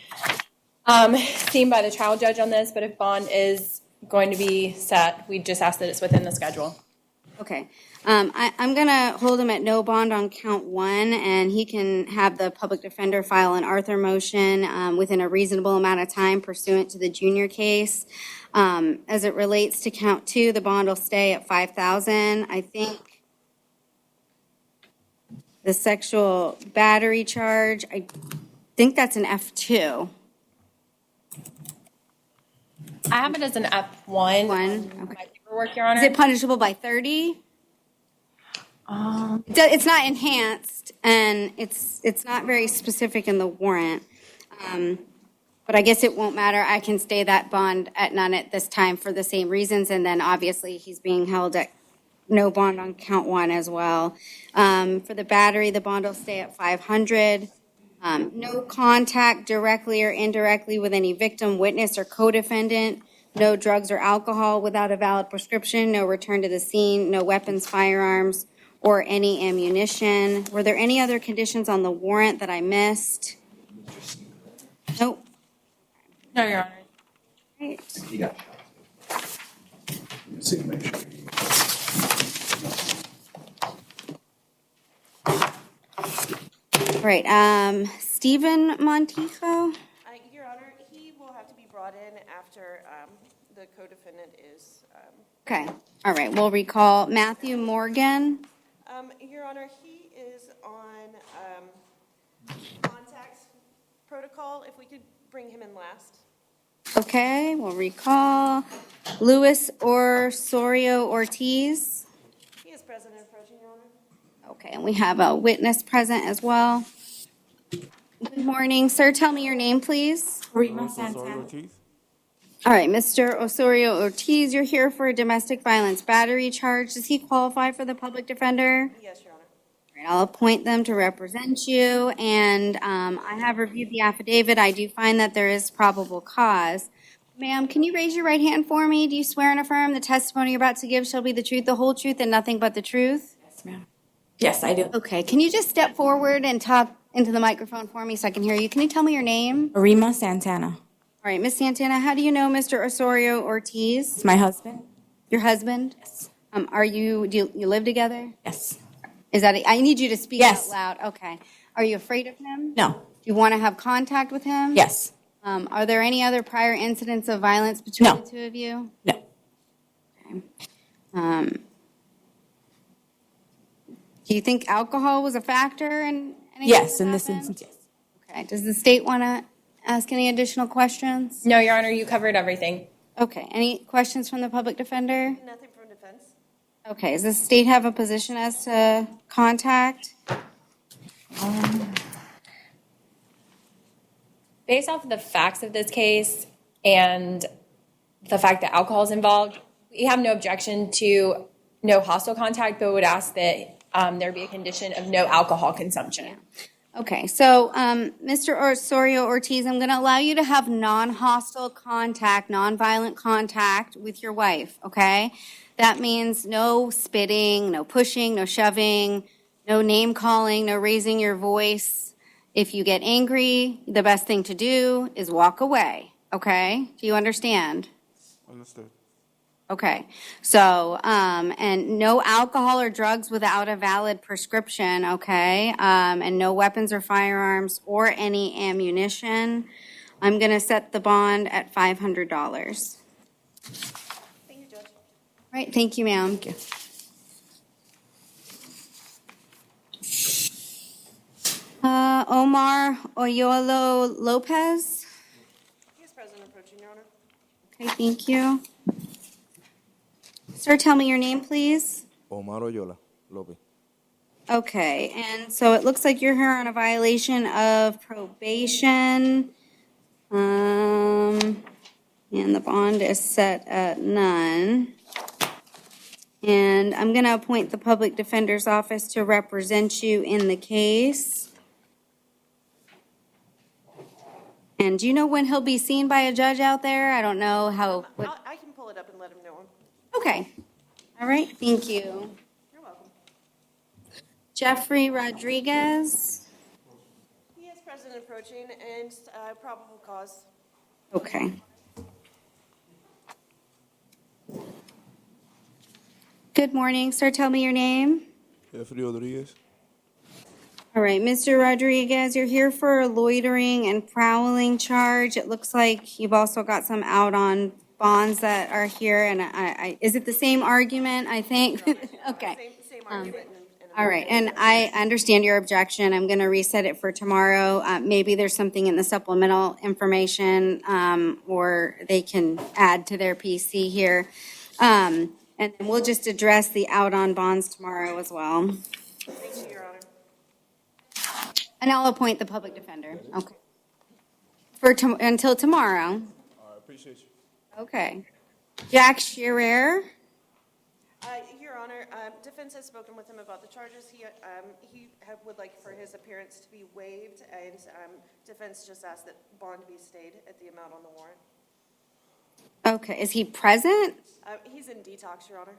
seen by the trial judge on this, but if bond is going to be set, we just ask that it's within the schedule.
Okay. I'm going to hold him at no bond on count 1, and he can have the public defender file an Arthur motion within a reasonable amount of time pursuant to the Junior case. As it relates to count 2, the bond will stay at $5,000. I think the sexual battery charge, I think that's an F2.
I have it as an F1.
Okay.
My paperwork, Your Honor.
Is it punishable by 30? It's not enhanced, and it's not very specific in the warrant. But I guess it won't matter. I can stay that bond at none at this time for the same reasons, and then obviously he's being held at no bond on count 1 as well. For the battery, the bond will stay at $500. No contact directly or indirectly with any victim, witness, or co-defendant. No drugs or alcohol without a valid prescription. No return to the scene. No weapons, firearms, or any ammunition. Were there any other conditions on the warrant that I missed? Nope.
No, Your Honor.
Right. Right, Stephen Montijo?
Your Honor, he will have to be brought in after the co-defendant is.
Okay, all right, we'll recall Matthew Morgan.
Your Honor, he is on contact protocol. If we could bring him in last.
Okay, we'll recall Luis Osorio Ortiz.
He is present and approaching, Your Honor.
Okay, and we have a witness present as well. Good morning, sir. Tell me your name, please.
Rima Santana.
All right, Mr. Osorio Ortiz, you're here for a domestic violence battery charge. Does he qualify for the public defender?
Yes, Your Honor.
All right, I'll appoint them to represent you, and I have reviewed the affidavit. I do find that there is probable cause. Ma'am, can you raise your right hand for me? Do you swear and affirm the testimony you're about to give shall be the truth, the whole truth, and nothing but the truth?
Yes, ma'am. Yes, I do.
Okay, can you just step forward and talk into the microphone for me so I can hear you? Can you tell me your name?
Rima Santana.
All right, Miss Santana, how do you know Mr. Osorio Ortiz?
It's my husband.
Your husband?
Yes.
Do you live together?
Yes.
Is that, I need you to speak
Yes.
out loud. Okay. Are you afraid of him?
No.
Do you want to have contact with him?
Yes.
Are there any other prior incidents of violence between
No.
the two of you?
No.
Okay. Do you think alcohol was a factor in anything
Yes,
that
in this
happened?
instance, yes.
Okay. Does the state want to ask any additional questions?
No, Your Honor, you covered everything.
Okay. Any questions from the public defender?
Nothing from defense.
Okay. Does the state have a position as to contact?
Based off of the facts of this case and the fact that alcohol is involved, we have no objection to no hostile contact, but would ask that there be a condition of no alcohol consumption.
Okay, so Mr. Osorio Ortiz, I'm going to allow you to have non-hostile contact, non-violent contact with your wife, okay? That means no spitting, no pushing, no shoving, no name calling, no raising your voice. If you get angry, the best thing to do is walk away, okay? Do you understand?
Understood.
Okay, so, and no alcohol or drugs without a valid prescription, okay? And no weapons or firearms or any ammunition. I'm gonna set the bond at $500.
Thank you, Judge.
Right, thank you, ma'am. Omar Oyolo Lopez.
He is present and approaching, Your Honor.
Okay, thank you. Sir, tell me your name, please.
Omar Oyola Lopez.
Okay, and so it looks like you're here on a violation of probation. And the bond is set at none. And I'm gonna appoint the Public Defender's Office to represent you in the case. And do you know when he'll be seen by a judge out there? I don't know how.
I can pull it up and let him know.
Okay. All right, thank you.
You're welcome.
Jeffrey Rodriguez.
He is present and approaching and probable cause.
Okay. Good morning, sir. Tell me your name.
Jeffrey Rodriguez.
All right, Mr. Rodriguez, you're here for a loitering and prowling charge. It looks like you've also got some out on bonds that are here, and is it the same argument, I think? Okay.
Same argument.
All right, and I understand your objection. I'm going to reset it for tomorrow. Maybe there's something in the supplemental information, or they can add to their PC here. And then we'll just address the out on bonds tomorrow as well.
Thank you, Your Honor.
And I'll appoint the public defender. Okay. Until tomorrow.
All right, appreciate you.
Okay. Jack Shearer.
Your Honor, defense has spoken with him about the charges. He would like for his appearance to be waived, and defense just asked that bond be stayed at the amount on the warrant.
Okay, is he present?
He's in detox, Your Honor.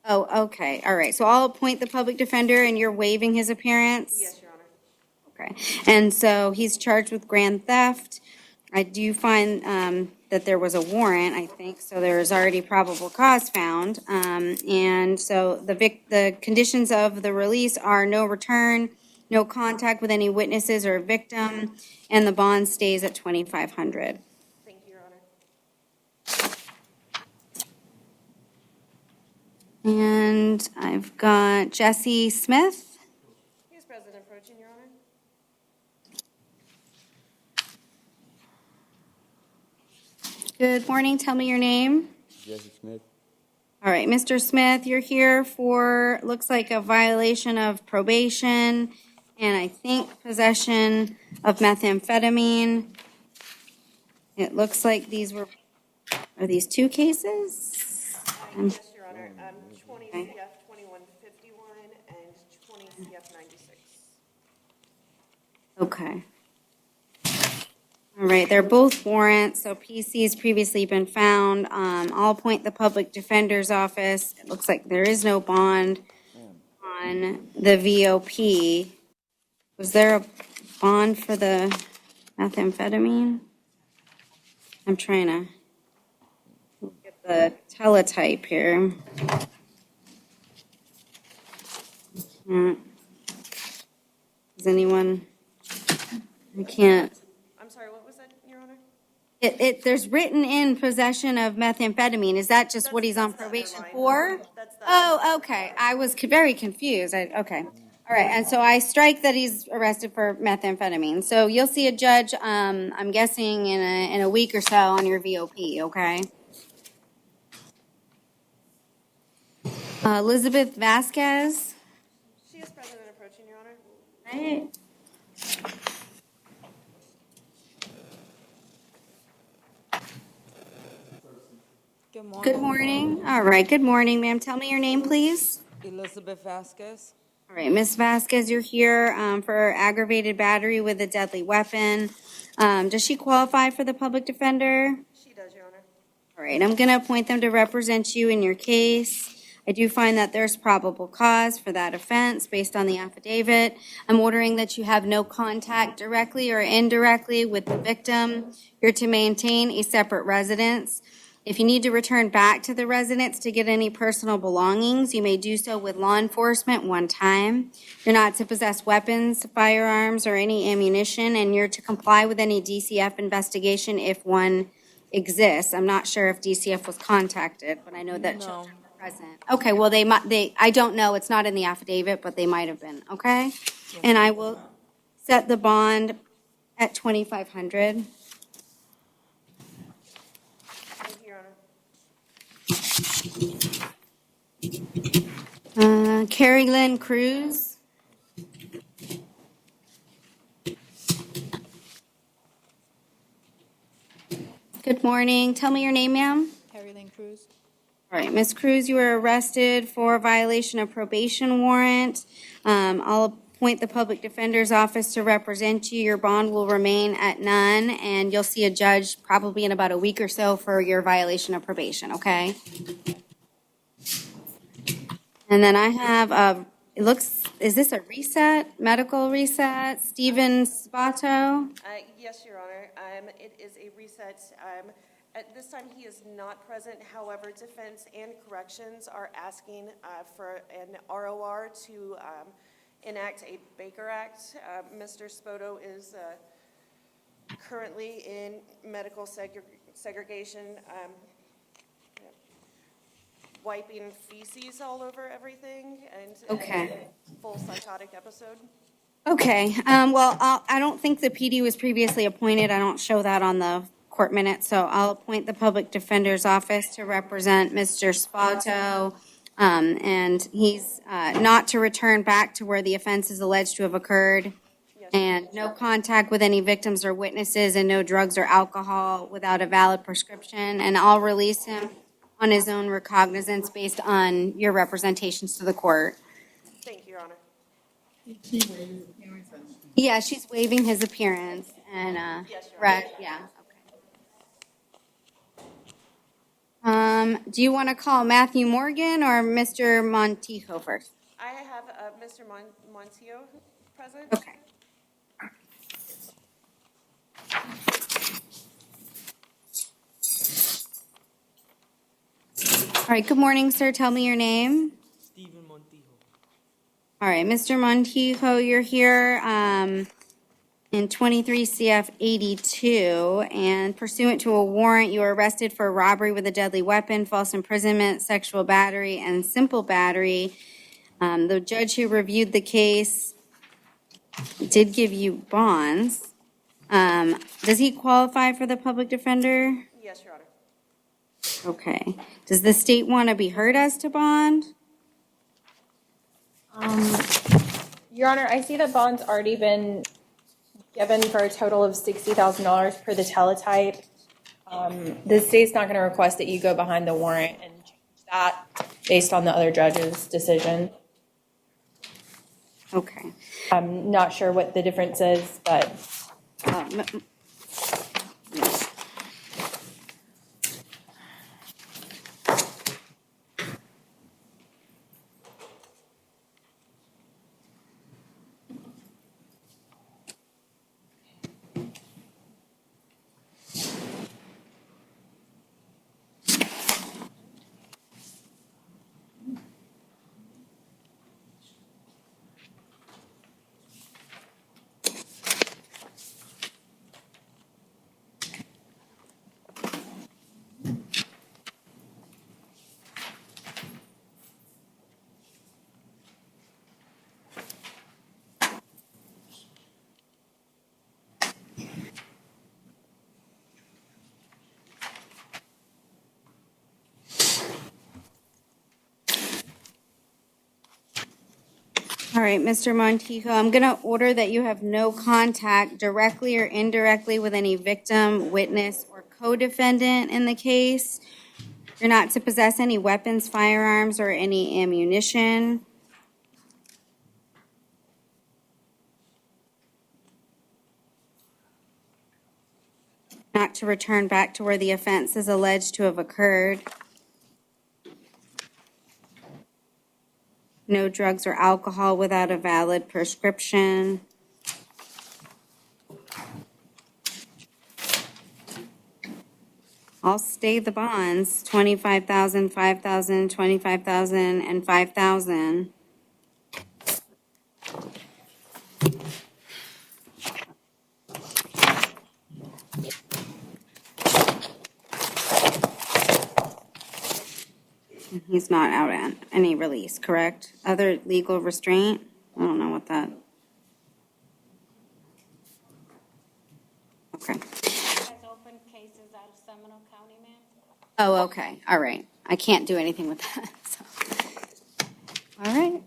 Oh, okay, all right. So I'll appoint the public defender and you're waiving his appearance?
Yes, Your Honor.
Okay, and so he's charged with grand theft. I do find that there was a warrant, I think, so there is already probable cause found. And so the conditions of the release are no return, no contact with any witnesses or victim, and the bond stays at $2,500.
Thank you, Your Honor.
And I've got Jesse Smith.
He is present approaching, Your Honor.
Good morning, tell me your name.
Jesse Smith.
All right, Mr. Smith, you're here for, looks like a violation of probation and I think possession of methamphetamine. It looks like are these two cases?
Yes, Your Honor. 20 CF 2151 and 20 CF 96.
Okay. All right, they're both warrants, so PC's previously been found. I'll appoint the public defender's office. It looks like there is no bond on the VOP. Was there a bond for the methamphetamine? I'm trying to look at the teletype here. Does anyone? I can't.
I'm sorry, what was that, Your Honor?
There's written in possession of methamphetamine. Is that just what he's on probation for? Oh, okay. I was very confused. Okay. All right. And so I strike that he's arrested for methamphetamine. So you'll see a judge, I'm guessing in a week or so on your VOP, okay? Elizabeth Vasquez.
She is present and approaching, Your Honor.
Right.
Good morning.
Good morning. All right. Good morning, ma'am. Tell me your name, please.
Elizabeth Vasquez.
All right, Ms. Vasquez, you're here for aggravated battery with a deadly weapon. Does she qualify for the public defender?
She does, Your Honor.
All right, I'm going to appoint them to represent you in your case. I do find that there's probable cause for that offense based on the affidavit. I'm ordering that you have no contact directly or indirectly with the victim. You're to maintain a separate residence. If you need to return back to the residence to get any personal belongings, you may do so with law enforcement one time. You're not to possess weapons, firearms, or any ammunition, and you're to comply with any DCF investigation if one exists. I'm not sure if DCF was contacted, but I know that children were present. Okay, well, I don't know, it's not in the affidavit, but they might have been, okay? And I will set the bond at $2,500.
Thank you, Your Honor.
Carrie Lynn Cruz. Good morning. Tell me your name, ma'am.
Carrie Lynn Cruz.
All right, Ms. Cruz, you were arrested for a violation of probation warrant. I'll appoint the public defender's office to represent you. Your bond will remain at none, and you'll see a judge probably in about a week or so for your violation of probation, okay? And then I have is this a reset, medical reset? Stephen Spato?
Yes, Your Honor. It is a reset. At this time, he is not present. However, Defense and Corrections are asking for an ROR to enact a Baker Act. Mr. Spoto is currently in medical segregation, wiping feces all over everything, and
Okay.
a full psychotic episode.
Okay, well, I don't think the PD was previously appointed. I don't show that on the court minutes, so I'll appoint the public defender's office to represent Mr. Spato. And he's not to return back to where the offense is alleged to have occurred. And no contact with any victims or witnesses, and no drugs or alcohol without a valid prescription. And I'll release him on his own recognizance based on your representations to the court.
Thank you, Your Honor.
Yeah, she's waiving his appearance and,
Yes, Your Honor.
right, yeah, okay. Do you want to call Matthew Morgan or Mr. Montijo first?
I have Mr. Montijo present.
Okay. All right, good morning, sir. Tell me your name.
Stephen Montijo.
All right, Mr. Montijo, you're here in 23 CF 82, and pursuant to a warrant, you were arrested for robbery with a deadly weapon, false imprisonment, sexual battery, and simple battery. The judge who reviewed the case did give you bonds. Does he qualify for the public defender?
Yes, Your Honor.
Okay. Does the state want to be heard as to bond?
Your Honor, I see that bond's already been given for a total of $60,000 per the teletype. The state's not going to request that you go behind the warrant and change that based on the other judge's decision.
Okay.
I'm not sure what the difference is, but
All right, Mr. Montijo, I'm going to order that you have no contact directly or indirectly with any victim, witness, or co-defendant in the case. You're not to possess any weapons, firearms, or any ammunition. Not to return back to where the offense is alleged to have occurred. No drugs or alcohol without a valid prescription. I'll stay the bonds, 25,000, 5,000, 25,000, and 5,000. He's not out on any release, correct? Other legal restraint? I don't know what that. Okay.
Has open cases out of Seminole County, ma'am.
Oh, okay. All right. I can't do anything with that. So. All right.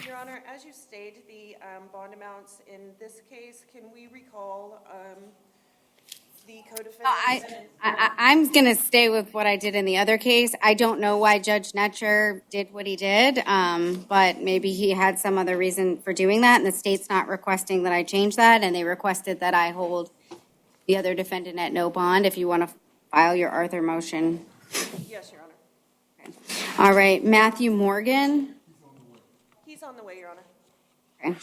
Your Honor, as you state the bond amounts in this case, can we recall the co-defendants?
I'm going to stay with what I did in the other case. I don't know why Judge Netcher did what he did, but maybe he had some other reason for doing that, and the state's not requesting that I change that, and they requested that I hold the other defendant at no bond. If you want to file your Arthur motion.
Yes, Your Honor.
Okay. All right, Matthew Morgan.
He's on the way, Your Honor.
Okay.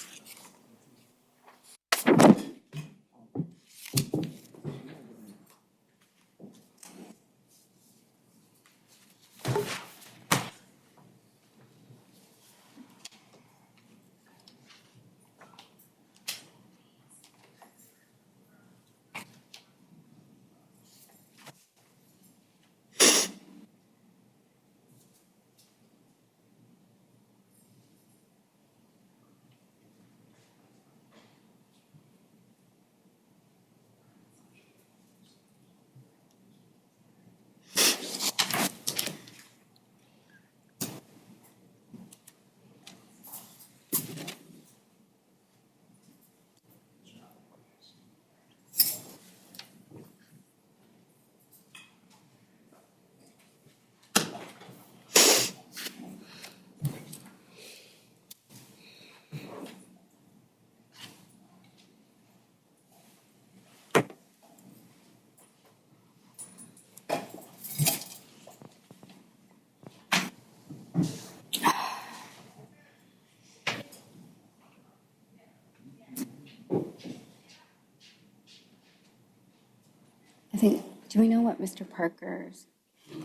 Do we know what Mr. Parker's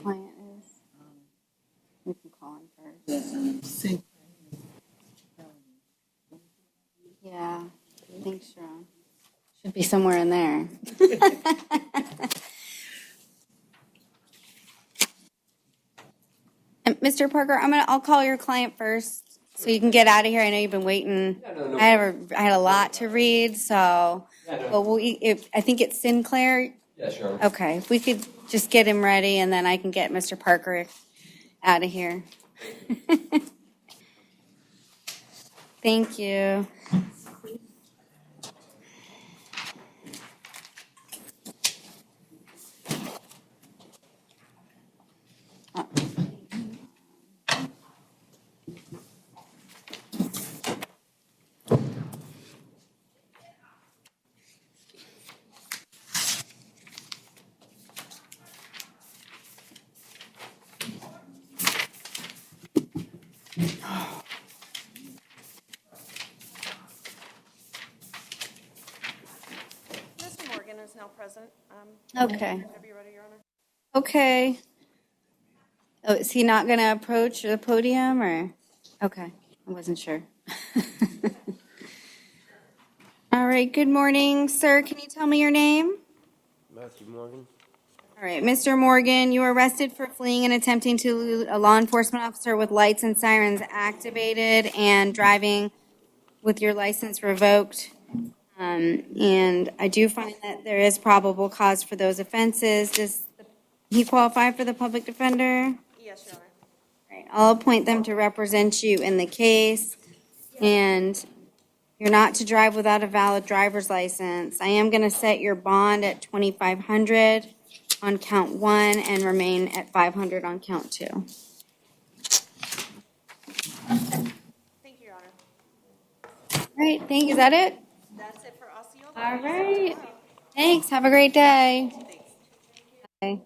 client is? We can call him first. Yeah, thanks, Sharon. Should be somewhere in there. And Mr. Parker, I'll call your client first so you can get out of here. I know you've been waiting. I had a lot to read, so, but I think it's Sinclair.
Yeah, sure.
Okay, if we could just get him ready and then I can get Mr. Parker out of here. Thank you.
Mr. Morgan is now present.
Okay.
Whenever you're ready, Your Honor.
Okay. Oh, is he not going to approach the podium or? Okay, I wasn't sure. All right, good morning, sir. Can you tell me your name?
Matthew Morgan.
All right, Mr. Morgan, you were arrested for fleeing and attempting to elude a law enforcement officer with lights and sirens activated and driving with your license revoked. And I do find that there is probable cause for those offenses. Does he qualify for the public defender?
Yes, Your Honor.
All right, I'll appoint them to represent you in the case. And you're not to drive without a valid driver's license. I am going to set your bond at $2,500 on count 1 and remain at $500 on count 2.
Thank you, Your Honor.
All right, thank you. Is that it?
That's it for Osceola.
All right. Thanks. Have a great day.
Thanks.
Bye.